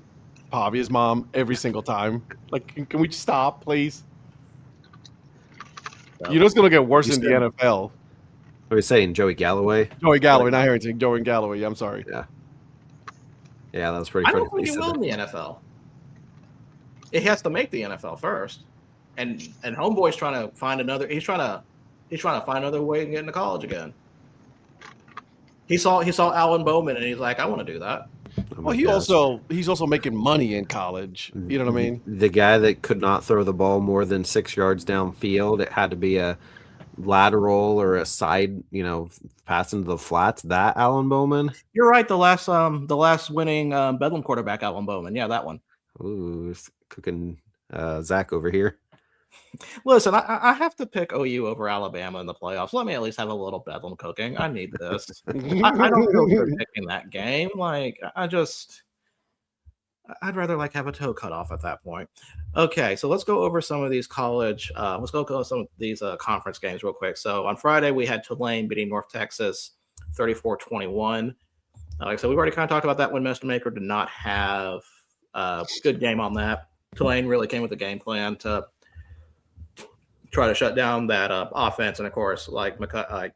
Speaker 1: Pavia's mom every single time? Like, can we just stop, please? You know it's going to get worse in the NFL.
Speaker 3: What are you saying, Joey Galloway?
Speaker 1: Joey Galloway, not Harrington. Joey Galloway. I'm sorry.
Speaker 3: Yeah, that was pretty funny.
Speaker 5: I don't think he will in the NFL. He has to make the NFL first, and Homeboy's trying to find another. He's trying to find another way to get into college again. He saw Alan Bowman, and he's like, I want to do that.
Speaker 1: Well, he's also making money in college. You know what I mean?
Speaker 3: The guy that could not throw the ball more than 6 yards downfield, it had to be a lateral or a side, pass into the flats. That Alan Bowman.
Speaker 5: You're right. The last winning Bedlam quarterback, Alan Bowman. Yeah, that one.
Speaker 3: Ooh, cooking Zach over here.
Speaker 5: Listen, I have to pick OU over Alabama in the playoffs. Let me at least have a little Bedlam cooking. I need this. I don't feel good picking that game. Like, I'd rather have a toe cut off at that point. Okay, so let's go over some of these college. Let's go over some of these conference games real quick. So on Friday, we had Tulane beating North Texas 34-21. Like I said, we've already kind of talked about that one. Mr. Maker did not have a good game on that. Tulane really came with a game plan to try to shut down that offense. And of course, like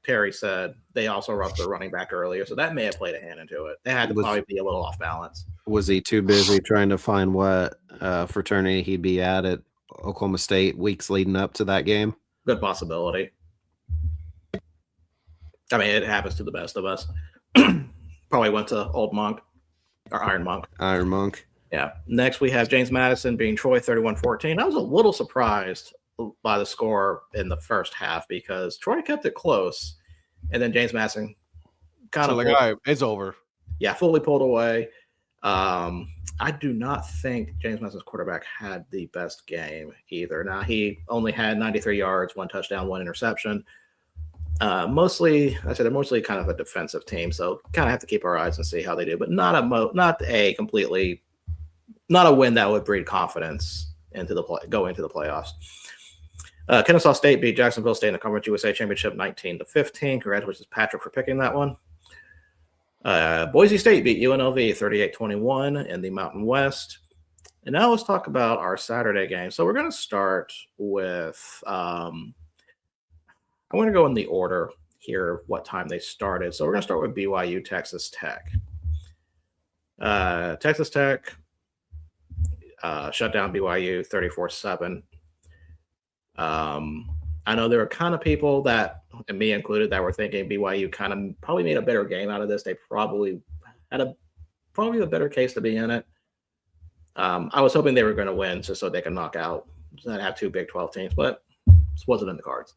Speaker 5: Terry said, they also rushed their running back earlier. So that may have played a hand into it. They had to probably be a little off balance.
Speaker 3: Was he too busy trying to find what fraternity he'd be at Oklahoma State weeks leading up to that game?
Speaker 5: Good possibility. I mean, it happens to the best of us. Probably went to Old Monk or Iron Monk.
Speaker 3: Iron Monk.
Speaker 5: Yeah. Next, we have James Madison beating Troy 31-14. I was a little surprised by the score in the first half because Troy kept it close, and then James Madison kind of
Speaker 1: all right, it's over.
Speaker 5: Yeah, fully pulled away. I do not think James Madison's quarterback had the best game either. Now, he only had 93 yards, 1 touchdown, 1 interception. They're mostly kind of a defensive team, so kind of have to keep our eyes and see how they do, but not a win that would breed confidence into the playoffs. Kennesaw State beat Jacksonville State in the Conference USA Championship 19-15. Congratulations, Patrick, for picking that one. Boise State beat UNLV 38-21 in the Mountain West. And now let's talk about our Saturday game. So we're going to start with I'm going to go in the order here of what time they started. So we're going to start with BYU, Texas Tech. Texas Tech shut down BYU 34-7. I know there are kind of people that, and me included, that were thinking BYU kind of probably made a better game out of this. They probably had a better case to be in it. I was hoping they were going to win just so they can knock out and have 2 Big 12 teams, but this wasn't in the cards.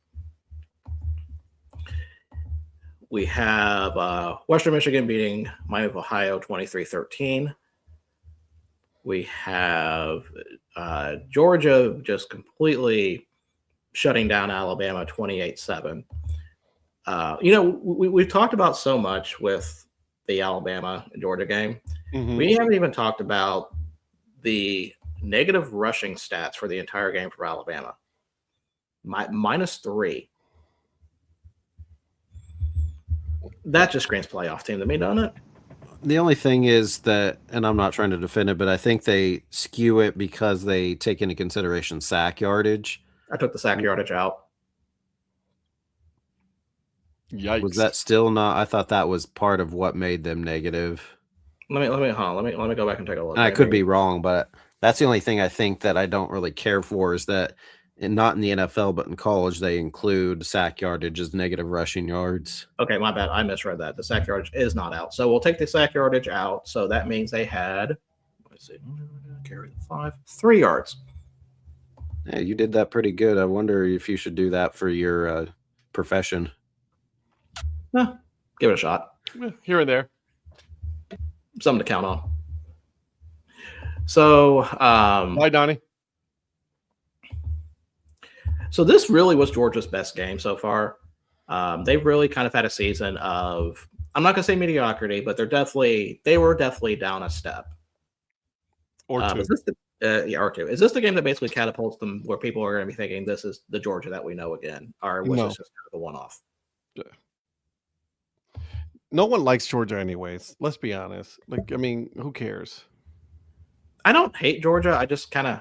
Speaker 5: We have Western Michigan beating Miami of Ohio 23-13. We have Georgia just completely shutting down Alabama 28-7. We've talked about so much with the Alabama and Georgia game.
Speaker 1: Mhm.
Speaker 5: We haven't even talked about the negative rushing stats for the entire game for Alabama. -3. That just screams playoff team to me, doesn't it?
Speaker 3: The only thing is that, and I'm not trying to defend it, but I think they skew it because they take into consideration sack yardage.
Speaker 5: I took the sack yardage out.
Speaker 1: Yikes.
Speaker 3: Was that still not? I thought that was part of what made them negative.
Speaker 5: Let me go back and take a look.
Speaker 3: And I could be wrong, but that's the only thing I think that I don't really care for is that, and not in the NFL, but in college, they include sack yardage as negative rushing yards.
Speaker 5: Okay, my bad. I misread that. The sack yardage is not out. So we'll take the sack yardage out. So that means they had, let's see, carry the 3 yards.
Speaker 3: Yeah, you did that pretty good. I wonder if you should do that for your profession.
Speaker 5: Give it a shot.
Speaker 1: Here and there.
Speaker 5: Something to count on. So,
Speaker 1: Bye, Donnie.
Speaker 5: So this really was Georgia's best game so far. They've really kind of had a season of, I'm not going to say mediocrity, but they were definitely down a step.
Speaker 1: Or 2.
Speaker 5: Is this or 2. Is this the game that basically catapults them where people are going to be thinking this is the Georgia that we know again? Or was this just kind of a one-off?
Speaker 1: No one likes Georgia anyways. Let's be honest. Who cares?
Speaker 5: I don't hate Georgia. I just kind of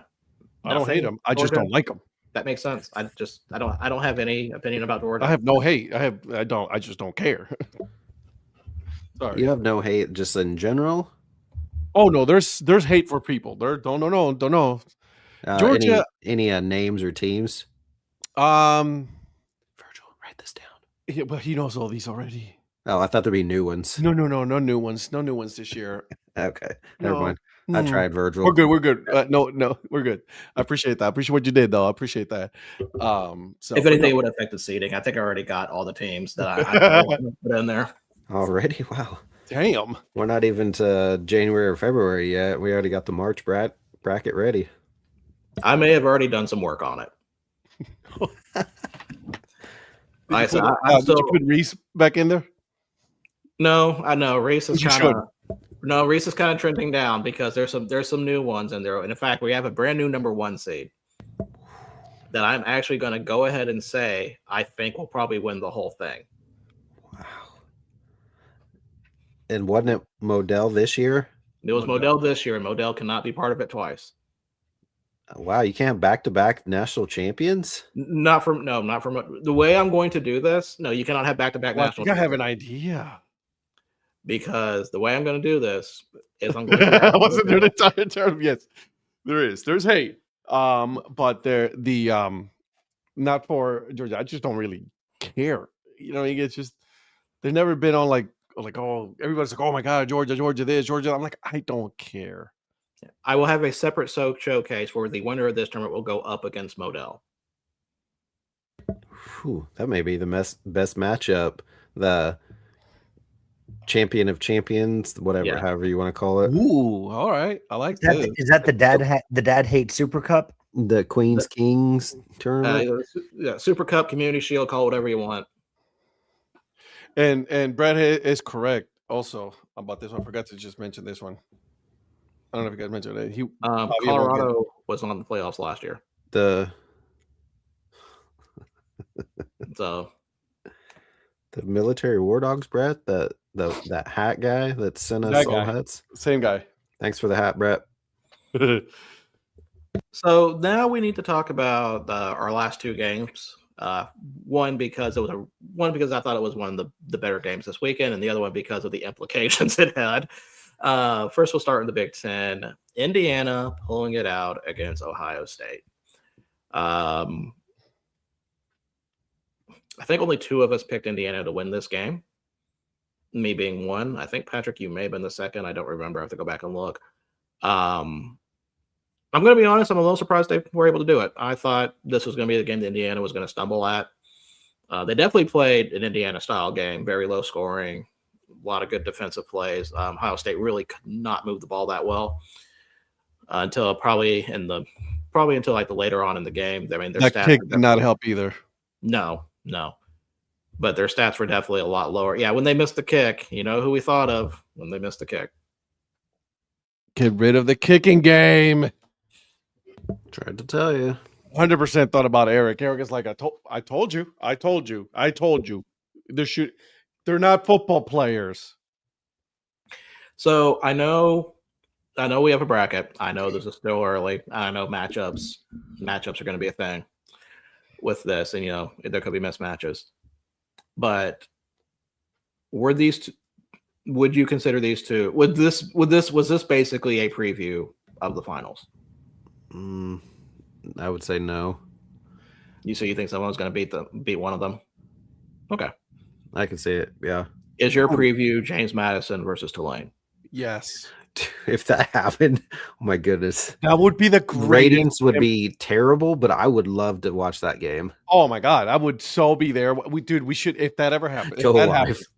Speaker 1: I don't hate them. I just don't like them.
Speaker 5: That makes sense. I don't have any opinion about Georgia.
Speaker 1: I have no hate. I just don't care. Sorry.
Speaker 3: You have no hate just in general?
Speaker 1: Oh no, there's hate for people. Don't know. Georgia,
Speaker 3: any names or teams?
Speaker 1: Virgil,
Speaker 3: write this down.
Speaker 1: Yeah, but he knows all these already.
Speaker 3: Oh, I thought there'd be new ones.
Speaker 1: No new ones. No new ones this year.
Speaker 3: Okay, never mind. I tried Virgil.
Speaker 1: We're good. No, we're good. I appreciate that. I appreciate what you did, though. I appreciate that. So
Speaker 5: if anything would affect the seeding, I think I already got all the teams that I put in there.
Speaker 3: Already? Wow.
Speaker 1: Damn.
Speaker 3: We're not even to January or February yet. We already got the March bracket ready.
Speaker 5: I may have already done some work on it.
Speaker 1: Did you put Reese back in there?
Speaker 5: No, I know Reese is kind of trending down because there's some new ones in there. And in fact, we have a brand new number 1 seed that I'm actually going to go ahead and say I think will probably win the whole thing.
Speaker 3: Wow. And wasn't it Modell this year?
Speaker 5: It was Modell this year, and Modell cannot be part of it twice.
Speaker 3: Wow, you can't back-to-back national champions?
Speaker 5: Not from the way I'm going to do this. No, you cannot have back-to-back national champions.
Speaker 1: I have an idea.
Speaker 5: Because the way I'm going to do this is I'm going to
Speaker 1: I wasn't there the entire term. Yes, there is. There's hate. But not for Georgia. I just don't really care. It's just they've never been on like oh, everybody's like, oh my god, Georgia this, Georgia. I'm like, I don't care.
Speaker 5: I will have a separate showcase where the winner of this tournament will go up against Modell.
Speaker 3: Whew, that may be the best matchup. The champion of champions, whatever, however you want to call it.
Speaker 1: Ooh, all right. I like that.
Speaker 2: Is that the Dad Hate Super Cup?
Speaker 3: The Queens Kings tournament?
Speaker 5: Super Cup, Community Shield, call whatever you want.
Speaker 1: And Brad is correct also about this one. I forgot to just mention this one. I don't know if you guys mentioned it.
Speaker 5: Colorado was on the playoffs last year.
Speaker 3: The military war dogs, Brett, that hat guy that sent us all hats.
Speaker 1: Same guy.
Speaker 3: Thanks for the hat, Brett.
Speaker 5: So now we need to talk about our last 2 games One because I thought it was one of the better games this weekend, and the other one because of the implications it had. First, we'll start in the Big Ten. Indiana pulling it out against Ohio State. I think only 2 of us picked Indiana to win this game. Me being one. I think, Patrick, you may have been the second. I don't remember. I have to go back and look. I'm going to be honest. I'm a little surprised they were able to do it. I thought this was going to be the game that Indiana was going to stumble at. They definitely played an Indiana-style game, very low scoring, a lot of good defensive plays. Ohio State really could not move the ball that well until probably until like the later on in the game. I mean, their
Speaker 1: that
Speaker 5: stats
Speaker 1: kick did not help either.
Speaker 5: No. But their stats were definitely a lot lower. Yeah, when they missed the kick, you know who we thought of when they missed the kick.
Speaker 1: Get rid of the kicking game.
Speaker 3: Tried to tell you.
Speaker 1: 100% thought about Eric. Eric is like, I told you. They're not football players.
Speaker 5: So I know we have a bracket. I know this is still early. I know matchups are going to be a thing with this, and there could be mismatches. But were these two, would you consider these two? Was this basically a preview of the finals?
Speaker 3: I would say no.
Speaker 5: You think someone's going to beat one of them? Okay,
Speaker 3: I can see it. Yeah.
Speaker 5: Is your preview James Madison versus Tulane?
Speaker 1: Yes.
Speaker 3: If that happened, oh my goodness,
Speaker 1: that would be the greatest.
Speaker 3: Ratings would be terrible, but I would love to watch that game.
Speaker 1: Oh my God, I would so be there. We should, if that ever happens. If that happens,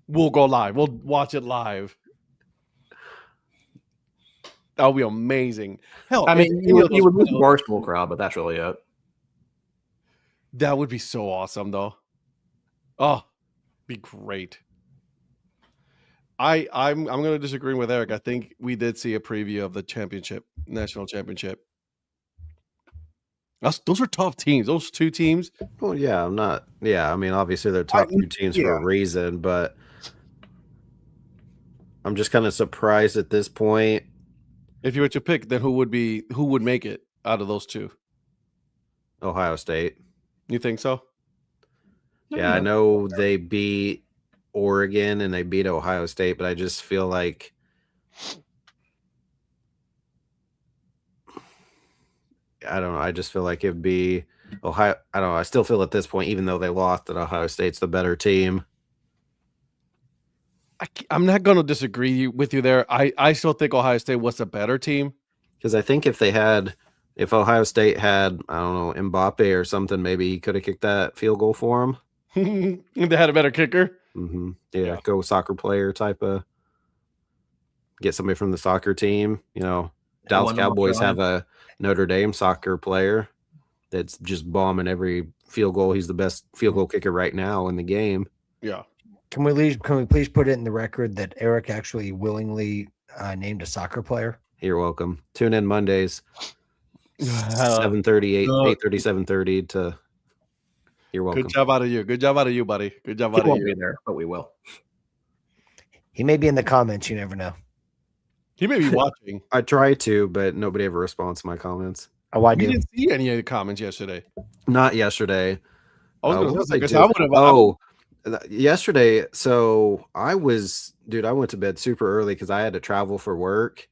Speaker 1: we'll go live. We'll watch it live. That would be amazing. Hell,
Speaker 5: I mean, you would lose the Barstool crowd, but that's really it.
Speaker 1: That would be so awesome, though. Oh, be great. I'm going to disagree with Eric. I think we did see a preview of the national championship. Those are tough teams. Those 2 teams.
Speaker 3: Well, yeah, I mean, obviously they're top 2 teams for a reason, but I'm just kind of surprised at this point.
Speaker 1: If you were to pick, then who would make it out of those 2?
Speaker 3: Ohio State.
Speaker 1: You think so?
Speaker 3: Yeah, I know they beat Oregon and they beat Ohio State, but I just feel like I don't know. I just feel like it'd be Ohio. I don't know. I still feel at this point, even though they lost, that Ohio State's the better team.
Speaker 1: I'm not going to disagree with you there. I still think Ohio State was a better team.
Speaker 3: Because I think if Ohio State had, I don't know, Mbappe or something, maybe he could have kicked that field goal for him.
Speaker 1: They had a better kicker.
Speaker 3: Mm-hmm. Yeah, go soccer player type of. Get somebody from the soccer team. Dallas Cowboys have a Notre Dame soccer player that's just bombing every field goal. He's the best field goal kicker right now in the game.
Speaker 1: Yeah.
Speaker 2: Can we please put it in the record that Eric actually willingly named a soccer player?
Speaker 3: You're welcome. Tune in Mondays, 7:30, 8:30, 7:30 to. You're welcome.
Speaker 1: Good job out of you. Good job out of you, buddy. Good job
Speaker 5: out
Speaker 1: of you.
Speaker 5: Won't be there, but we will.
Speaker 2: He may be in the comments. You never know.
Speaker 1: He may be watching.
Speaker 3: I try to, but nobody ever responds to my comments.
Speaker 2: Oh, I do.
Speaker 1: You didn't see any of the comments yesterday.
Speaker 3: Not yesterday.
Speaker 1: I was going to say, because I would have.
Speaker 3: Yesterday. So I went to bed super early because I had to travel for work.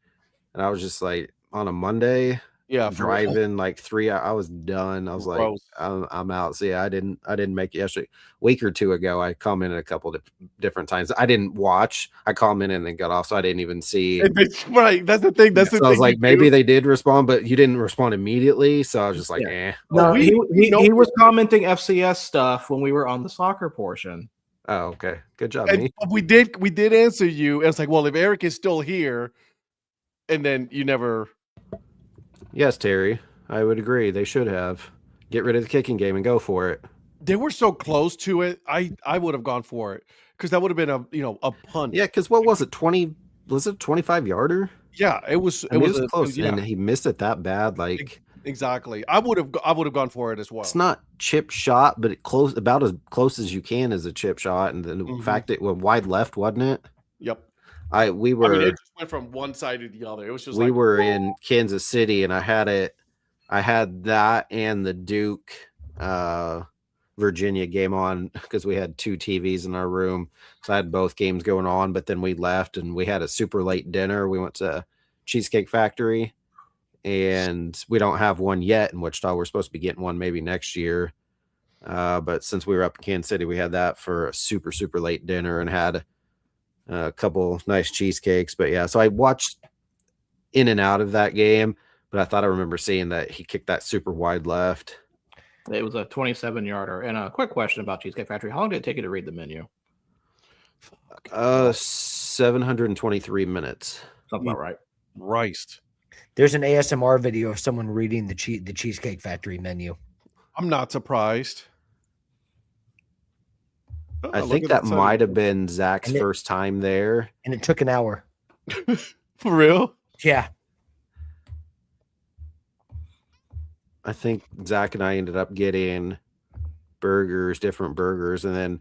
Speaker 3: And I was just like on a Monday.
Speaker 1: Yeah,
Speaker 3: driving like 3 hours. I was done. I was like, I'm out. So yeah, I didn't make it yesterday. A week or 2 ago, I commented a couple of different times. I didn't watch. I commented and then got off, so I didn't even see.
Speaker 1: Right, that's the thing. That's the thing.
Speaker 3: I was like, maybe they did respond, but you didn't respond immediately. So I was just like,
Speaker 5: No, he was commenting FCS stuff when we were on the soccer portion.
Speaker 3: Oh, okay. Good job.
Speaker 1: We did answer you. And it's like, well, if Eric is still here, and then you never.
Speaker 3: Yes, Terry, I would agree. They should have. Get rid of the kicking game and go for it.
Speaker 1: They were so close to it. I would have gone for it because that would have been a punt.
Speaker 3: Yeah, because what was it? 20? Was it 25-yarder?
Speaker 1: Yeah, it was.
Speaker 3: It was close, and he missed it that bad. Like
Speaker 1: exactly. I would have gone for it as well.
Speaker 3: It's not chip shot, but about as close as you can as a chip shot, and the fact it went wide left, wasn't it?
Speaker 1: Yep.
Speaker 3: It
Speaker 1: just went from one side to the other. It was just
Speaker 3: we were in Kansas City, and I had that and the Duke Virginia game on because we had 2 TVs in our room. So I had both games going on, but then we left and we had a super late dinner. We went to Cheesecake Factory, and we don't have one yet in Wichita. We're supposed to be getting one maybe next year. But since we were up in Kansas City, we had that for a super, super late dinner and had a couple nice cheesecakes. But yeah, so I watched in and out of that game, but I thought I remember seeing that he kicked that super wide left.
Speaker 5: It was a 27-yarder. And a quick question about Cheesecake Factory. How long did it take you to read the menu?
Speaker 3: 723 minutes.
Speaker 5: Something about right.
Speaker 1: Christ.
Speaker 2: There's an ASMR video of someone reading the Cheesecake Factory menu.
Speaker 1: I'm not surprised. Oh,
Speaker 3: I
Speaker 1: look
Speaker 3: think
Speaker 1: at
Speaker 3: that
Speaker 1: the
Speaker 3: might
Speaker 1: time.
Speaker 3: have been Zach's first time there.
Speaker 2: And it took an hour.
Speaker 1: For real?
Speaker 2: Yeah.
Speaker 3: I think Zach and I ended up getting different burgers, and then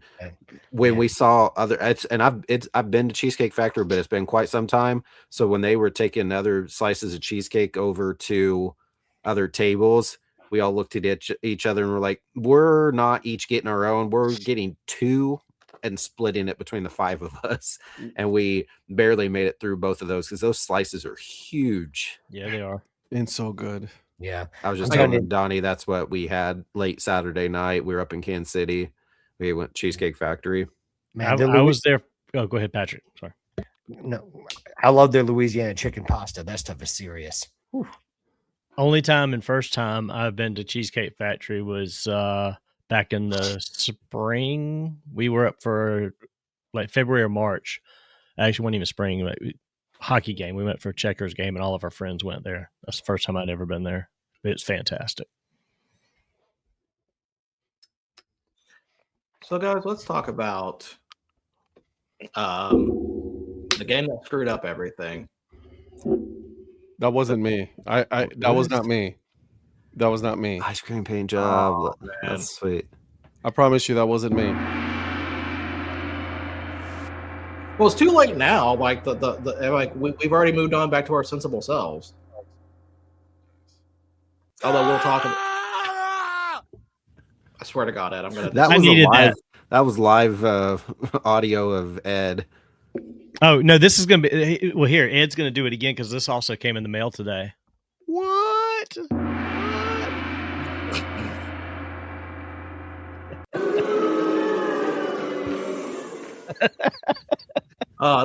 Speaker 3: when we saw I've been to Cheesecake Factory, but it's been quite some time. So when they were taking other slices of cheesecake over to other tables, we all looked at each other and were like, "We're not each getting our own. We're getting 2 and splitting it between the 5 of us." And we barely made it through both of those because those slices are huge.
Speaker 7: Yeah, they are.
Speaker 1: And so good.
Speaker 2: Yeah.
Speaker 3: I was just telling Donnie that's what we had late Saturday night. We were up in Kansas City. We went Cheesecake Factory.
Speaker 2: Man,
Speaker 7: I was there. Oh, go ahead, Patrick. Sorry.
Speaker 2: No, I love their Louisiana chicken pasta. That stuff is serious. Whew.
Speaker 7: Only time and first time I've been to Cheesecake Factory was back in the spring. We were up for like February or March. Actually, wasn't even spring. Like, hockey game. We went for a Checkers game, and all of our friends went there. That's the first time I'd ever been there. It's fantastic.
Speaker 5: So, guys, let's talk about the game that screwed up everything.
Speaker 1: That wasn't me. That was not me. That was not me.
Speaker 3: Ice cream paint job.
Speaker 5: Oh,
Speaker 3: That's sweet.
Speaker 1: I promise you that wasn't me.
Speaker 5: Well, it's too late now. Like we've already moved on back to our sensible selves. Although we'll talk. I swear to God, Ed, I'm gonna.
Speaker 3: That was live audio of Ed.
Speaker 7: Oh no, this is gonna be. Well, here Ed's gonna do it again because this also came in the mail today.
Speaker 1: What?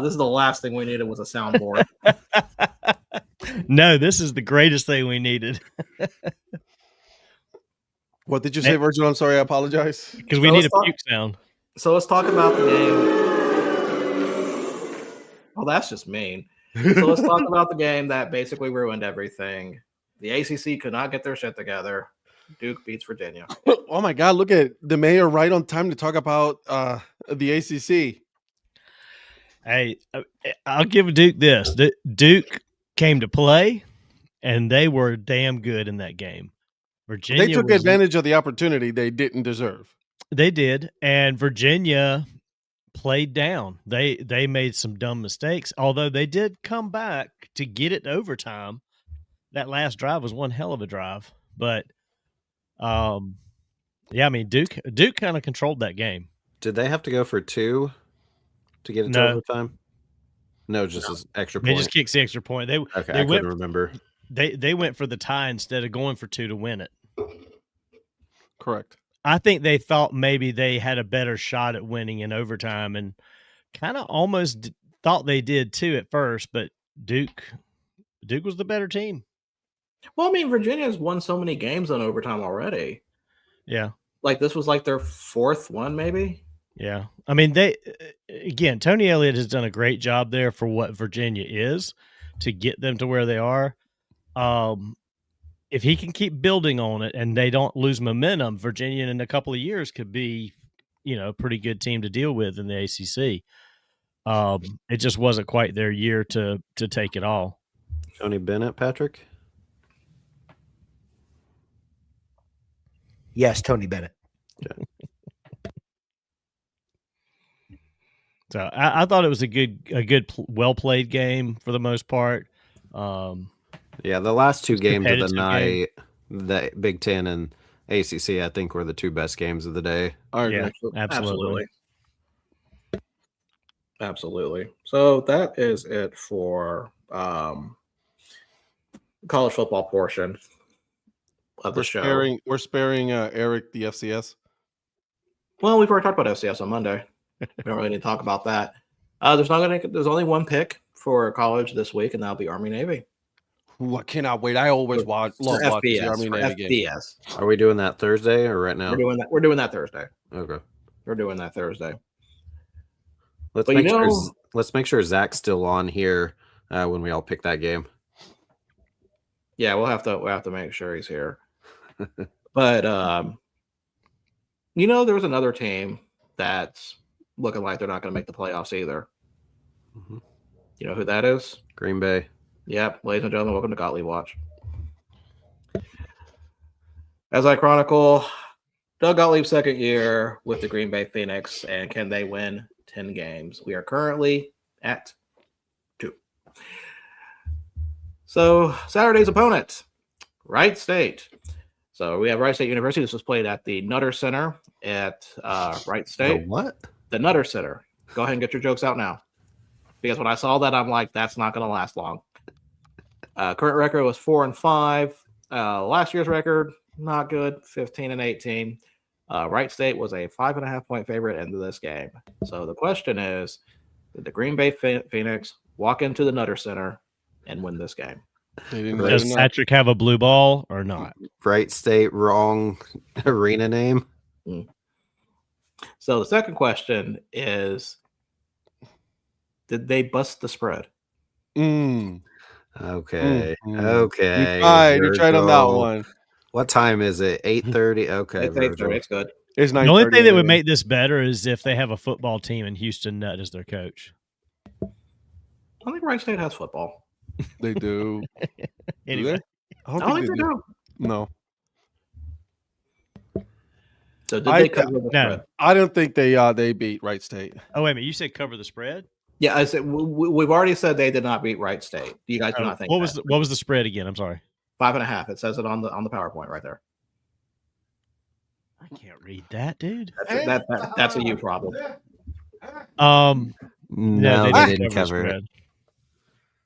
Speaker 5: This is the last thing we needed was a soundboard.
Speaker 7: No, this is the greatest thing we needed.
Speaker 1: What did you say, Virgil? I'm sorry. I apologize.
Speaker 7: Because we need a puke sound.
Speaker 5: So let's talk about the game. Oh, that's just mean. So let's talk about the game that basically ruined everything. The ACC could not get their shit together. Duke beats Virginia.
Speaker 1: Oh my God! Look at the mayor right on time to talk about the ACC.
Speaker 7: Hey, I'll give Duke this. Duke came to play, and they were damn good in that game. Virginia
Speaker 1: They took advantage of the opportunity they didn't deserve.
Speaker 7: They did, and Virginia played down. They made some dumb mistakes, although they did come back to get it to overtime. That last drive was one hell of a drive, but yeah, I mean Duke kind of controlled that game.
Speaker 3: Did they have to go for 2 to get it to overtime? No, just as extra point.
Speaker 7: They just kicked the extra point. I
Speaker 3: couldn't remember.
Speaker 7: They went for the tie instead of going for 2 to win it.
Speaker 1: Correct.
Speaker 7: I think they thought maybe they had a better shot at winning in overtime, and kind of almost thought they did too at first. But Duke was the better team.
Speaker 5: Well, I mean, Virginia's won so many games on overtime already.
Speaker 7: Yeah,
Speaker 5: like this was like their 4th one, maybe.
Speaker 7: Yeah, I mean Tony Elliott has done a great job there for what Virginia is to get them to where they are. If he can keep building on it and they don't lose momentum, Virginia in a couple of years could be, a pretty good team to deal with in the ACC. It just wasn't quite their year to take it all.
Speaker 3: Tony Bennett, Patrick?
Speaker 2: Yes, Tony Bennett.
Speaker 3: Okay.
Speaker 7: So I thought it was a good, well played game for the most part.
Speaker 3: Yeah, the last 2 games of the night, the Big Ten and ACC, I think, were the two best games of the day.
Speaker 1: I agree.
Speaker 7: Yeah, absolutely.
Speaker 5: Absolutely. So that is it for college football portion of the show.
Speaker 1: We're sparing Eric the FCS.
Speaker 5: Well, we've already talked about FCS on Monday. We don't really need to talk about that. There's only one pick for college this week, and that'll be Army Navy.
Speaker 1: Ooh, I cannot wait. I always love watching the Army Navy game.
Speaker 3: Are we doing that Thursday or right now?
Speaker 5: We're doing that Thursday.
Speaker 3: Okay.
Speaker 5: We're doing that Thursday.
Speaker 3: Let's make sure Zach's still on here when we all pick that game.
Speaker 5: Yeah, we'll have to make sure he's here. But there was another team that's looking like they're not going to make the playoffs either.
Speaker 3: Mm-hmm.
Speaker 5: You know who that is?
Speaker 3: Green Bay.
Speaker 5: Yep, ladies and gentlemen, welcome to Gottlieb Watch. As I chronicle, Doug Gottlieb's second year with the Green Bay Phoenix, and can they win 10 games? We are currently at 2. So Saturday's opponent, Wright State. So we have Wright State University. This was played at the Nutter Center at Wright State.
Speaker 3: The what?
Speaker 5: The Nutter Center. Go ahead and get your jokes out now. Because when I saw that, I'm like, that's not going to last long. Current record was 4-5. Last year's record, not good, 15-18. Wright State was a 5.5-point favorite into this game. So the question is, did the Green Bay Phoenix walk into the Nutter Center and win this game?
Speaker 7: Does Patrick have a blue ball or not?
Speaker 3: Wright State, wrong arena name.
Speaker 5: So the second question is, did they bust the spread?
Speaker 3: Okay. Okay.
Speaker 1: You tried on that one.
Speaker 3: What time is it? 8:30. Okay.
Speaker 5: It's 8:30. It's good.
Speaker 1: It's
Speaker 7: the only thing that would make this better is if they have a football team and Houston Nutt as their coach.
Speaker 5: I think Wright State has football.
Speaker 1: They do.
Speaker 7: Anyway,
Speaker 5: I don't think they do.
Speaker 1: No.
Speaker 5: So did they cover the spread?
Speaker 1: I don't think they beat Wright State.
Speaker 7: Oh, wait a minute. You said cover the spread?
Speaker 5: Yeah, I said we've already said they did not beat Wright State. Do you guys do not think
Speaker 7: what was the spread again? I'm sorry.
Speaker 5: 5.5. It says it on the PowerPoint right there.
Speaker 7: I can't read that, dude.
Speaker 5: That's a you problem.
Speaker 3: No, they didn't cover it.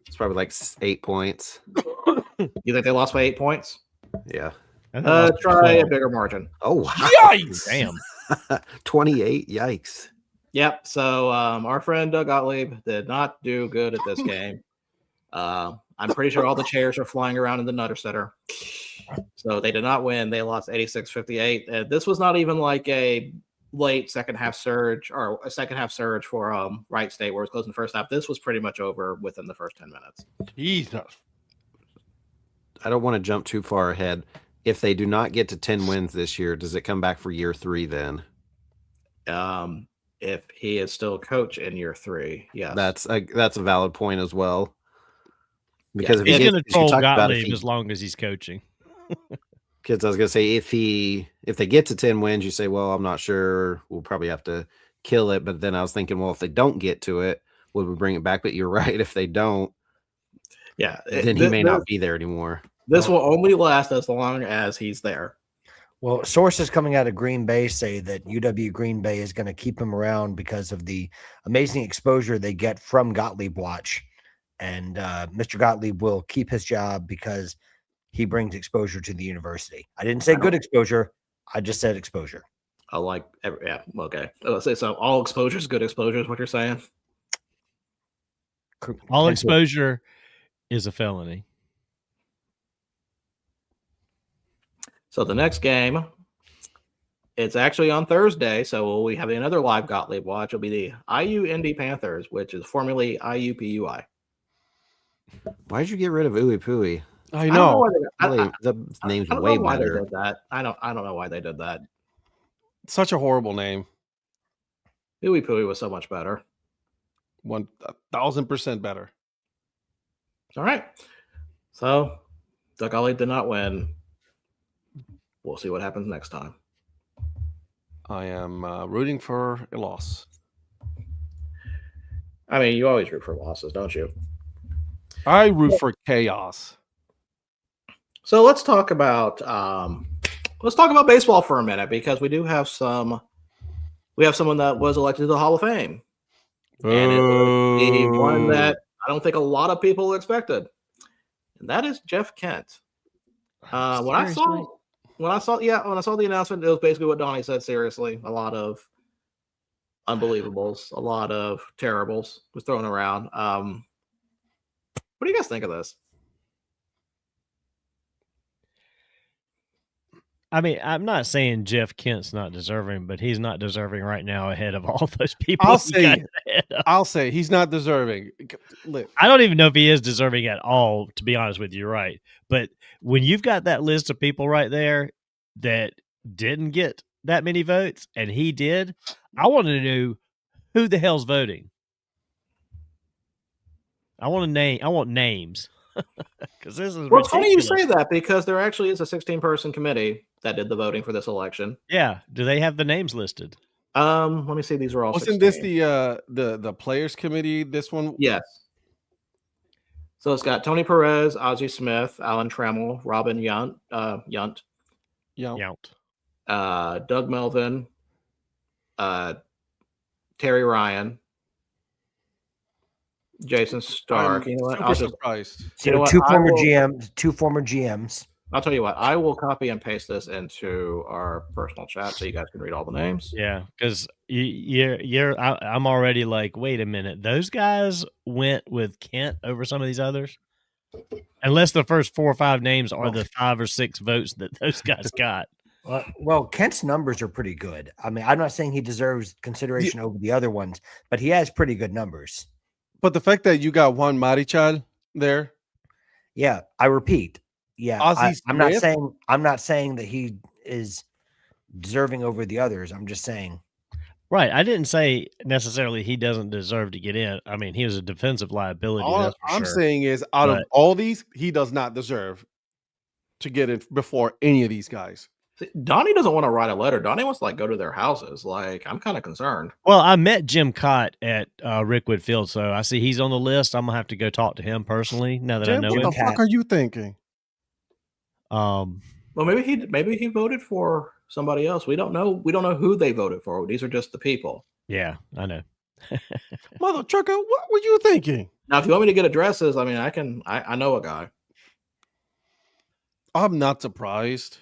Speaker 3: It's probably like 8 points.
Speaker 5: You think they lost by 8 points?
Speaker 3: Yeah.
Speaker 5: Try a bigger margin.
Speaker 3: Oh, wow.
Speaker 1: Yikes!
Speaker 7: Damn.
Speaker 3: 28. Yikes.
Speaker 5: Yep. So our friend Doug Gottlieb did not do good at this game. I'm pretty sure all the chairs are flying around in the Nutter Center. So they did not win. They lost 86-58. This was not even like a late second half surge or a second half surge for Wright State where it was close in the first half. This was pretty much over within the first 10 minutes.
Speaker 1: Jesus.
Speaker 3: I don't want to jump too far ahead. If they do not get to 10 wins this year, does it come back for year 3 then?
Speaker 5: If he is still coach in year 3, yes.
Speaker 3: That's a valid point as well. Because
Speaker 7: he's going to troll Gottlieb as long as he's coaching.
Speaker 3: Because I was going to say, if they get to 10 wins, you say, well, I'm not sure. We'll probably have to kill it. But then I was thinking, well, if they don't get to it, would we bring it back? But you're right. If they don't, then he may not be there anymore.
Speaker 5: This will only last as long as he's there.
Speaker 2: Well, sources coming out of Green Bay say that UW Green Bay is going to keep him around because of the amazing exposure they get from Gottlieb Watch. And Mr. Gottlieb will keep his job because he brings exposure to the university. I didn't say good exposure. I just said exposure.
Speaker 5: Okay. So all exposure is good exposure is what you're saying?
Speaker 7: All exposure is a felony.
Speaker 5: So the next game, it's actually on Thursday. So we have another live Gottlieb Watch. It'll be the IU Indy Panthers, which is formerly IUPUI.
Speaker 3: Why did you get rid of Ooey Pooey?
Speaker 1: I know.
Speaker 3: The name's way better.
Speaker 5: They did that. I don't know why they did that.
Speaker 1: Such a horrible name.
Speaker 5: Ooey Pooey was so much better.
Speaker 1: 1,000% better.
Speaker 5: All right. So Doug Gottlieb did not win. We'll see what happens next time.
Speaker 1: I am rooting for a loss.
Speaker 5: I mean, you always root for losses, don't you?
Speaker 1: I root for chaos.
Speaker 5: So let's talk about let's talk about baseball for a minute because we do have some. We have someone that was elected to the Hall of Fame, and it was the one that I don't think a lot of people expected, and that is Jeff Kent. When I saw the announcement, it was basically what Donnie said. Seriously, a lot of unbelievables, a lot of terribles was thrown around. What do you guys think of this?
Speaker 7: I mean, I'm not saying Jeff Kent's not deserving, but he's not deserving right now ahead of all those people.
Speaker 1: I'll say he's not deserving. Look,
Speaker 7: I don't even know if he is deserving at all, to be honest with you, right? But when you've got that list of people right there that didn't get that many votes and he did, I want to know who the hell's voting. I want names. Because this is
Speaker 5: it's funny you say that because there actually is a 16-person committee that did the voting for this election.
Speaker 7: Yeah. Do they have the names listed?
Speaker 5: Let me see. These are all.
Speaker 1: Wasn't
Speaker 5: 16.
Speaker 1: this the players committee? This one,
Speaker 5: yes. So it's got Tony Perez, Ozzie Smith, Alan Trammell, Robin Yount, Doug Melvin, Terry Ryan, Jason Stark. You know what?
Speaker 1: Super surprised.
Speaker 2: So two former GMs.
Speaker 5: I'll tell you what. I will copy and paste this into our personal chat so you guys can read all the names.
Speaker 7: Yeah, because I'm already like, wait a minute. Those guys went with Kent over some of these others, unless the first 4 or 5 names are the 5 or 6 votes that those guys got.
Speaker 2: Well, Kent's numbers are pretty good. I mean, I'm not saying he deserves consideration over the other ones, but he has pretty good numbers.
Speaker 1: But the fact that you got Juan Marichal there,
Speaker 2: yeah, I repeat, yeah, I'm not saying that he is deserving over the others. I'm just saying,
Speaker 7: right. I didn't say necessarily he doesn't deserve to get in. I mean, he was a defensive liability.
Speaker 1: All I'm saying is, out of all these, he does not deserve to get in before any of these guys.
Speaker 5: Donnie doesn't want to write a letter. Donnie wants to go to their houses. I'm kind of concerned.
Speaker 7: Well, I met Jim Cott at Rickwood Field, so I see he's on the list. I'm gonna have to go talk to him personally now that I know him.
Speaker 1: What the fuck are you thinking?
Speaker 5: Well, maybe he voted for somebody else. We don't know. We don't know who they voted for. These are just the people.
Speaker 7: Yeah, I know.
Speaker 1: Mother trucker, what were you thinking?
Speaker 5: Now, if you want me to get addresses, I mean, I know a guy.
Speaker 1: I'm not surprised.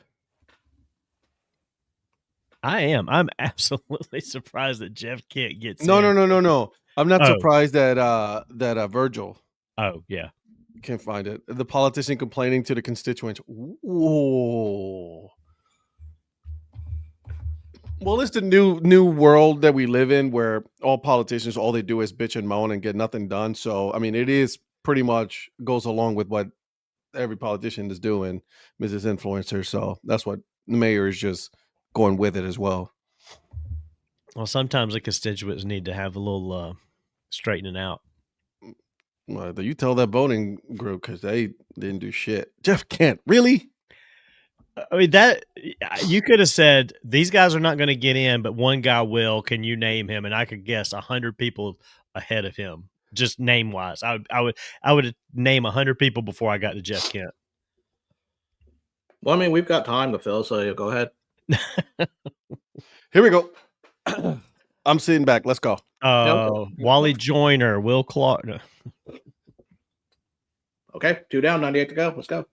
Speaker 7: I am. I'm absolutely surprised that Jeff Kent gets
Speaker 1: No.
Speaker 7: in.
Speaker 1: I'm not surprised that Virgil.
Speaker 7: Oh, yeah.
Speaker 1: Can't find it. The politician complaining to the constituents. Whoa. Well, it's the new world that we live in where all politicians, all they do is bitch and moan and get nothing done. So, I mean, it is pretty much goes along with what every politician is doing, Mrs. Influencer. So that's what the mayor is just going with it as well.
Speaker 7: Well, sometimes the constituents need to have a little straightening out.
Speaker 1: Well, you tell that voting group because they didn't do shit. Jeff Kent, really?
Speaker 7: I mean, that you could have said these guys are not going to get in, but one guy will. Can you name him? And I could guess 100 people ahead of him, just name wise. I would name 100 people before I got to Jeff Kent.
Speaker 5: Well, I mean, we've got time to fill, so go ahead.
Speaker 1: Here we go. I'm sitting back. Let's go.
Speaker 7: Wally Joyner, Will Clark. No.
Speaker 5: Okay, 2 down, 98 to go. Let's go.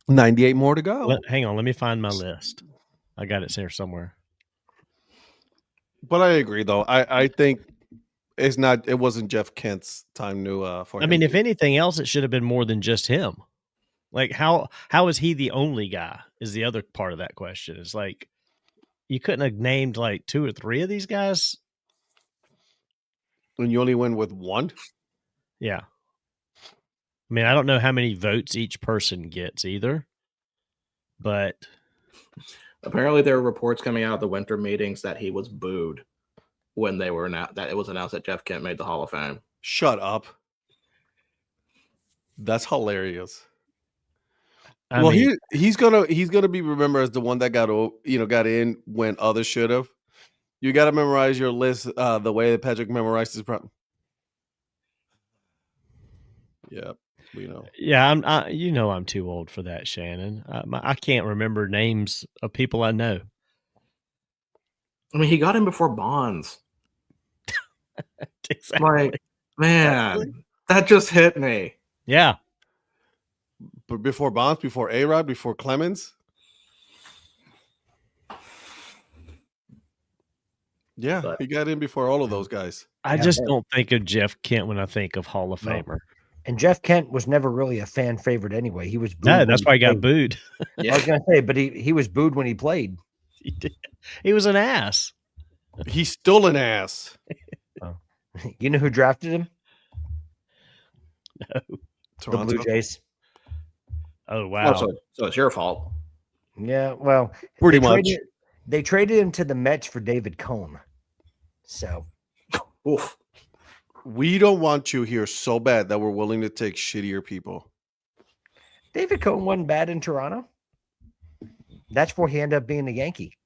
Speaker 1: 98 more to go.
Speaker 7: Hang on, let me find my list. I got it here somewhere.
Speaker 1: But I agree, though. I think it wasn't Jeff Kent's time to for him.
Speaker 7: I mean, if anything else, it should have been more than just him. Like, how is he the only guy is the other part of that question. It's like, you couldn't have named like 2 or 3 of these guys.
Speaker 1: And you only win with 1?
Speaker 7: Yeah. I mean, I don't know how many votes each person gets either, but
Speaker 5: apparently there are reports coming out of the winter meetings that he was booed when they were announced, that it was announced that Jeff Kent made the Hall of Fame.
Speaker 1: Shut up. That's hilarious. He's gonna be remembered as the one that got in when others should have. You got to memorize your list the way that Patrick memorized his problem. Yeah. We know.
Speaker 7: Yeah, I'm too old for that, Shannon. I can't remember names of people I know.
Speaker 5: I mean, he got in before Bonds.
Speaker 7: Exactly.
Speaker 5: Like, man, that just hit me.
Speaker 7: Yeah.
Speaker 1: But before Bonds, before A-Rod, before Clemens. Yeah,
Speaker 5: But-
Speaker 1: he got in before all of those guys.
Speaker 7: I just don't think of Jeff Kent when I think of Hall of Famer.
Speaker 2: And Jeff Kent was never really a fan favorite anyway. He was booed.
Speaker 7: No, that's why he got booed.
Speaker 2: I was going to say, but he was booed when he played.
Speaker 7: He did. He was an ass.
Speaker 1: He's still an ass.
Speaker 2: You know who drafted him?
Speaker 7: No.
Speaker 1: Toronto.
Speaker 2: The Blue Jays.
Speaker 7: Oh, wow.
Speaker 5: So it's your fault.
Speaker 2: Yeah, well,
Speaker 1: Pretty much.
Speaker 2: They traded him to the Mets for David Cone. So,
Speaker 5: Oof.
Speaker 1: We don't want you here so bad that we're willing to take shittier people.
Speaker 2: David Cone wasn't bad in Toronto. That's where he ended up being a Yankee.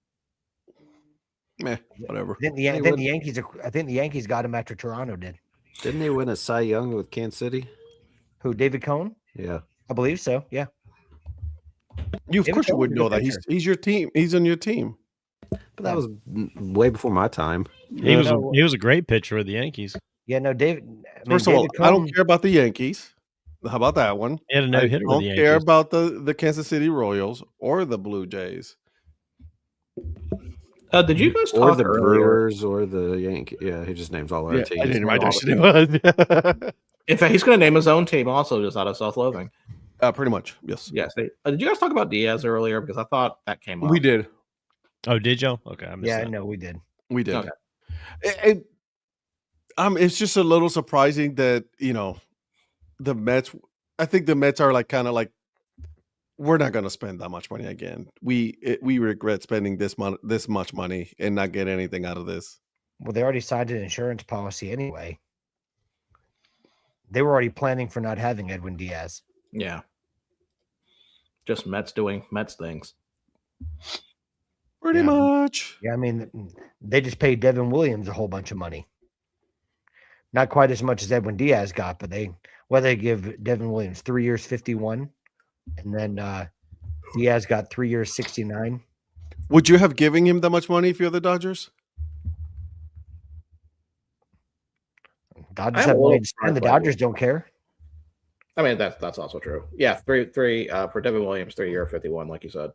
Speaker 1: Meh, whatever.
Speaker 2: Then the Yankees. I think the Yankees got him after Toronto did.
Speaker 3: Didn't he win a Cy Young with Kansas City?
Speaker 2: Who? David Cone?
Speaker 3: Yeah.
Speaker 2: I believe so. Yeah.
Speaker 1: Of course you would know that. He's your team. He's on your team.
Speaker 3: But that was way before my time.
Speaker 7: He was a great pitcher of the Yankees.
Speaker 2: Yeah, no, David.
Speaker 1: First of all, I don't care about the Yankees. How about that one?
Speaker 7: He had a no-hitter
Speaker 1: I
Speaker 7: with the
Speaker 1: don't care
Speaker 7: Yankees.
Speaker 1: about the Kansas City Royals or the Blue Jays.
Speaker 5: Did you guys
Speaker 3: Or
Speaker 5: talk
Speaker 3: the
Speaker 5: earlier?
Speaker 3: Brewers or the Yankees. Yeah, he just names all our teams.
Speaker 1: I didn't write that shit down.
Speaker 5: In fact, he's going to name his own team also just out of self-loathing.
Speaker 1: Pretty much, yes.
Speaker 5: Yes. Did you guys talk about Diaz earlier? Because I thought that came up.
Speaker 1: We did.
Speaker 7: Oh, did y'all? Okay, I missed
Speaker 2: Yeah,
Speaker 7: that.
Speaker 2: no, we did.
Speaker 1: We did.
Speaker 5: Okay.
Speaker 1: It's just a little surprising that, the Mets, I think the Mets are kind of we're not going to spend that much money again. We regret spending this much money and not get anything out of this.
Speaker 2: Well, they already signed an insurance policy anyway. They were already planning for not having Edwin Diaz.
Speaker 5: Yeah. Just Mets doing Mets things.
Speaker 1: Pretty much.
Speaker 2: Yeah, I mean, they just paid Devin Williams a whole bunch of money. Not quite as much as Edwin Diaz got, but they give Devin Williams 3 years, 51, and then Diaz got 3 years, 69.
Speaker 1: Would you have given him that much money if you're the Dodgers?
Speaker 2: Dodgers have money to spend. The Dodgers don't care.
Speaker 5: I mean, that's also true. Yeah, three for Devin Williams, 3 year, 51, like you said.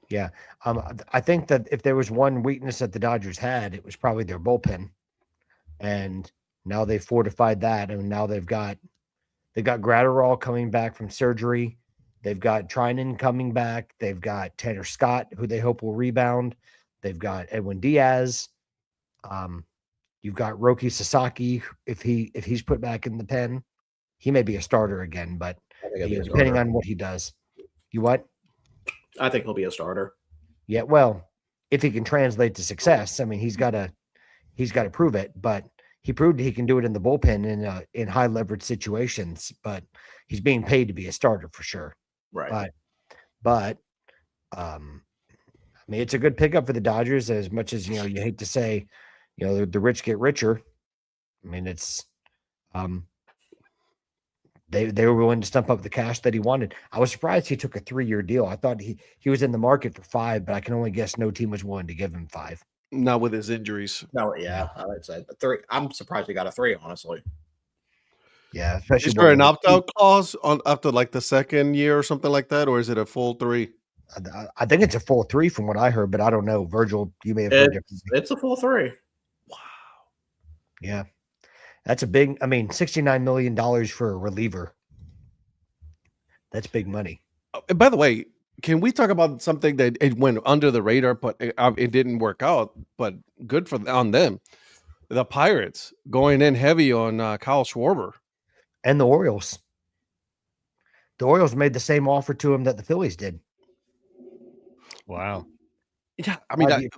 Speaker 2: Yeah. I think that if there was one weakness that the Dodgers had, it was probably their bullpen. And now they've fortified that. And now they've got Gratterall coming back from surgery. They've got Trinan coming back. They've got Tanner Scott, who they hope will rebound. They've got Edwin Diaz. You've got Roki Sasaki. If he's put back in the pen, he may be a starter again, but depending on what he does. You what?
Speaker 5: I think he'll be a starter.
Speaker 2: Yeah, well, if he can translate to success, I mean, he's got to prove it. But he proved he can do it in the bullpen in high leverage situations. But he's being paid to be a starter for sure.
Speaker 5: Right.
Speaker 2: But I mean, it's a good pickup for the Dodgers. As much as you hate to say, the rich get richer. I mean, it's they were willing to stump up the cash that he wanted. I was surprised he took a 3-year deal. I thought he was in the market for 5, but I can only guess no team was willing to give him 5.
Speaker 1: Not with his injuries.
Speaker 5: No, yeah, I would say 3. I'm surprised he got a 3, honestly.
Speaker 2: Yeah, especially.
Speaker 1: Is there an opt-out clause after the second year or something like that, or is it a full 3?
Speaker 2: I think it's a full 3 from what I heard, but I don't know. Virgil, you may have heard differently.
Speaker 5: It's a full 3.
Speaker 1: Wow.
Speaker 2: Yeah. That's a big, $69 million for a reliever. That's big money.
Speaker 1: And by the way, can we talk about something that it went under the radar, but it didn't work out, but good on them. The Pirates going in heavy on Kyle Schwarber.
Speaker 2: And the Orioles. The Orioles made the same offer to him that the Phillies did.
Speaker 7: Wow.
Speaker 1: Yeah, I mean, the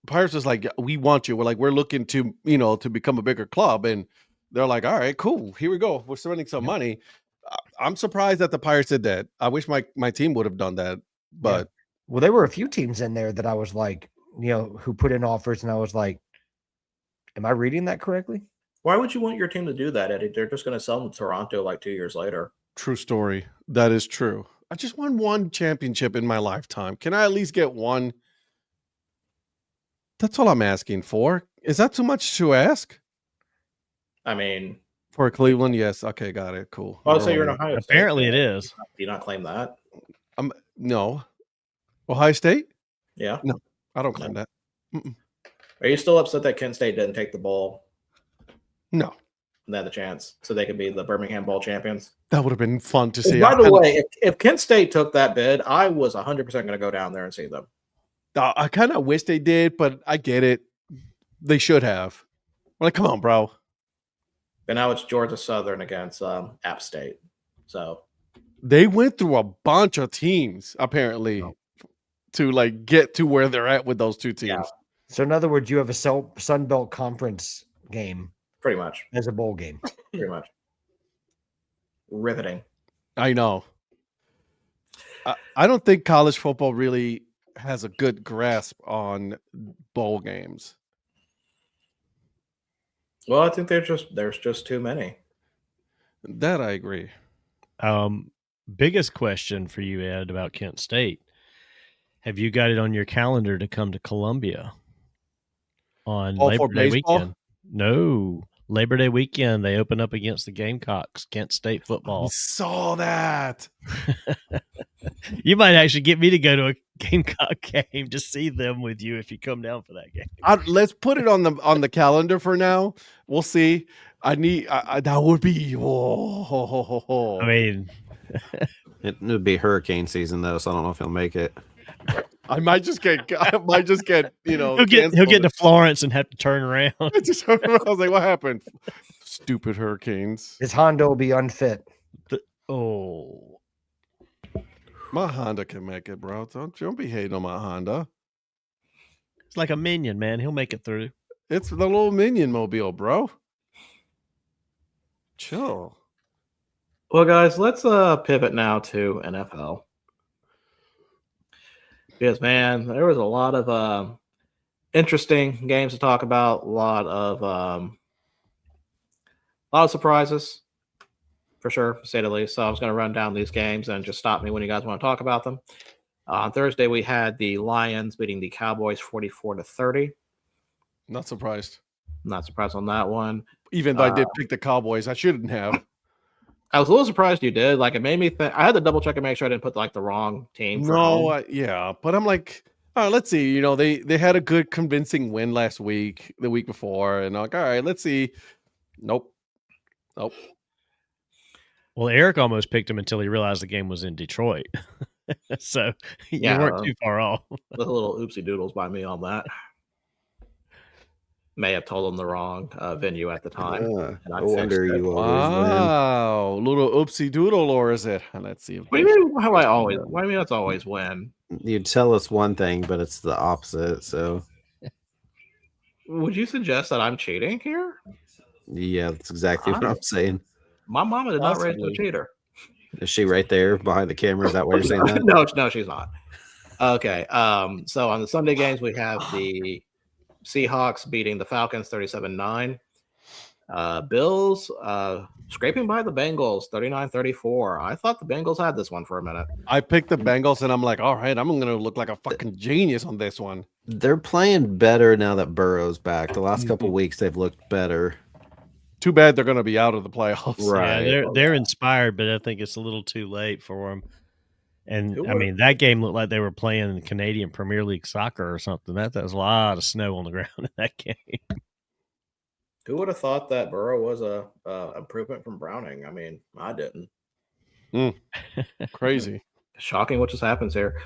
Speaker 1: Pirates was like, we want you. We're looking to, to become a bigger club. And they're like, all right, cool. Here we go. We're spending some money. I'm surprised that the Pirates did that. I wish my team would have done that. But
Speaker 2: well, there were a few teams in there that I was like, who put in offers, and I was like, am I reading that correctly?
Speaker 5: Why would you want your team to do that, Eddie? They're just going to sell them to Toronto like 2 years later.
Speaker 1: True story. That is true. I just won one championship in my lifetime. Can I at least get one? That's all I'm asking for. Is that too much to ask?
Speaker 5: I mean,
Speaker 1: for Cleveland, yes. Okay, got it. Cool.
Speaker 5: Well, so you're in Ohio State.
Speaker 7: Apparently it is.
Speaker 5: Do you not claim that?
Speaker 1: No. Ohio State?
Speaker 5: Yeah.
Speaker 1: No, I don't claim that. Mm-mm.
Speaker 5: Are you still upset that Kent State didn't take the bowl?
Speaker 1: No.
Speaker 5: They had the chance, so they could be the Birmingham Bowl champions.
Speaker 1: That would have been fun to see.
Speaker 5: By the way, if Kent State took that bid, I was 100% going to go down there and see them.
Speaker 1: I kind of wish they did, but I get it. They should have. I'm like, come on, bro.
Speaker 5: And now it's Georgia Southern against App State. So
Speaker 1: they went through a bunch of teams apparently to like get to where they're at with those two teams.
Speaker 5: Yeah.
Speaker 2: So in other words, you have a Sun Belt Conference game,
Speaker 5: pretty much,
Speaker 2: as a bowl game.
Speaker 5: Pretty much. Riveting.
Speaker 1: I know. I don't think college football really has a good grasp on bowl games.
Speaker 5: Well, I think there's just too many.
Speaker 1: That I agree.
Speaker 7: Biggest question for you, Ed, about Kent State. Have you got it on your calendar to come to Columbia on Labor Day weekend? No. Labor Day weekend, they open up against the Gamecocks, Kent State football.
Speaker 1: I saw that.
Speaker 7: You might actually get me to go to a Gamecock game to see them with you if you come down for that game.
Speaker 1: Let's put it on the calendar for now. We'll see. That would be.
Speaker 7: I mean,
Speaker 3: it would be hurricane season though, so I don't know if he'll make it.
Speaker 1: I might just get.
Speaker 7: He'll get to Florence and have to turn around.
Speaker 1: I was like, what happened? Stupid hurricanes.
Speaker 2: His Honda will be unfit.
Speaker 1: My Honda can make it, bro. Don't be hating on my Honda.
Speaker 7: It's like a Minion, man. He'll make it through.
Speaker 1: It's the little Minion mobile, bro. Chill.
Speaker 5: Well, guys, let's pivot now to NFL. Because, man, there was a lot of interesting games to talk about. A lot of surprises, for sure, to say the least. So I was going to run down these games and just stop me when you guys want to talk about them. On Thursday, we had the Lions beating the Cowboys 44-30.
Speaker 1: Not surprised.
Speaker 5: Not surprised on that one.
Speaker 1: Even though I did pick the Cowboys, I shouldn't have.
Speaker 5: I was a little surprised you did. Like, it made me think. I had to double check and make sure I didn't put the wrong team.
Speaker 1: Yeah, but I'm like, all right, let's see. They had a good, convincing win the week before, and I'm like, all right, let's see. Nope.
Speaker 7: Well, Eric almost picked him until he realized the game was in Detroit. So you weren't too far off.
Speaker 5: The little oopsie doodles by me on that. May have told them the wrong venue at the time.
Speaker 3: Yeah, no wonder you always win.
Speaker 1: Wow, little oopsie doodle, or is it? Let's see.
Speaker 5: What do you mean? What do you mean? That's always win.
Speaker 3: You tell us one thing, but it's the opposite. So,
Speaker 5: would you suggest that I'm cheating here?
Speaker 3: Yeah, that's exactly what I'm saying.
Speaker 5: My mama did not raise a cheater.
Speaker 3: Is she right there behind the camera? Is that why you're saying that?
Speaker 5: No, she's not. Okay. So on the Sunday games, we have the Seahawks beating the Falcons 37-9. Bills scraping by the Bengals 39-34. I thought the Bengals had this one for a minute.
Speaker 1: I picked the Bengals, and I'm like, all right, I'm going to look like a fucking genius on this one.
Speaker 3: They're playing better now that Burrow's back. The last couple weeks, they've looked better.
Speaker 1: Too bad they're going to be out of the playoffs.
Speaker 3: Right.
Speaker 7: Yeah, they're inspired, but I think it's a little too late for them. And I mean, that game looked like they were playing Canadian Premier League soccer or something. That was a lot of snow on the ground in that game.
Speaker 5: Who would have thought that Burrow was a improvement from Browning? I mean, I didn't.
Speaker 1: Crazy.
Speaker 5: Shocking what just happens here.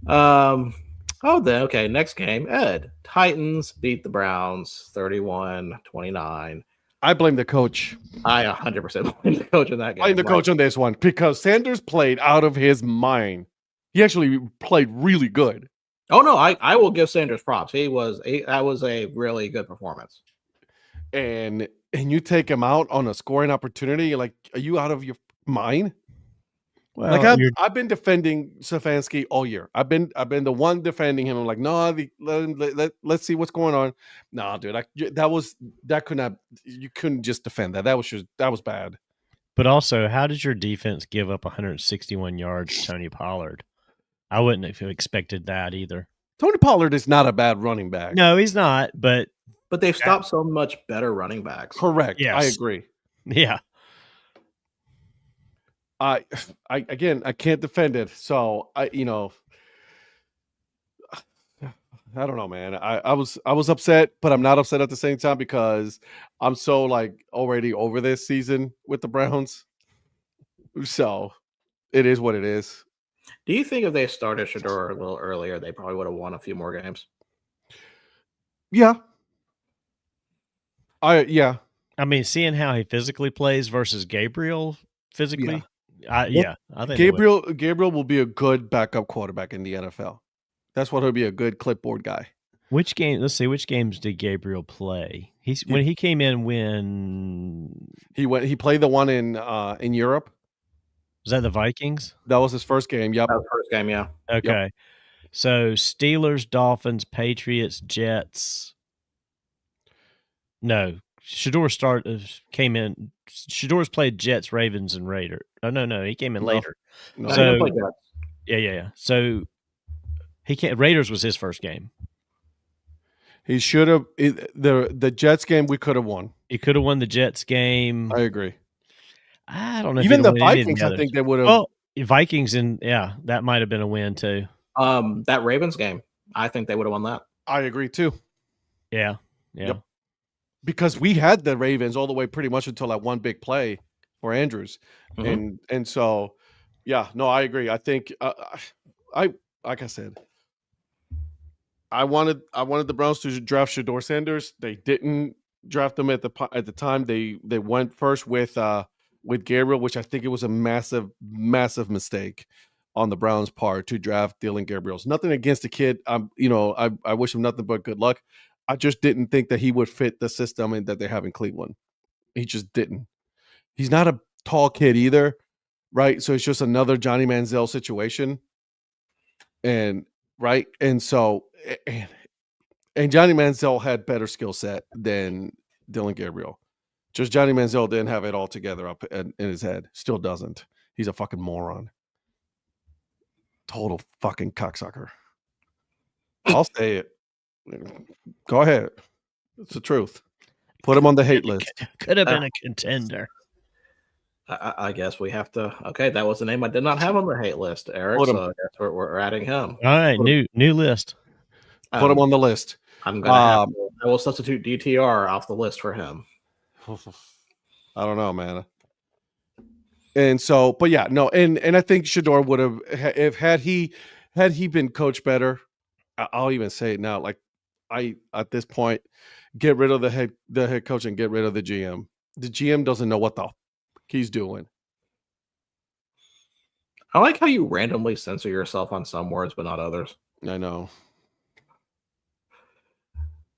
Speaker 5: Okay, next game. Ed, Titans beat the Browns 31-29.
Speaker 1: I blame the coach.
Speaker 5: I 100% blame the coach in that game.
Speaker 1: Blame the coach on this one because Sanders played out of his mind. He actually played really good.
Speaker 5: Oh no, I will give Sanders props. That was a really good performance.
Speaker 1: And you take him out on a scoring opportunity, like, are you out of your mind?
Speaker 7: Well,
Speaker 1: Like I've been defending Stefanski all year. I've been the one defending him. I'm like, no, let's see what's going on. No, dude, you couldn't just defend that. That was bad.
Speaker 7: but also, how did your defense give up 161 yards to Tony Pollard? I wouldn't have expected that either.
Speaker 1: Tony Pollard is not a bad running back.
Speaker 7: No, he's not. But
Speaker 5: they've stopped so much better running backs.
Speaker 1: Correct.
Speaker 7: Yes.
Speaker 1: I agree.
Speaker 7: Yeah.
Speaker 1: I can't defend it. So I don't know, man. I was upset, but I'm not upset at the same time because I'm so like already over this season with the Browns. So it is what it is.
Speaker 5: Do you think if they started Shedeur a little earlier, they probably would have won a few more games?
Speaker 1: Yeah.
Speaker 7: I mean, seeing how he physically plays versus Gabriel physically, I think
Speaker 1: Gabriel will be a good backup quarterback in the NFL. That's what he'll be, a good clipboard guy.
Speaker 7: Which game? Let's see. Which games did Gabriel play? When he came in,
Speaker 1: he played the one in Europe.
Speaker 7: Was that the Vikings?
Speaker 1: That was his first game. Yep.
Speaker 5: That was the first game, yeah.
Speaker 7: Okay. Yep. So Steelers, Dolphins, Patriots, Jets. No, came in. Shedor's played Jets, Ravens, and Raiders. Oh no, he came in later.
Speaker 1: No.
Speaker 7: So yeah. So Raiders was his first game.
Speaker 1: He should have the Jets game. We could have won.
Speaker 7: He could have won the Jets game.
Speaker 1: I agree.
Speaker 7: I don't know.
Speaker 1: Even the Vikings, I think they would have.
Speaker 7: Well, Vikings that might have been a win too.
Speaker 5: That Ravens game, I think they would have won that.
Speaker 1: I agree too.
Speaker 7: Yeah.
Speaker 1: Yep. Because we had the Ravens all the way pretty much until that one big play for Andrews, and so I agree. I think like I said, I wanted the Browns to draft Shedeur Sanders. They didn't draft him at the time. They went first with Gabriel, which I think it was a massive mistake on the Browns' part to draft Dylan Gabriel's. Nothing against the kid. I wish him nothing but good luck. I just didn't think that he would fit the system and that they have in Cleveland. He just didn't. He's not a tall kid either, right? So it's just another Johnny Manziel situation. And so Johnny Manziel had better skill set than Dylan Gabriel. Just Johnny Manziel didn't have it all together up in his head. Still doesn't. He's a fucking moron. Total fucking cocksucker. I'll say it. Go ahead. It's the truth. Put him on the hate list.
Speaker 7: Could have been a contender.
Speaker 5: I guess we have to. Okay, that was the name I did not have on the hate list, Eric. So I guess we're adding him.
Speaker 7: All right, new list.
Speaker 1: Put him on the list.
Speaker 5: I'm gonna. I will substitute DTR off the list for him.
Speaker 1: I don't know, man. And so, but yeah, no, and I think Shedeur would have had he been coached better. I'll even say it now. Like at this point, get rid of the head coach and get rid of the GM. The GM doesn't know what the fuck he's doing.
Speaker 5: I like how you randomly censor yourself on some words, but not others.
Speaker 1: I know.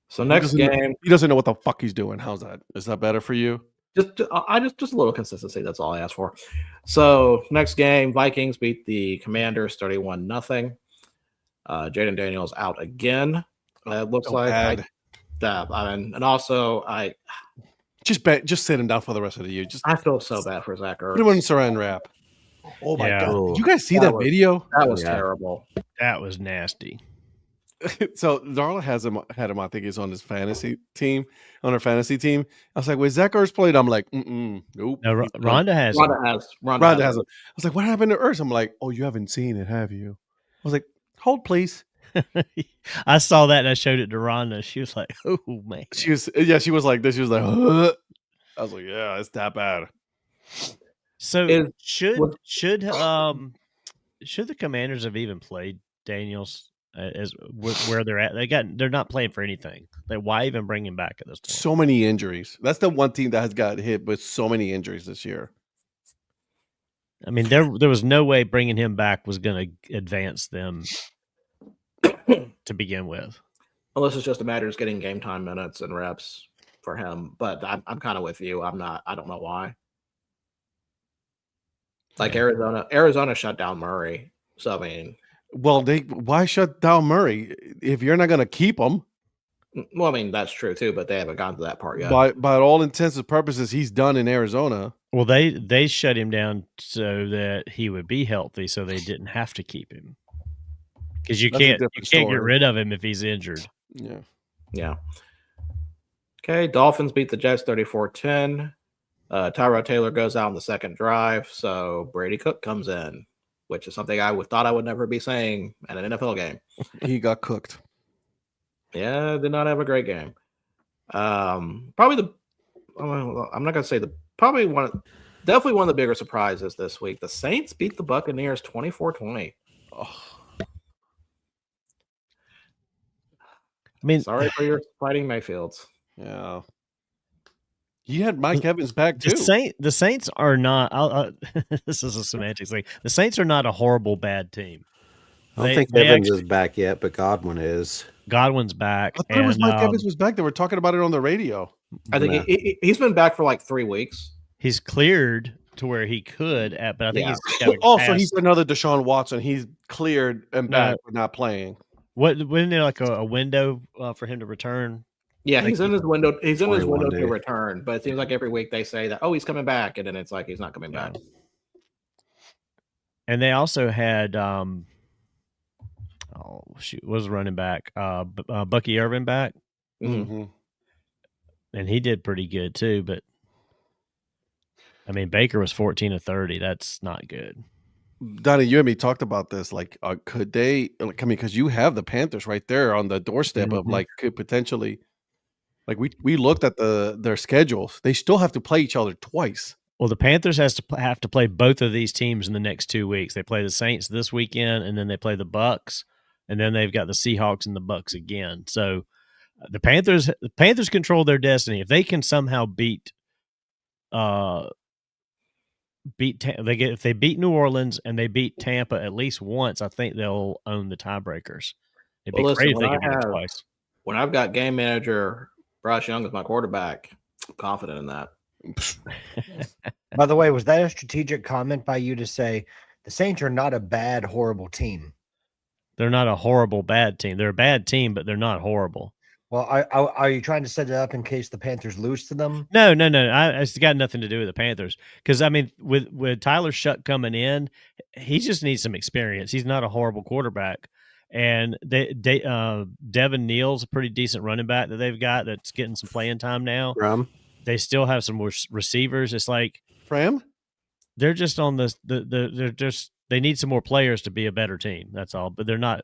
Speaker 5: So next game,
Speaker 1: he doesn't know what the fuck he's doing. How's that? Is that better for you?
Speaker 5: Just a little consistency. That's all I asked for. So next game, Vikings beat the Commanders 31-0. Jaden Daniels out again. It looks like. And also I
Speaker 1: just sit him down for the rest of the year.
Speaker 5: I feel so bad for Zach Ertz.
Speaker 1: Put him in saran wrap. Oh my god! Did you guys see that video?
Speaker 5: That was terrible.
Speaker 7: That was nasty.
Speaker 1: So Darla had him. I think he's on his fantasy team, on her fantasy team. I was like, "Wait, Zach Ertz played?" I'm like, "Nope."
Speaker 7: No, Rhonda has.
Speaker 1: Rhonda has him. I was like, "What happened to Ertz?" I'm like, "Oh, you haven't seen it, have you?" I was like, "Hold, please."
Speaker 7: I saw that and I showed it to Rhonda. She was like, "Oh man."
Speaker 1: She was like this. She was like, "Huh?" I was like, "Yeah, it's that bad."
Speaker 7: So should the Commanders have even played Daniels as where they're at? They're not playing for anything. Like, why even bring him back at this point?
Speaker 1: So many injuries. That's the one team that has got hit with so many injuries this year.
Speaker 7: I mean, there was no way bringing him back was going to advance them to begin with.
Speaker 5: Unless it's just a matter of getting game time minutes and reps for him. But I'm kind of with you. I don't know why. Like Arizona shut down Murray. So I mean,
Speaker 1: well, why shut down Murray if you're not going to keep him?
Speaker 5: well, I mean that's true too, but they haven't gotten to that part yet.
Speaker 1: By all intents and purposes, he's done in Arizona.
Speaker 7: Well, they shut him down so that he would be healthy, so they didn't have to keep him. Because you can't get rid of him if he's injured.
Speaker 5: Yeah. Okay, Dolphins beat the Jets 34-10. Tyrod Taylor goes out in the second drive, so Brady Cook comes in, which is something I thought I would never be saying at an NFL game.
Speaker 1: He got cooked.
Speaker 5: Yeah, did not have a great game. Probably I'm not gonna say definitely one of the bigger surprises this week. The Saints beat the Buccaneers 24-20.
Speaker 1: Oh.
Speaker 7: I mean,
Speaker 5: sorry for your Fighting Mayfields.
Speaker 1: Yeah. You had Mike Evans back too.
Speaker 7: The Saints are not. This is a semantics thing. The Saints are not a horrible bad team.
Speaker 3: I don't think Evans is back yet, but Godwin is.
Speaker 7: Godwin's back.
Speaker 1: I thought it was Mike Evans was back. They were talking about it on the radio.
Speaker 5: I think he's been back for like 3 weeks.
Speaker 7: He's cleared to where he could, but I think he's
Speaker 1: also he's another Deshaun Watson. He's cleared and back, but not playing.
Speaker 7: Wasn't there like a window for him to return?
Speaker 5: Yeah, he's in his window. He's in his window to return, but it seems like every week they say that he's coming back, and then it's like he's not coming back.
Speaker 7: And they also had was running back Bucky Irvin back,
Speaker 1: mm-hmm.
Speaker 7: and he did pretty good too. But I mean, Baker was 14 of 30. That's not good.
Speaker 1: Donnie, you and me talked about this. Like, could they? Like, I mean, because you have the Panthers right there on the doorstep of like could potentially. Like we looked at their schedules. They still have to play each other twice.
Speaker 7: Well, the Panthers have to play both of these teams in the next 2 weeks. They play the Saints this weekend, and then they play the Bucks, and then they've got the Seahawks and the Bucks again. So the Panthers control their destiny. If they can somehow if they beat New Orleans and they beat Tampa at least once, I think they'll own the tiebreakers. It'd be crazy if they could do it twice.
Speaker 5: When I've got game manager Bryce Young as my quarterback, I'm confident in that.
Speaker 2: By the way, was that a strategic comment by you to say the Saints are not a bad, horrible team?
Speaker 7: They're not a horrible, bad team. They're a bad team, but they're not horrible.
Speaker 2: Well, are you trying to set it up in case the Panthers lose to them?
Speaker 7: No. It's got nothing to do with the Panthers. Because, I mean, with Tyler Shuck coming in, he just needs some experience. He's not a horrible quarterback. And Devin Neal's a pretty decent running back that they've got that's getting some playing time now. They still have some more receivers. It's like they're just on they need some more players to be a better team. That's all. But they're not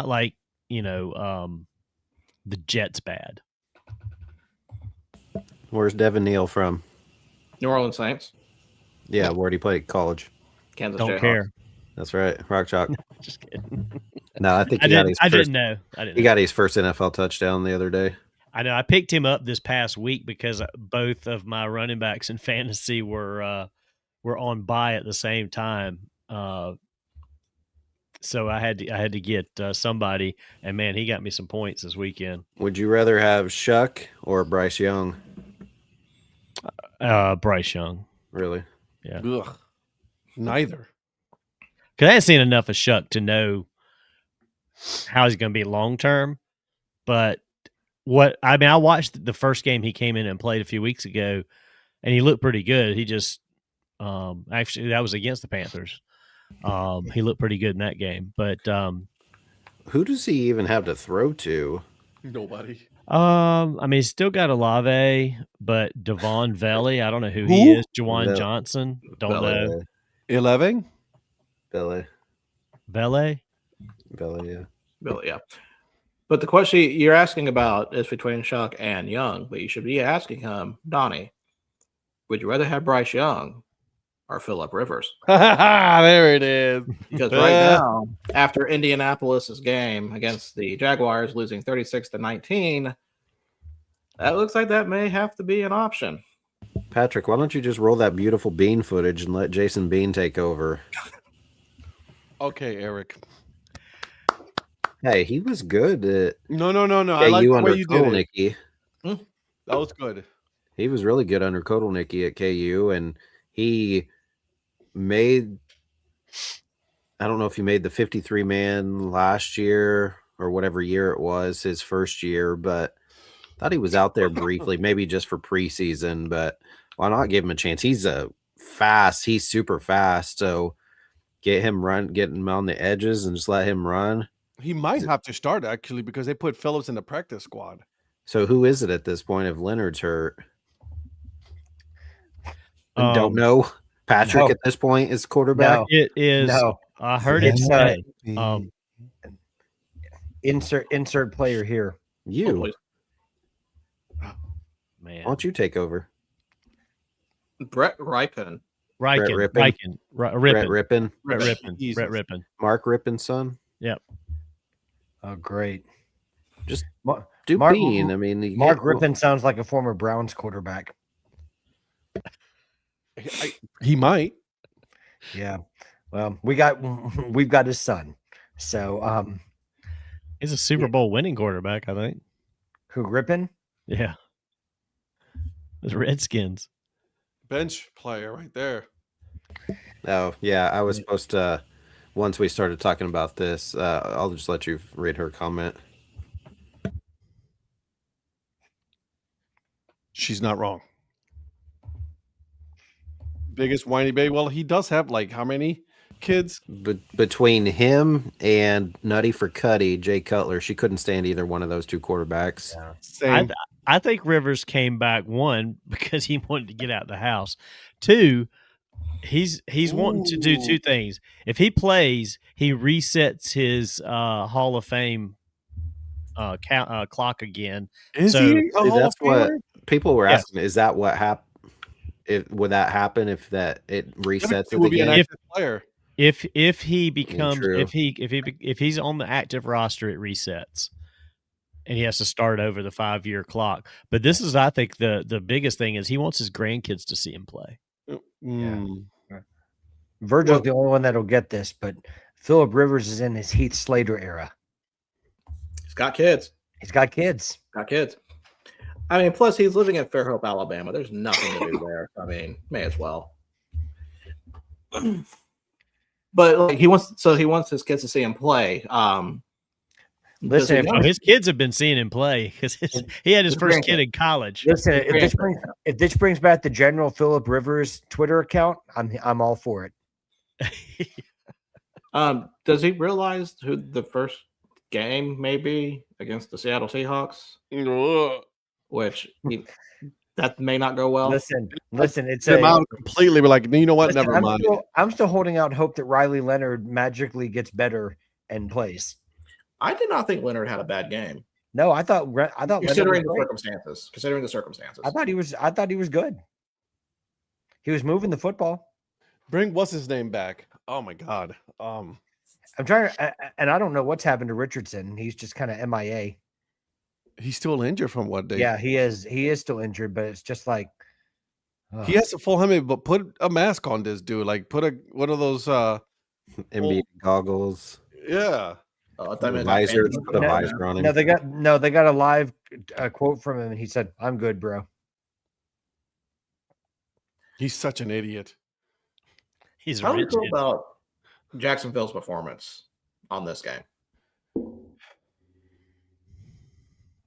Speaker 7: like, the Jets bad.
Speaker 3: Where's Devin Neal from?
Speaker 5: New Orleans Saints.
Speaker 3: Yeah, where'd he play college?
Speaker 5: Kansas.
Speaker 7: Don't care.
Speaker 3: That's right. Rock Chalk.
Speaker 7: Just kidding.
Speaker 3: No, I think
Speaker 7: I didn't know.
Speaker 3: He got his first NFL touchdown the other day.
Speaker 7: I know. I picked him up this past week because both of my running backs in fantasy were on bye at the same time. So I had to get somebody, and man, he got me some points this weekend.
Speaker 3: Would you rather have Shuck or Bryce Young?
Speaker 7: Bryce Young.
Speaker 3: Really?
Speaker 7: Yeah.
Speaker 1: Ugh. Neither.
Speaker 7: Because I haven't seen enough of Shuck to know how he's going to be long term. But I watched the first game he came in and played a few weeks ago, and he looked pretty good. He just actually that was against the Panthers. He looked pretty good in that game. But
Speaker 3: who does he even have to throw to?
Speaker 1: Nobody.
Speaker 7: I mean, he's still got Olave, but Devon Valley, I don't know who he is. Juwan Johnson, don't know.
Speaker 1: 11?
Speaker 3: Vele, yeah.
Speaker 5: But the question you're asking about is between Shuck and Young, but you should be asking him, Donnie, would you rather have Bryce Young or Phillip Rivers?
Speaker 1: There it is.
Speaker 5: Because right now, after Indianapolis's game against the Jaguars losing 36-19, that looks like that may have to be an option.
Speaker 3: Patrick, why don't you just roll that beautiful Bean footage and let Jason Bean take over?
Speaker 1: Okay, Eric.
Speaker 3: Hey, he was good at
Speaker 1: No. I like the way you did it. That was good.
Speaker 3: He was really good under Kotelnicki at KU, and he made, I don't know if he made the 53-man last year or whatever year it was, his first year, but thought he was out there briefly, maybe just for preseason, but why not give him a chance? He's super fast. So get him on the edges and just let him run.
Speaker 1: He might have to start actually because they put Phillips in the practice squad.
Speaker 3: So who is it at this point if Leonard's hurt? Don't know. Patrick at this point is quarterback.
Speaker 2: No.
Speaker 7: It is.
Speaker 2: No.
Speaker 7: I heard it say.
Speaker 2: Insert player here.
Speaker 3: You.
Speaker 7: Man.
Speaker 3: Why don't you take over?
Speaker 5: Brett Ripon.
Speaker 3: Brett Rippon. Mark Rippon's son.
Speaker 7: Yep.
Speaker 2: Oh, great.
Speaker 3: Just
Speaker 2: Mark
Speaker 3: Bean. I mean,
Speaker 2: Mark Rippon sounds like a former Browns quarterback.
Speaker 1: He might.
Speaker 2: Yeah. Well, we've got his son. So
Speaker 7: he's a Super Bowl winning quarterback, I think.
Speaker 2: Who, Rippon?
Speaker 7: Yeah. The Redskins.
Speaker 1: Bench player right there.
Speaker 3: Oh, yeah. I was supposed to, once we started talking about this, I'll just let you read her comment.
Speaker 1: She's not wrong. Biggest whiny baby. Well, he does have like how many kids?
Speaker 3: Between him and Nutty for Cuddy, Jay Cutler, she couldn't stand either one of those two quarterbacks.
Speaker 2: Yeah.
Speaker 1: Same.
Speaker 7: I think Rivers came back, one, because he wanted to get out of the house. Two, he's wanting to do two things. If he plays, he resets his Hall of Fame clock again.
Speaker 1: Is he?
Speaker 3: That's what people were asking. Is that what happened? Would that happen if it resets it again?
Speaker 1: An active player.
Speaker 7: If he becomes if he's on the active roster, it resets. And he has to start over the 5-year clock. But this is, I think, the biggest thing is he wants his grandkids to see him play.
Speaker 2: Yeah. Virgil's the only one that'll get this, but Phillip Rivers is in his Heath Slater era.
Speaker 5: He's got kids. I mean, plus he's living in Fairhope, Alabama. There's nothing to do there. I mean, may as well. But like he wants his kids to see him play.
Speaker 2: Listen,
Speaker 7: his kids have been seeing him play because he had his first kid in college.
Speaker 2: Listen, if this brings back the general Phillip Rivers Twitter account, I'm all for it.
Speaker 5: Does he realize who the first game may be against the Seattle Seahawks? Which that may not go well.
Speaker 2: Listen, it's
Speaker 1: out completely. We're like, you know what? Never mind.
Speaker 2: I'm still holding out hope that Riley Leonard magically gets better and plays.
Speaker 5: I did not think Leonard had a bad game.
Speaker 2: No, I thought
Speaker 5: considering the circumstances.
Speaker 2: I thought he was good. He was moving the football.
Speaker 1: Bring what's his name back? Oh my God.
Speaker 2: I'm trying to, and I don't know what's happened to Richardson. He's just kind of MIA.
Speaker 1: He's still injured from what day?
Speaker 2: Yeah, he is. He is still injured, but it's just like
Speaker 1: he has a full helmet, but put a mask on this dude. Like put one of those
Speaker 3: NBA goggles.
Speaker 1: Yeah.
Speaker 3: Visor, put a visor on him.
Speaker 2: No, they got a live quote from him, and he said, "I'm good, bro."
Speaker 1: He's such an idiot.
Speaker 7: He's
Speaker 5: How do you feel about Jacksonville's performance on this game?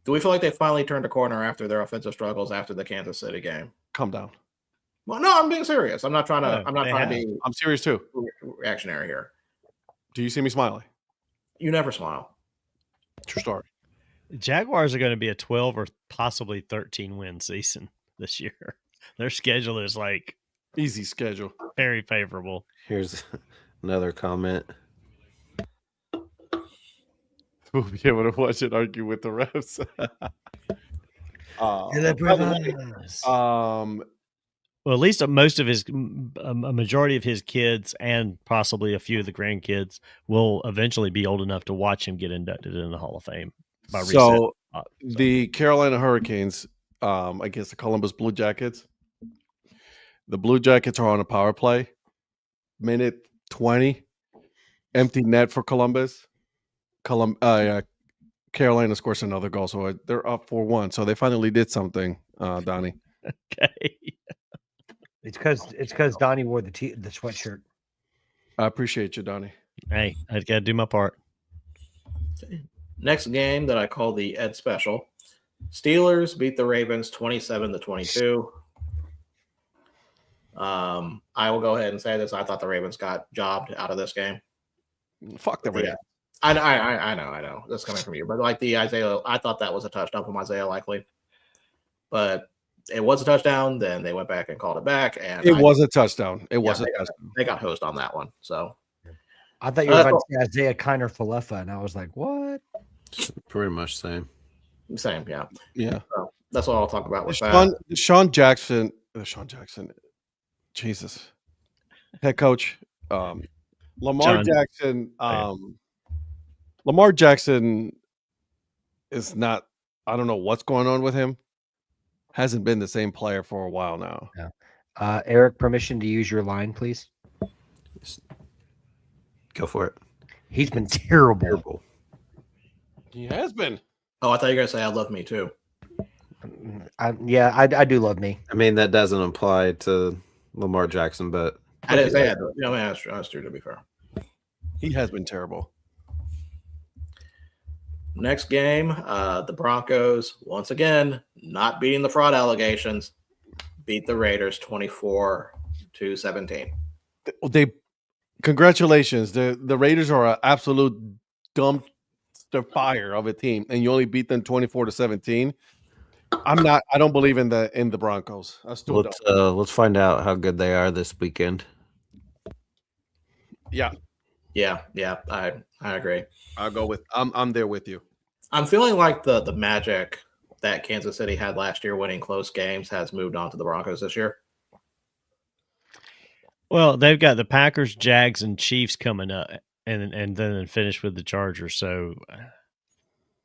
Speaker 5: Do we feel like they finally turned a corner after their offensive struggles after the Kansas City game?
Speaker 1: Calm down.
Speaker 5: Well, no, I'm being serious. I'm not trying to be.
Speaker 1: I'm serious too.
Speaker 5: Reactionary here.
Speaker 1: Do you see me smiling?
Speaker 5: You never smile.
Speaker 1: True story.
Speaker 7: The Jaguars are going to be a 12 or possibly 13 win season this year. Their schedule is like
Speaker 1: easy schedule,
Speaker 7: very favorable.
Speaker 3: Here's another comment.
Speaker 1: We'll be able to watch it argue with the refs.
Speaker 7: Well, at least most of his, a majority of his kids and possibly a few of the grandkids will eventually be old enough to watch him get inducted in the Hall of Fame.
Speaker 1: The Carolina Hurricanes against the Columbus Blue Jackets. The Blue Jackets are on a power play. Minute 20. Empty net for Columbus. Carolina scores another goal, so they're up 4-1. So they finally did something, Donnie.
Speaker 7: Okay.
Speaker 2: It's because Donnie wore the sweatshirt.
Speaker 1: I appreciate you, Donnie.
Speaker 7: Hey, I got to do my part.
Speaker 5: Next game that I call the Ed Special. Steelers beat the Ravens 27-22. I will go ahead and say this. I thought the Ravens got jobbed out of this game.
Speaker 1: Fuck the Ravens.
Speaker 5: I know. That's coming from you. But like the Isaiah, I thought that was a touchdown from Isaiah Likely. But it was a touchdown. Then they went back and called it back. And
Speaker 1: it was a touchdown. It was a touchdown.
Speaker 5: They got hosed on that one. So
Speaker 2: I thought you were about to say Isaiah Kiner Falefa, and I was like, what?
Speaker 3: Pretty much same.
Speaker 5: Same, yeah.
Speaker 1: Yeah.
Speaker 5: So that's all I'll talk about with
Speaker 1: Sean Jackson. Jesus. Head coach. Lamar Jackson. Lamar Jackson is not, I don't know what's going on with him. Hasn't been the same player for a while now.
Speaker 2: Yeah. Eric, permission to use your line, please.
Speaker 3: Go for it.
Speaker 2: He's been terrible.
Speaker 1: He has been.
Speaker 5: Oh, I thought you were going to say I love me too.
Speaker 2: I do love me.
Speaker 3: I mean, that doesn't apply to Lamar Jackson, but
Speaker 5: I didn't say that. That's true, to be fair.
Speaker 1: He has been terrible.
Speaker 5: Next game, the Broncos, once again, not beating the fraud allegations, beat the Raiders 24-17.
Speaker 1: Congratulations. The Raiders are an absolute dumpster fire of a team, and you only beat them 24-17. I don't believe in the Broncos. I still don't.
Speaker 3: Let's find out how good they are this weekend.
Speaker 5: Yeah. I agree.
Speaker 1: I'll go with I'm there with you.
Speaker 5: I'm feeling like the magic that Kansas City had last year winning close games has moved on to the Broncos this year.
Speaker 7: Well, they've got the Packers, Jags, and Chiefs coming up, and then finish with the Chargers. So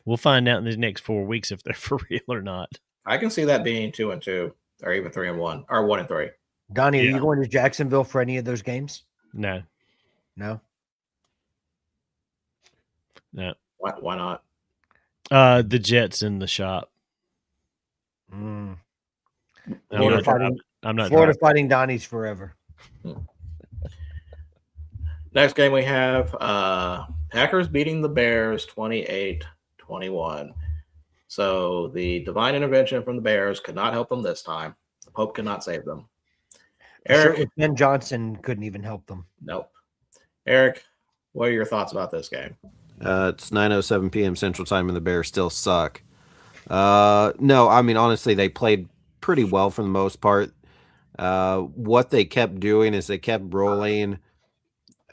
Speaker 7: we'll find out in the next 4 weeks if they're for real or not.
Speaker 5: I can see that being 2-2, or even 3-1, or 1-3.
Speaker 2: Donnie, are you going to Jacksonville for any of those games?
Speaker 7: No.
Speaker 5: Why not?
Speaker 7: The Jets in the shop.
Speaker 2: I'm
Speaker 7: not
Speaker 2: Florida fighting Donnie's forever.
Speaker 5: Next game we have Packers beating the Bears 28-21. So the divine intervention from the Bears could not help them this time. The Pope could not save them.
Speaker 2: Eric, Ben Johnson couldn't even help them.
Speaker 5: Nope. Eric, what are your thoughts about this game?
Speaker 3: It's 9:07 p.m. Central Time, and the Bears still suck. No, I mean, honestly, they played pretty well for the most part. What they kept doing is they kept rolling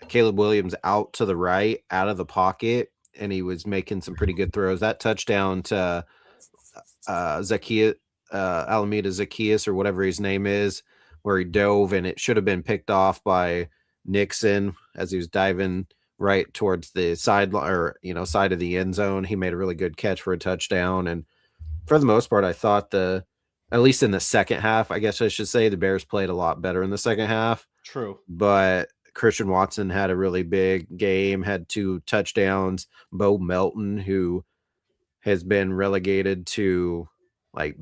Speaker 3: Caleb Williams out to the right, out of the pocket, and he was making some pretty good throws. That touchdown to Alameda Zacchaeus, or whatever his name is, where he dove, and it should have been picked off by Nixon as he was diving right towards the sideline, or side of the end zone. He made a really good catch for a touchdown. And for the most part, I thought at least in the second half, I guess I should say, the Bears played a lot better in the second half.
Speaker 1: True.
Speaker 3: But Christian Watson had a really big game, had 2 touchdowns. Bo Melton, who has been relegated to like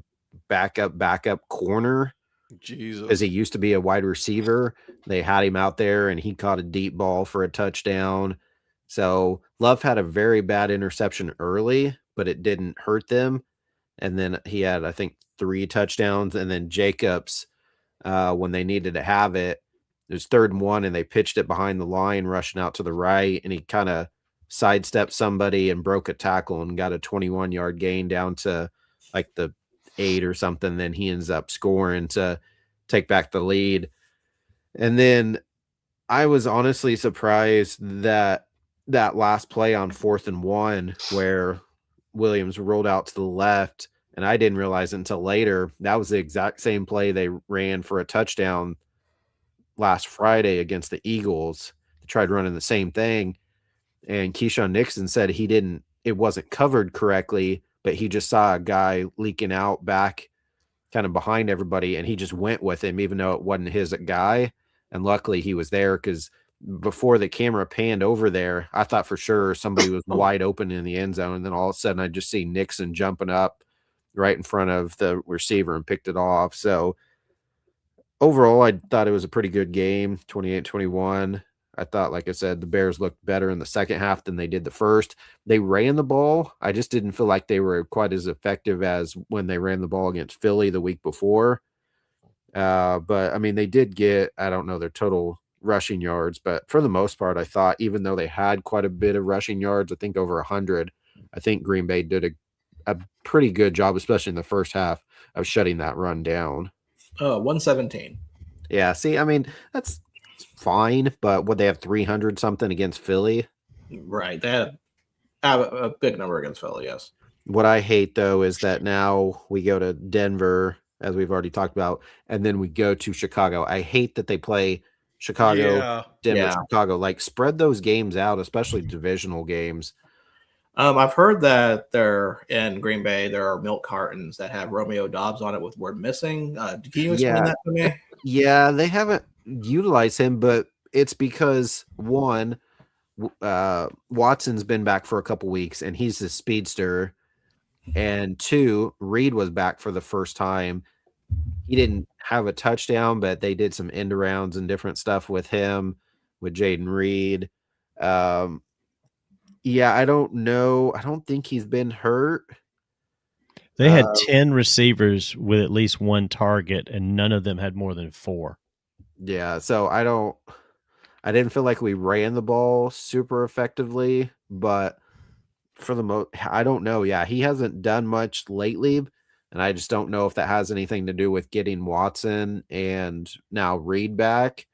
Speaker 3: backup corner,
Speaker 1: Jesus,
Speaker 3: because he used to be a wide receiver. They had him out there, and he caught a deep ball for a touchdown. So Love had a very bad interception early, but it didn't hurt them. And then he had, I think, 3 touchdowns. And then Jacobs, when they needed to have it, it was 3rd and 1, and they pitched it behind the line, rushing out to the right, and he kind of sidestepped somebody and broke a tackle and got a 21-yard gain down to like the 8 or something. Then he ends up scoring to take back the lead. And then I was honestly surprised that last play on 4th and 1, where Williams rolled out to the left, and I didn't realize until later that was the exact same play they ran for a touchdown last Friday against the Eagles. They tried running the same thing, and Keyshawn Nixon said it wasn't covered correctly, but he just saw a guy leaking out back kind of behind everybody, and he just went with him even though it wasn't his guy. And luckily he was there, because before the camera panned over there, I thought for sure somebody was wide open in the end zone. And then all of a sudden I just see Nixon jumping up right in front of the receiver and picked it off. So overall, I thought it was a pretty good game, 28-21. I thought, like I said, the Bears looked better in the second half than they did the first. They ran the ball. I just didn't feel like they were quite as effective as when they ran the ball against Philly the week before. But, I mean, they did get, I don't know their total rushing yards, but for the most part, I thought even though they had quite a bit of rushing yards, I think over 100, I think Green Bay did a pretty good job, especially in the first half, of shutting that run down.
Speaker 5: 117.
Speaker 3: Yeah, see, I mean, that's fine, but would they have 300 something against Philly?
Speaker 5: Right. They had a big number against Philly, yes.
Speaker 3: What I hate, though, is that now we go to Denver, as we've already talked about, and then we go to Chicago. I hate that they play Chicago, Denver, Chicago. Like, spread those games out, especially divisional games.
Speaker 5: I've heard that there in Green Bay, there are milk cartons that have Romeo Dobbs on it with word missing. Can you explain that to me?
Speaker 3: Yeah, they haven't utilized him, but it's because, one, Watson's been back for a couple weeks, and he's a speedster. And two, Reed was back for the first time. He didn't have a touchdown, but they did some end arounds and different stuff with him, with Jaden Reed. Yeah, I don't know. I don't think he's been hurt.
Speaker 7: They had 10 receivers with at least one target, and none of them had more than 4.
Speaker 3: Yeah, so I didn't feel like we ran the ball super effectively, but for the most, I don't know. Yeah, he hasn't done much lately, and I just don't know if that has anything to do with getting Watson and now Reed back.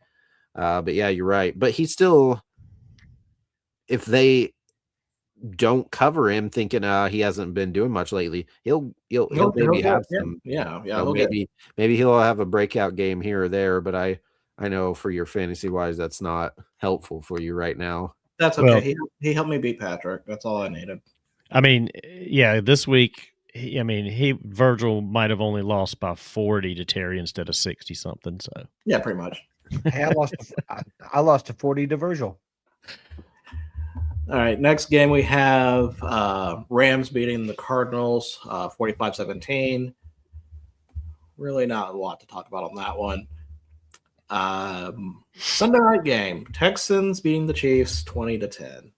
Speaker 3: But yeah, you're right. But he still, if they don't cover him, thinking he hasn't been doing much lately, he'll maybe have some.
Speaker 5: Yeah.
Speaker 3: Maybe he'll have a breakout game here or there. But I know for your fantasy wise, that's not helpful for you right now.
Speaker 5: That's okay. Well, he helped me beat Patrick. That's all I needed.
Speaker 7: I mean, yeah, this week, Virgil might have only lost by 40 to Terry instead of 60 something. So
Speaker 5: yeah, pretty much.
Speaker 2: Hey, I lost to 40 to Virgil.
Speaker 5: All right, next game we have Rams beating the Cardinals 45-17. Really not a lot to talk about on that one. Sunday night game, Texans beating the Chiefs 20-10.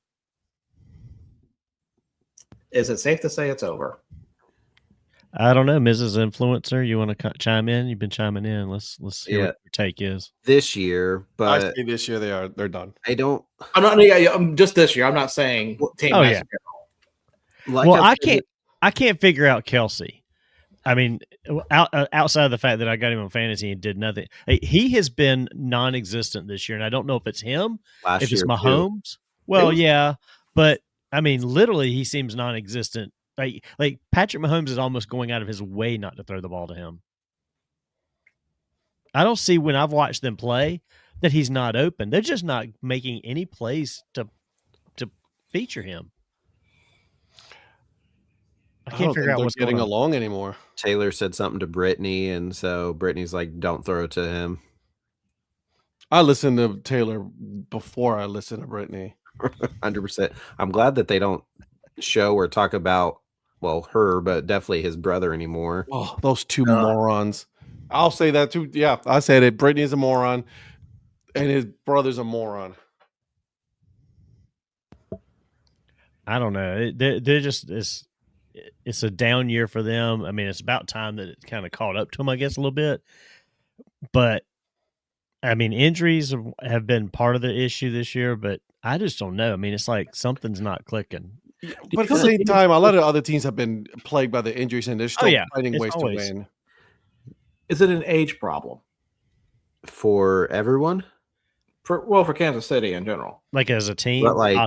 Speaker 5: Is it safe to say it's over?
Speaker 7: I don't know, Mrs. Influencer. You want to chime in? You've been chiming in. Let's hear what your take is.
Speaker 3: This year, but
Speaker 1: I say this year they're done.
Speaker 5: I'm not just this year. I'm not saying team.
Speaker 7: Oh yeah. I can't figure out Kelsey. I mean, outside of the fact that I got him on fantasy and did nothing, he has been non-existent this year, and I don't know if it's him, if it's Mahomes. Well, yeah, but I mean, literally, he seems non-existent. Like Patrick Mahomes is almost going out of his way not to throw the ball to him. I don't see when I've watched them play that he's not open. They're just not making any plays to feature him. I can't figure out what's
Speaker 1: getting along anymore.
Speaker 3: Taylor said something to Brittany, and so Brittany's like, "Don't throw it to him."
Speaker 1: I listened to Taylor before I listened to Brittany.
Speaker 3: 100%. I'm glad that they don't show or talk about her, but definitely his brother anymore.
Speaker 1: Oh, those two morons. I'll say that too. Yeah, I said it. Brittany's a moron, and his brother's a moron.
Speaker 7: I don't know. They're just it's a down year for them. I mean, it's about time that it kind of caught up to them, I guess, a little bit. But I mean, injuries have been part of the issue this year, but I just don't know. I mean, it's like something's not clicking.
Speaker 1: Yeah, but at the same time, a lot of other teams have been plagued by the injuries, and they're still finding ways to win.
Speaker 5: Is it an age problem
Speaker 3: for everyone?
Speaker 5: For Kansas City in general,
Speaker 7: like as a team,
Speaker 3: but like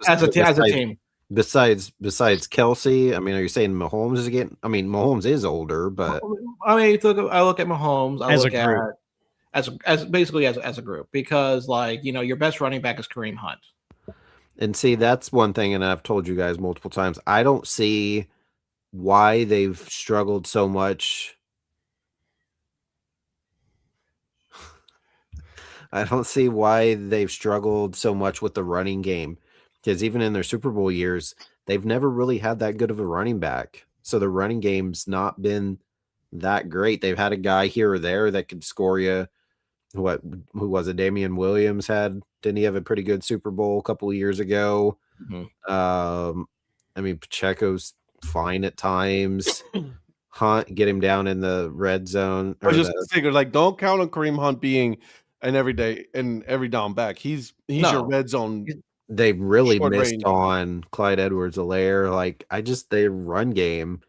Speaker 5: as a team.
Speaker 3: Besides Kelsey, I mean, are you saying Mahomes is getting? I mean, Mahomes is older, but
Speaker 5: I mean, I look at Mahomes. I look at basically as a group, because your best running back is Kareem Hunt.
Speaker 3: And see, that's one thing, and I've told you guys multiple times, I don't see why they've struggled so much. I don't see why they've struggled so much with the running game, because even in their Super Bowl years, they've never really had that good of a running back. So the running game's not been that great. They've had a guy here or there that could score you. Who was it? Damian Williams didn't he have a pretty good Super Bowl a couple of years ago?
Speaker 5: Mm-hmm.
Speaker 3: I mean, Pacheco's fine at times. Hunt, get him down in the red zone.
Speaker 1: I just figured, like, don't count on Kareem Hunt being an every down back. He's your red zone.
Speaker 3: They really
Speaker 1: short
Speaker 3: missed
Speaker 1: range.
Speaker 3: on Clyde Edwards-Helaire. Like, their run game.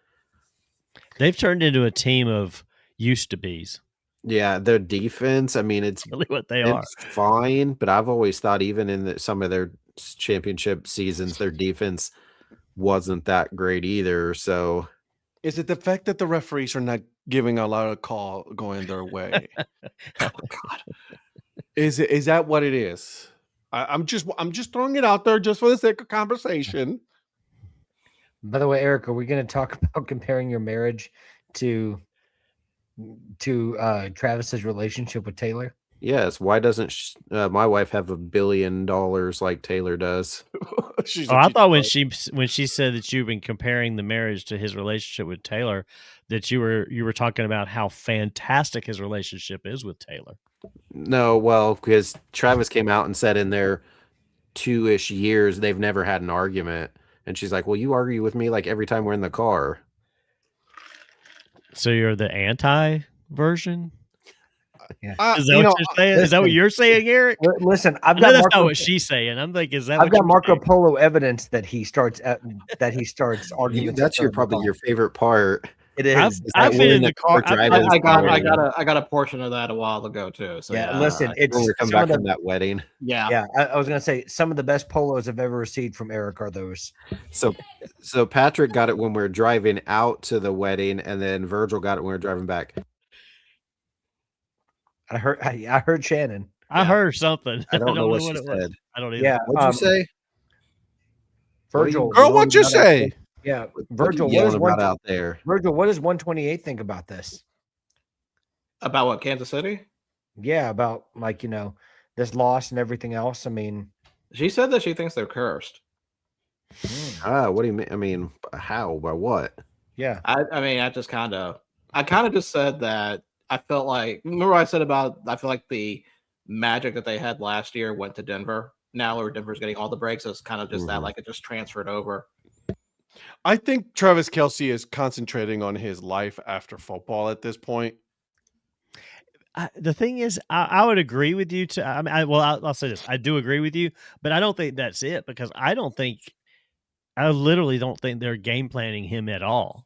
Speaker 7: They've turned into a team of used to be's.
Speaker 3: Yeah, their defense, I mean, it's
Speaker 7: really what they are.
Speaker 3: It's fine, but I've always thought even in some of their championship seasons, their defense wasn't that great either. So
Speaker 1: is it the fact that the referees are not giving a lot of call going their way?
Speaker 5: Oh God.
Speaker 1: Is that what it is? I'm just throwing it out there just for the sake of conversation.
Speaker 2: By the way, Eric, are we going to talk about comparing your marriage to Travis's relationship with Taylor?
Speaker 3: Yes. Why doesn't my wife have $1 billion like Taylor does?
Speaker 7: I thought when she said that you've been comparing the marriage to his relationship with Taylor, that you were talking about how fantastic his relationship is with Taylor.
Speaker 3: No, well, because Travis came out and said in their 2-ish years they've never had an argument, and she's like, "Well, you argue with me like every time we're in the car."
Speaker 7: So you're the anti version?
Speaker 2: Yeah.
Speaker 7: Is that what you're saying?
Speaker 2: Listen,
Speaker 7: is that what you're saying, Eric?
Speaker 2: Listen,
Speaker 7: I know that's not what she's saying. I'm like, is that?
Speaker 2: I've got Marco Polo evidence that he starts arguing.
Speaker 3: That's probably your favorite part.
Speaker 2: It is.
Speaker 7: I've been in the car.
Speaker 5: I got a portion of that a while ago too. So
Speaker 2: yeah, listen, it's
Speaker 3: when we come back from that wedding.
Speaker 5: Yeah.
Speaker 2: I was gonna say some of the best polos I've ever received from Eric are those.
Speaker 3: So Patrick got it when we were driving out to the wedding, and then Virgil got it when we were driving back.
Speaker 2: I heard Shannon.
Speaker 7: I heard something.
Speaker 3: I don't know what she said.
Speaker 7: I don't either.
Speaker 2: Yeah,
Speaker 3: what'd you say?
Speaker 2: Virgil,
Speaker 1: girl, what'd you say?
Speaker 2: Yeah, Virgil,
Speaker 3: out there?
Speaker 2: Virgil, what does 128 think about this?
Speaker 5: About what, Kansas City?
Speaker 2: Yeah, about this loss and everything else. I mean,
Speaker 5: she said that she thinks they're cursed.
Speaker 3: What do you mean? I mean, how? By what?
Speaker 2: Yeah.
Speaker 5: I mean, I kind of just said that I felt like, remember what I said about, I feel like the magic that they had last year went to Denver. Now where Denver's getting all the breaks, it's kind of just that, like it just transferred over.
Speaker 1: I think Travis Kelce is concentrating on his life after football at this point.
Speaker 7: The thing is, I would agree with you. I'll say this. I do agree with you, but I don't think that's it, because I literally don't think they're game planning him at all.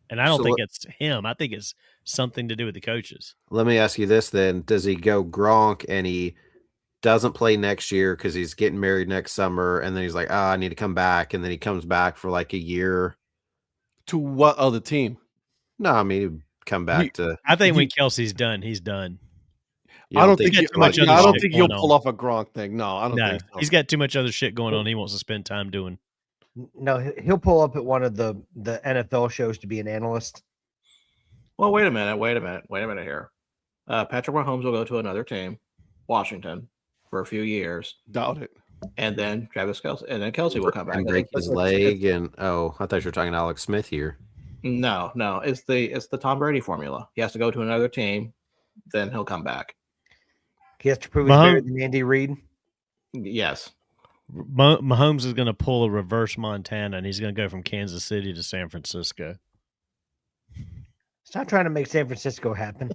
Speaker 7: And I don't think it's him. I think it's something to do with the coaches.
Speaker 3: Let me ask you this then. Does he go Gronk and he doesn't play next year because he's getting married next summer, and then he's like, I need to come back, and then he comes back for like a year?
Speaker 1: To what other team?
Speaker 3: No, I mean, he'd come back to...
Speaker 7: I think when Kelsey's done, he's done.
Speaker 1: I don't think you'll pull off a Gronk thing. No, I don't think so.
Speaker 7: He's got too much other shit going on he wants to spend time doing.
Speaker 2: No, he'll pull up at one of the NFL shows to be an analyst.
Speaker 5: Well, wait a minute here. Patrick Mahomes will go to another team, Washington, for a few years.
Speaker 1: Doubt it.
Speaker 5: And then Travis Kelce, and then Kelce will come back
Speaker 3: and break his leg. And I thought you were talking Alex Smith here.
Speaker 5: No, it's the Tom Brady formula. He has to go to another team, then he'll come back.
Speaker 2: He has to prove he's better than Andy Reid.
Speaker 5: Yes.
Speaker 7: Mahomes is going to pull a reverse Montana, and he's going to go from Kansas City to San Francisco.
Speaker 2: Stop trying to make San Francisco happen.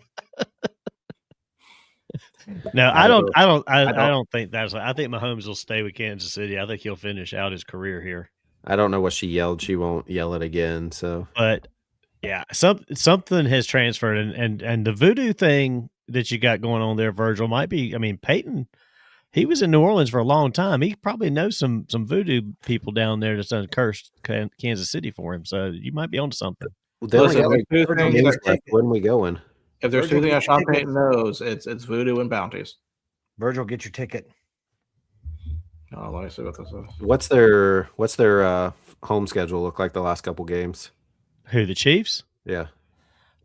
Speaker 7: No, I don't think that's. I think Mahomes will stay with Kansas City. I think he'll finish out his career here.
Speaker 3: I don't know what she yelled. She won't yell it again. So,
Speaker 7: but yeah, something has transferred, and the voodoo thing that you got going on there, Virgil, might be. I mean, Peyton, he was in New Orleans for a long time. He probably knows some voodoo people down there that's done cursed Kansas City for him. So you might be onto something.
Speaker 3: When we going?
Speaker 5: If there's two things Sean Payton knows, it's voodoo and bounties.
Speaker 2: Virgil, get your ticket.
Speaker 5: Oh, let me see what this is.
Speaker 3: What's their home schedule look like the last couple games?
Speaker 7: Who, the Chiefs?
Speaker 3: Yeah.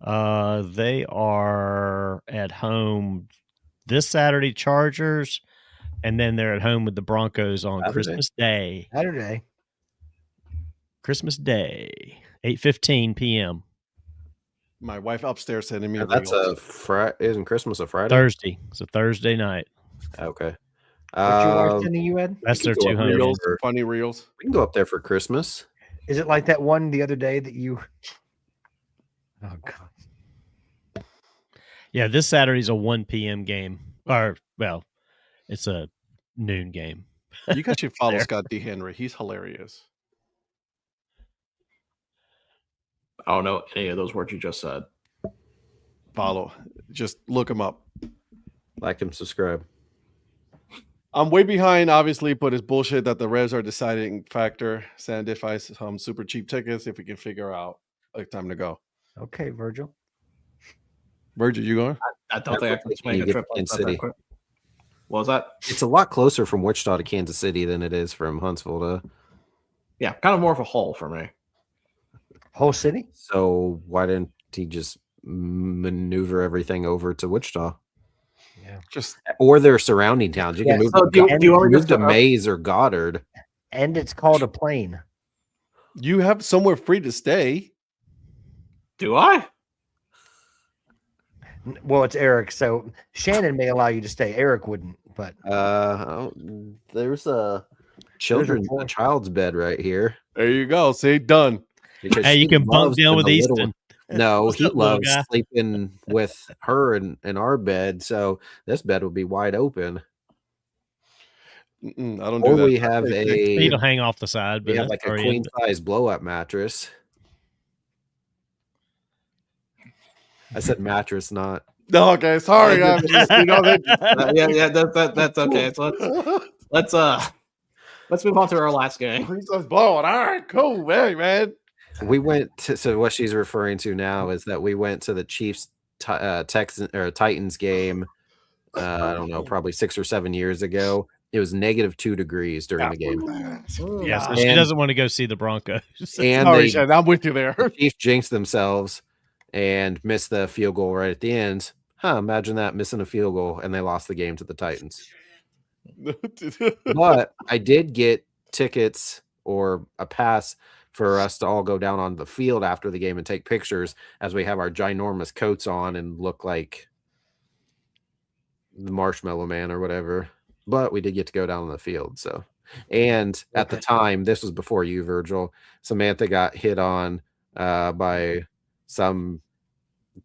Speaker 7: They are at home this Saturday, Chargers, and then they're at home with the Broncos on Christmas Day.
Speaker 2: Christmas Day,
Speaker 7: 8:15 p.m.
Speaker 1: My wife upstairs sending me
Speaker 3: That's
Speaker 1: reels.
Speaker 3: a Friday. Isn't Christmas a Friday?
Speaker 7: Thursday. It's a Thursday night.
Speaker 3: Okay.
Speaker 2: What you wife sending you, Ed?
Speaker 7: That's their
Speaker 3: could go up
Speaker 7: 200.
Speaker 1: Reels,
Speaker 3: for-
Speaker 1: funny reels.
Speaker 3: We can go up there for Christmas.
Speaker 2: Is it like that one the other day that you? Oh God.
Speaker 7: Yeah, this Saturday's a 1 p.m. game. Or, well, it's a noon game.
Speaker 1: You guys should follow
Speaker 7: There.
Speaker 1: Scott D. Henry. He's hilarious.
Speaker 5: I don't know any of those words you just said.
Speaker 1: Follow. Just look him up.
Speaker 3: Like and subscribe.
Speaker 1: I'm way behind, obviously, but it's bullshit that the Revs are deciding factor. Sandify some super cheap tickets if we can figure out a time to go.
Speaker 2: Okay, Virgil.
Speaker 1: Virgil, you going?
Speaker 5: I don't think I can just
Speaker 3: When
Speaker 5: make
Speaker 3: you
Speaker 5: a
Speaker 3: get
Speaker 5: trip
Speaker 3: to
Speaker 5: like
Speaker 3: Kansas
Speaker 5: that
Speaker 3: City.
Speaker 5: quick. What was that?
Speaker 3: It's a lot closer from Wichita to Kansas City than it is from Huntsville to.
Speaker 5: Yeah, kind of more of a hole for me.
Speaker 2: Whole city?
Speaker 3: So why didn't he just maneuver everything over to Wichita
Speaker 2: Yeah.
Speaker 1: Just
Speaker 3: or their surrounding towns? You
Speaker 2: Yeah,
Speaker 3: can move,
Speaker 5: so do you want me
Speaker 3: move
Speaker 5: to
Speaker 3: to Mays or Goddard.
Speaker 2: And it's called a plane.
Speaker 1: you have somewhere free to stay.
Speaker 5: Do I?
Speaker 2: Well, it's Eric, so Shannon may allow you to stay. Eric wouldn't, but
Speaker 3: There's a
Speaker 2: a
Speaker 3: child's bed right here.
Speaker 1: There you go. See, done.
Speaker 3: Because
Speaker 7: Hey, you
Speaker 3: she
Speaker 7: can bunk
Speaker 3: loves
Speaker 7: down
Speaker 3: when
Speaker 7: with
Speaker 3: the little-
Speaker 7: Easton.
Speaker 3: No,
Speaker 7: What's
Speaker 3: he
Speaker 7: up, little
Speaker 3: loves
Speaker 7: guy?
Speaker 3: sleeping with her in our bed. So this bed will be wide open.
Speaker 1: I don't do
Speaker 3: Or
Speaker 1: that.
Speaker 3: we have
Speaker 7: Feet will hang off the side, but
Speaker 3: we have
Speaker 7: that's
Speaker 3: like a
Speaker 7: already
Speaker 3: queen
Speaker 7: in.
Speaker 3: size blow up mattress. I said mattress, not.
Speaker 1: No, okay, sorry. I'm just,
Speaker 5: Yeah, that's okay. So let's move on to our last game.
Speaker 1: Princess blowing. All right, cool. Hey, man.
Speaker 3: We went to, so what she's referring to now is that we went to the Chiefs Texans or Titans game. I don't know, probably 6 or 7 years ago. It was -2 degrees during the game.
Speaker 7: Yeah, so she
Speaker 3: And-
Speaker 7: doesn't want to go see the Broncos.
Speaker 3: And
Speaker 1: Sorry,
Speaker 3: they,
Speaker 1: Shannon, I'm with you there.
Speaker 3: the Chiefs jinxed themselves and missed the field goal right at the end. Imagine that, missing a field goal, and they lost the game to the Titans. But I did get tickets or a pass for us to all go down on the field after the game and take pictures as we have our ginormous coats on and look like the Marshmallow Man or whatever. But we did get to go down on the field. So, and at the time, this was before you, Virgil, Samantha got hit on by some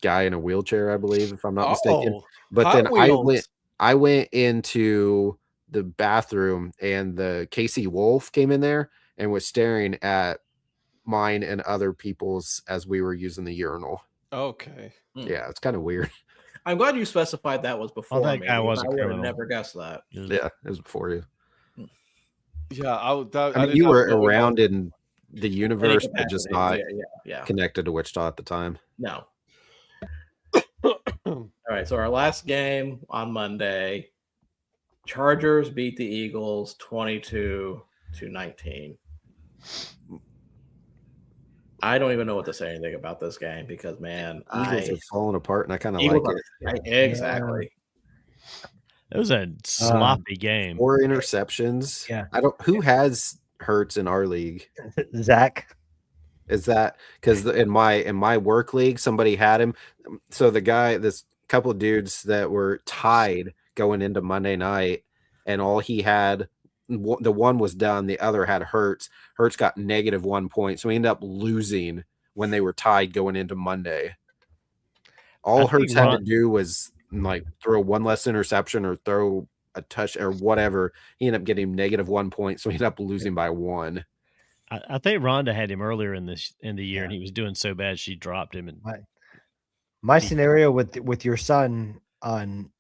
Speaker 3: guy in a wheelchair, I believe, if I'm not mistaken.
Speaker 1: Oh,
Speaker 3: But
Speaker 1: Hot
Speaker 3: then
Speaker 1: Wheels.
Speaker 3: I went into the bathroom and the Casey Wolf came in there and was staring at mine and other people's as we were using the urinal.
Speaker 1: Okay.
Speaker 3: Yeah, it's kind of weird.
Speaker 5: I'm glad you specified that was before
Speaker 7: that
Speaker 5: me.
Speaker 7: guy
Speaker 5: because
Speaker 7: was a
Speaker 5: I would have
Speaker 7: criminal.
Speaker 5: never guessed that.
Speaker 3: Yeah, it was before you.
Speaker 1: Yeah, I
Speaker 3: I mean,
Speaker 1: did
Speaker 3: you
Speaker 1: not
Speaker 3: were
Speaker 1: know
Speaker 3: around in the universe,
Speaker 5: Any
Speaker 3: but just
Speaker 5: capacity.
Speaker 3: not
Speaker 5: Yeah.
Speaker 3: connected to Wichita at the time.
Speaker 5: No. All right. So our last game on Monday, Chargers beat the Eagles 22-19. I don't even know what to say anything about this game because, man,
Speaker 3: Eagles are falling apart, and I kind of
Speaker 5: Eagles
Speaker 3: like it.
Speaker 5: exactly.
Speaker 7: It was a sloppy game.
Speaker 3: 4 interceptions.
Speaker 2: Yeah.
Speaker 3: I don't. Who has Hurts in our league?
Speaker 2: Zach.
Speaker 3: Is that because in my work league somebody had him? So the guy, this couple of dudes that were tied going into Monday night, and all he had, the one was done, the other had Hurts. Hurts got -1 point, so he ended up losing when they were tied going into Monday. All
Speaker 7: I think
Speaker 3: Hurts had to
Speaker 7: Ron-
Speaker 3: do was like throw one less interception or throw a touch or whatever. He ended up getting -1 point, so he ended up losing by 1.
Speaker 7: I think Rhonda had him earlier in the year, and he was doing so bad she dropped him. And
Speaker 2: My scenario with your son on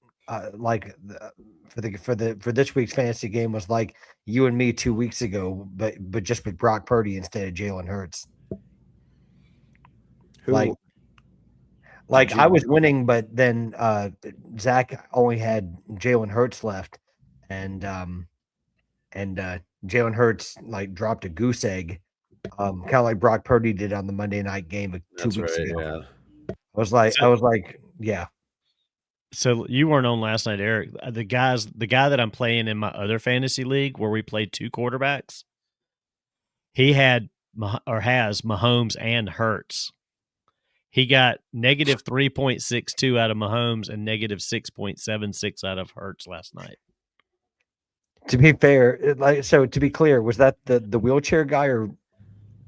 Speaker 2: for this week's fantasy game was like you and me 2 weeks ago, but just with Brock Purdy instead of Jalen Hurts.
Speaker 3: Who?
Speaker 2: Like I was winning, but then Zach only had Jalen Hurts left, and Jalen Hurts like dropped a goose egg, kind of like Brock Purdy did on the Monday night game 2 weeks ago.
Speaker 3: Yeah.
Speaker 2: I was like, yeah.
Speaker 7: so you weren't on last night, Eric. The guy that I'm playing in my other fantasy league where we played 2 quarterbacks, he had or has Mahomes and Hurts. He got negative 3.62 out of Mahomes and negative 6.76 out of Hurts last night.
Speaker 2: To be fair, to be clear, was that the wheelchair guy or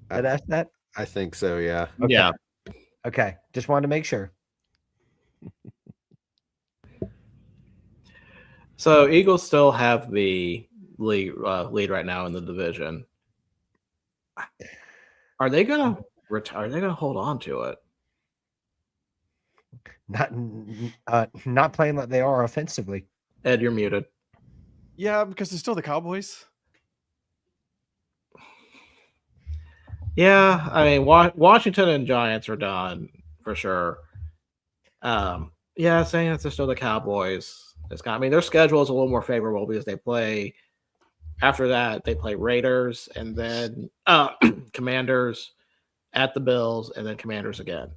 Speaker 2: that asked that?
Speaker 3: I think so, yeah.
Speaker 2: Okay.
Speaker 5: Yeah.
Speaker 2: Okay. Just wanted to make sure.
Speaker 5: So Eagles still have the lead right now in the division. Are they gonna hold on to it?
Speaker 2: Not playing like they are offensively.
Speaker 5: Ed, you're muted.
Speaker 1: Yeah, because it's still the Cowboys.
Speaker 5: Yeah, I mean, Washington and Giants are done for sure. Yeah, saying it's still the Cowboys. Their schedule is a little more favorable because they play. After that, they play Raiders and then Commanders at the Bills and then Commanders again.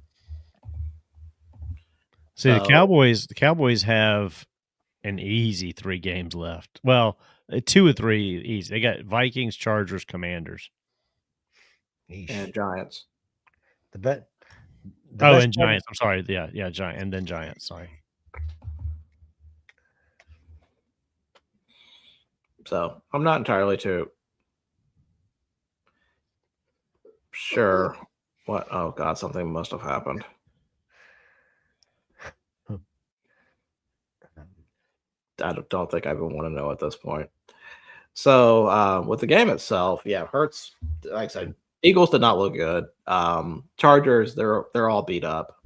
Speaker 7: See, the Cowboys have an easy 3 games left. Well, 2 or 3 easy. They got Vikings, Chargers, Commanders.
Speaker 5: And Giants.
Speaker 2: And
Speaker 7: Giants. I'm sorry. Yeah, Giant and then Giants. Sorry.
Speaker 5: So I'm not entirely too sure what. Oh God, something must have happened. I don't think I even want to know at this point. So with the game itself, yeah, Hurts. Like I said, Eagles did not look good. Chargers, they're all beat up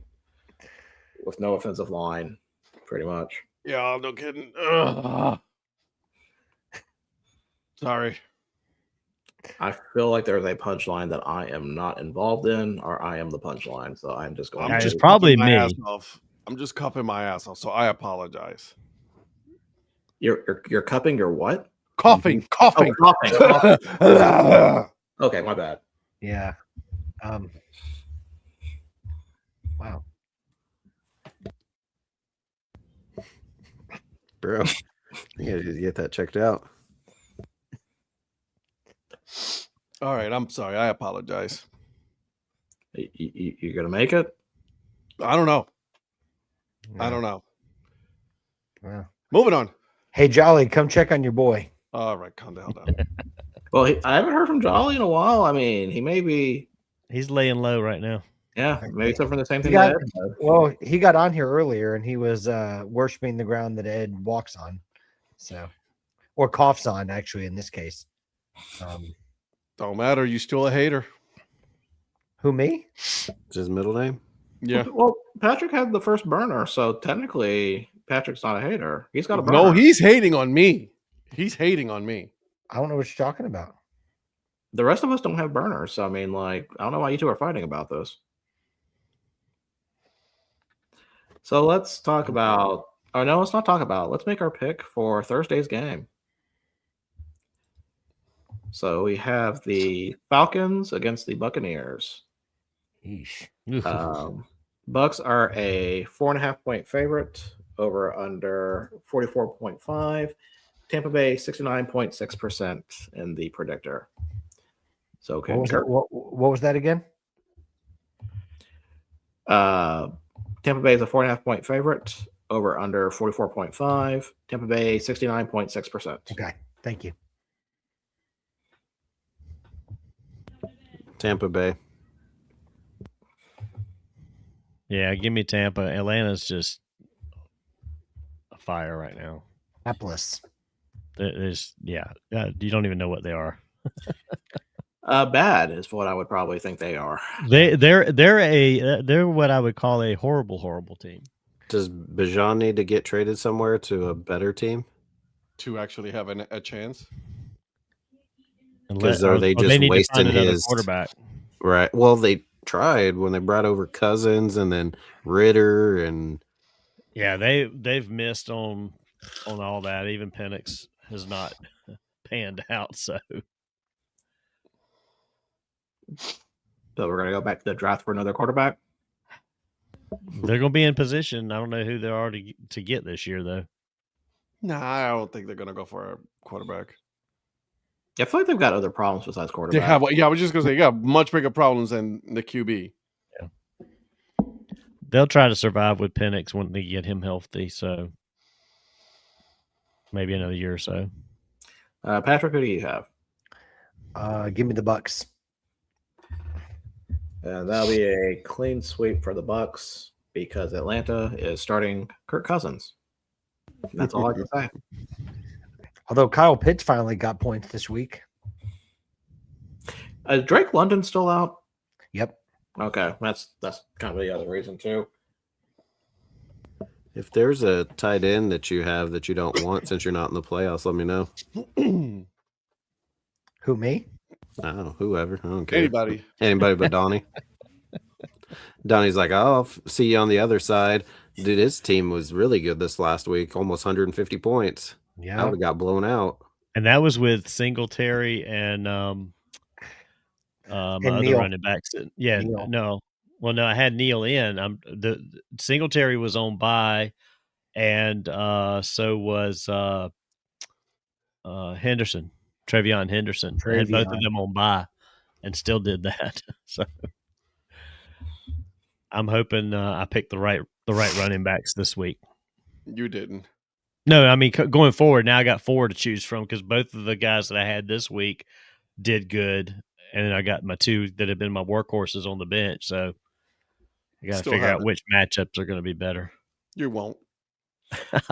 Speaker 5: with no offensive line, pretty much.
Speaker 1: Yeah, no kidding. Ugh. Sorry.
Speaker 5: I feel like there's a punchline that I am not involved in, or I am the punchline. So I'm just going.
Speaker 7: It's probably me.
Speaker 1: I'm just cupping my ass off, so I apologize.
Speaker 5: You're cupping your what?
Speaker 1: Coughing.
Speaker 5: Oh, coughing. Okay, my bad.
Speaker 2: Yeah. Wow.
Speaker 3: Bro, you gotta just get that checked out.
Speaker 1: All right, I'm sorry. I apologize.
Speaker 5: You gonna make it?
Speaker 1: I don't know.
Speaker 2: Yeah.
Speaker 1: I don't know.
Speaker 2: Wow.
Speaker 1: Moving on.
Speaker 2: Hey, Jolly, come check on your boy.
Speaker 1: All right, calm down.
Speaker 5: Well, I haven't heard from Jolly in a while. I mean, he may be.
Speaker 7: He's laying low right now.
Speaker 5: Yeah, maybe suffering the same thing.
Speaker 2: Well, he got on here earlier and he was worshiping the ground that Ed walks on, or coughs on, actually, in this case.
Speaker 1: Don't matter. You still a hater.
Speaker 2: Who, me?
Speaker 3: It's his middle name.
Speaker 1: Yeah.
Speaker 5: Well, Patrick had the first burner, so technically Patrick's not a hater. He's got a burner.
Speaker 1: No, he's hating on me. He's hating on me.
Speaker 2: I don't know what you're talking about.
Speaker 5: The rest of us don't have burners, so I mean, I don't know why you two are fighting about this. So let's talk about. Oh no, let's not talk about. Let's make our pick for Thursday's game. So we have the Falcons against the Buccaneers. Bucks are a 4.5-point favorite. Over under 44.5. Tampa Bay 69.6% in the predictor. So okay,
Speaker 2: what was that again?
Speaker 5: Tampa Bay is a 4.5-point favorite. Over under 44.5. Tampa Bay 69.6%.
Speaker 2: Okay, thank you.
Speaker 3: Tampa Bay.
Speaker 7: Yeah, give me Tampa. Atlanta's just a fire right now.
Speaker 2: Hapless.
Speaker 7: You don't even know what they are.
Speaker 5: Bad is what I would probably think they are.
Speaker 7: They're what I would call a horrible team.
Speaker 3: Does Bijan need to get traded somewhere to a better team
Speaker 1: to actually have a chance?
Speaker 3: Because are they just wasting his
Speaker 7: quarterback?
Speaker 3: Right. Well, they tried when they brought over Cousins and then Ritter and
Speaker 7: yeah, they've missed on all that. Even Penix has not panned out. So
Speaker 5: we're gonna go back to the draft for another quarterback.
Speaker 7: They're gonna be in position. I don't know who they are to get this year though.
Speaker 1: Nah, I don't think they're gonna go for a quarterback.
Speaker 5: I feel like they've got other problems besides quarterback.
Speaker 1: I was just gonna say, they got much bigger problems than the QB.
Speaker 7: Yeah. they'll try to survive with Penix when they get him healthy. So maybe another year or so.
Speaker 5: Patrick, who do you have?
Speaker 2: Give me the Bucks.
Speaker 5: That'll be a clean sweep for the Bucks because Atlanta is starting Kirk Cousins. That's all I can say.
Speaker 2: Although Kyle Pitts finally got points this week.
Speaker 5: Is Drake London still out?
Speaker 2: Yep.
Speaker 5: Okay, that's kind of the other reason too.
Speaker 3: If there's a tight end that you have that you don't want since you're not in the playoffs, let me know.
Speaker 2: Who, me?
Speaker 3: Oh, whoever. I don't care.
Speaker 1: Anybody
Speaker 3: but Donnie. Donnie's like, oh, I'll see you on the other side. Dude, his team was really good this last week, almost 150 points.
Speaker 2: Yeah.
Speaker 3: I would have got blown out.
Speaker 7: And that was with Singletary and my other
Speaker 2: Neal.
Speaker 7: running backs. Yeah,
Speaker 2: Neal.
Speaker 7: no. Well, no, I had Neal in. The Singletary was on bye, and so was Henderson, Travion Henderson. I had both of them on bye, and still did that. So I'm hoping I picked the right running backs this week.
Speaker 1: You didn't.
Speaker 7: No, I mean going forward. Now I got 4 to choose from because both of the guys that I had this week did good, and then I got my 2 that have been my workhorses on the bench. So I got to figure out which matchups are going to be better.
Speaker 1: You won't.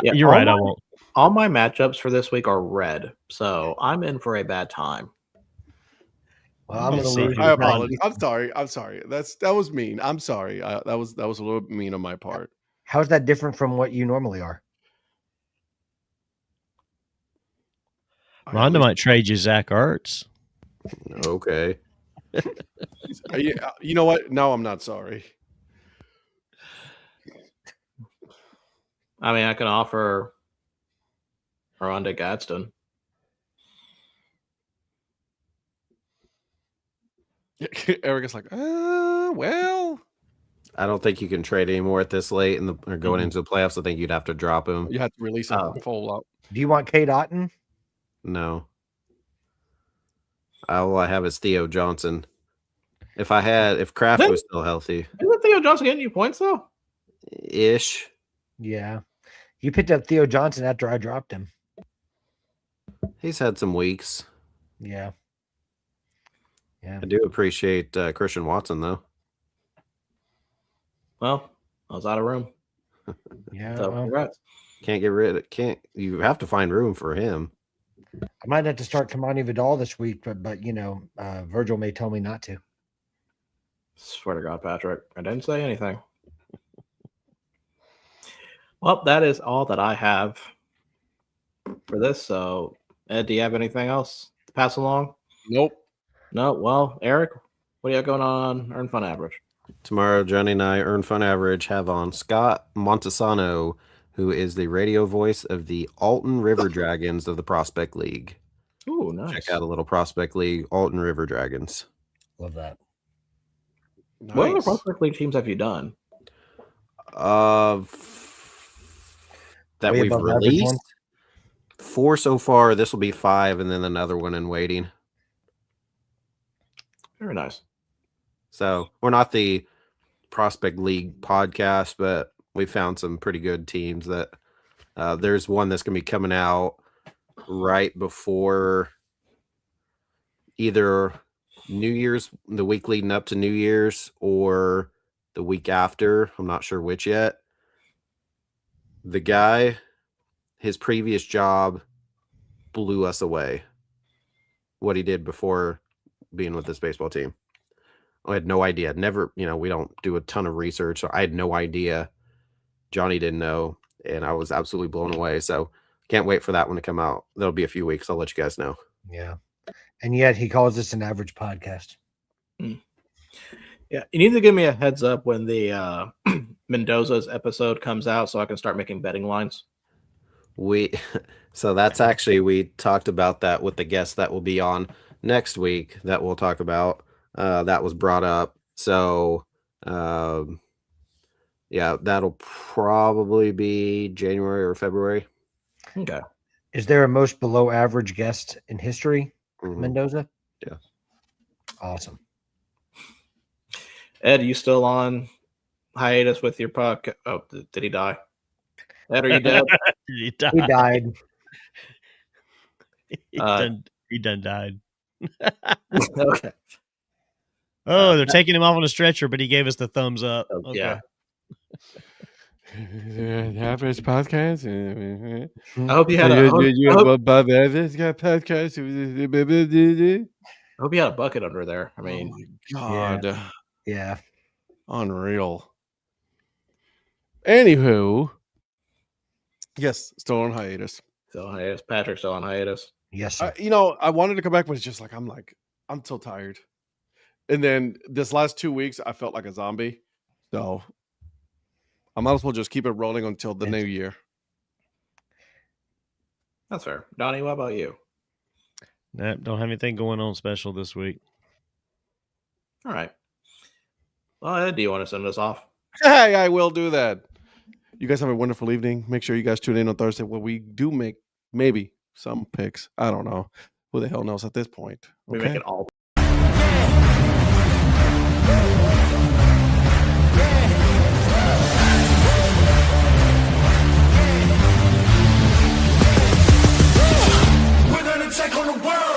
Speaker 5: Yeah,
Speaker 7: You're right. I won't.
Speaker 5: All my matchups for this week are red, so I'm in for a bad time.
Speaker 2: Well, I'm going to lose.
Speaker 1: I apologize. I'm sorry. That was mean. I'm sorry. That was a little mean on my part.
Speaker 2: How's that different from what you normally are?
Speaker 7: Rhonda might trade you Zach Ertz.
Speaker 3: Okay.
Speaker 1: You know what? No, I'm not sorry.
Speaker 5: I mean, I can offer Rhonda Gadsden.
Speaker 1: Eric is like, well.
Speaker 3: I don't think you can trade anymore at this late or going into the playoffs. I think you'd have to drop him.
Speaker 1: You have to release him full up.
Speaker 2: Do you want Kate Otten?
Speaker 3: No. All I have is Theo Johnson. If Kraft was still healthy.
Speaker 5: Isn't Theo Johnson getting you points though?
Speaker 3: Ish.
Speaker 2: Yeah. You picked up Theo Johnson after I dropped him.
Speaker 3: He's had some weeks.
Speaker 2: Yeah. Yeah.
Speaker 3: I do appreciate Christian Watson though.
Speaker 5: Well, I was out of room.
Speaker 2: Yeah.
Speaker 5: So congrats.
Speaker 3: You have to find room for him.
Speaker 2: I might have to start Kamani Vidal this week, but Virgil may tell me not to.
Speaker 5: Swear to God, Patrick, I didn't say anything. Well, that is all that I have for this. So, Ed, do you have anything else to pass along?
Speaker 1: Nope.
Speaker 5: No. Well, Eric, what do you have going on Earn Fun Average?
Speaker 3: Tomorrow, Johnny and I, Earn Fun Average, have on Scott Montesano, who is the radio voice of the Alton River Dragons of the Prospect League.
Speaker 5: Ooh, nice.
Speaker 3: Check out a little Prospect League, Alton River Dragons.
Speaker 2: Love that.
Speaker 1: Nice.
Speaker 5: What other Prospect League teams have you done?
Speaker 3: That we've released 4 so far. This will be 5, and then another one in waiting.
Speaker 5: Very nice.
Speaker 3: So we're not the Prospect League podcast, but we found some pretty good teams that there's one that's going to be coming out right before either New Year's, the week leading up to New Year's, or the week after. I'm not sure which yet. The guy, his previous job blew us away. What he did before being with this baseball team. I had no idea. Never, we don't do a ton of research. So I had no idea. Johnny didn't know, and I was absolutely blown away. So can't wait for that one to come out. That'll be a few weeks. I'll let you guys know.
Speaker 2: Yeah. And yet he calls this an average podcast.
Speaker 5: Yeah. You need to give me a heads up when the Mendoza's episode comes out so I can start making betting lines.
Speaker 3: So that's actually, we talked about that with the guest that will be on next week that we'll talk about. That was brought up. So, yeah, that'll probably be January or February.
Speaker 5: Okay.
Speaker 2: Is there a most below average guest in history, Mendoza?
Speaker 3: Yeah.
Speaker 2: Awesome.
Speaker 5: Ed, are you still on hiatus with your podcast. Oh, did he die? Ed, are you dead?
Speaker 7: He died.
Speaker 2: He died.
Speaker 7: He done died.
Speaker 5: Okay.
Speaker 7: Oh, they're taking him off on a stretcher, but he gave us the thumbs up.
Speaker 5: Oh,
Speaker 7: Okay.
Speaker 5: yeah.
Speaker 1: Average podcast.
Speaker 5: I hope you had
Speaker 1: I
Speaker 5: a.
Speaker 1: hope
Speaker 5: I hope,
Speaker 1: above average got podcast.
Speaker 5: I hope you had a bucket under there. I mean,
Speaker 1: God,
Speaker 2: Yeah.
Speaker 1: unreal. Anywho, yes, still on hiatus.
Speaker 5: still on hiatus. Patrick's still on hiatus.
Speaker 2: Yes, sir.
Speaker 1: I wanted to come back, but it's just I'm so tired. And then this last 2 weeks, I felt like a zombie. So I might as well just keep it rolling until the new year.
Speaker 5: That's fair. Donnie, what about you?
Speaker 7: Nope, don't have anything going on special this week.
Speaker 5: All right. Well, Ed, do you want to send us off?
Speaker 1: Hey, I will do that. You guys have a wonderful evening. Make sure you guys tune in on Thursday where we do make maybe some picks. I don't know. Who the hell knows at this point?
Speaker 5: We make it all.
Speaker 8: We're gonna take on the world.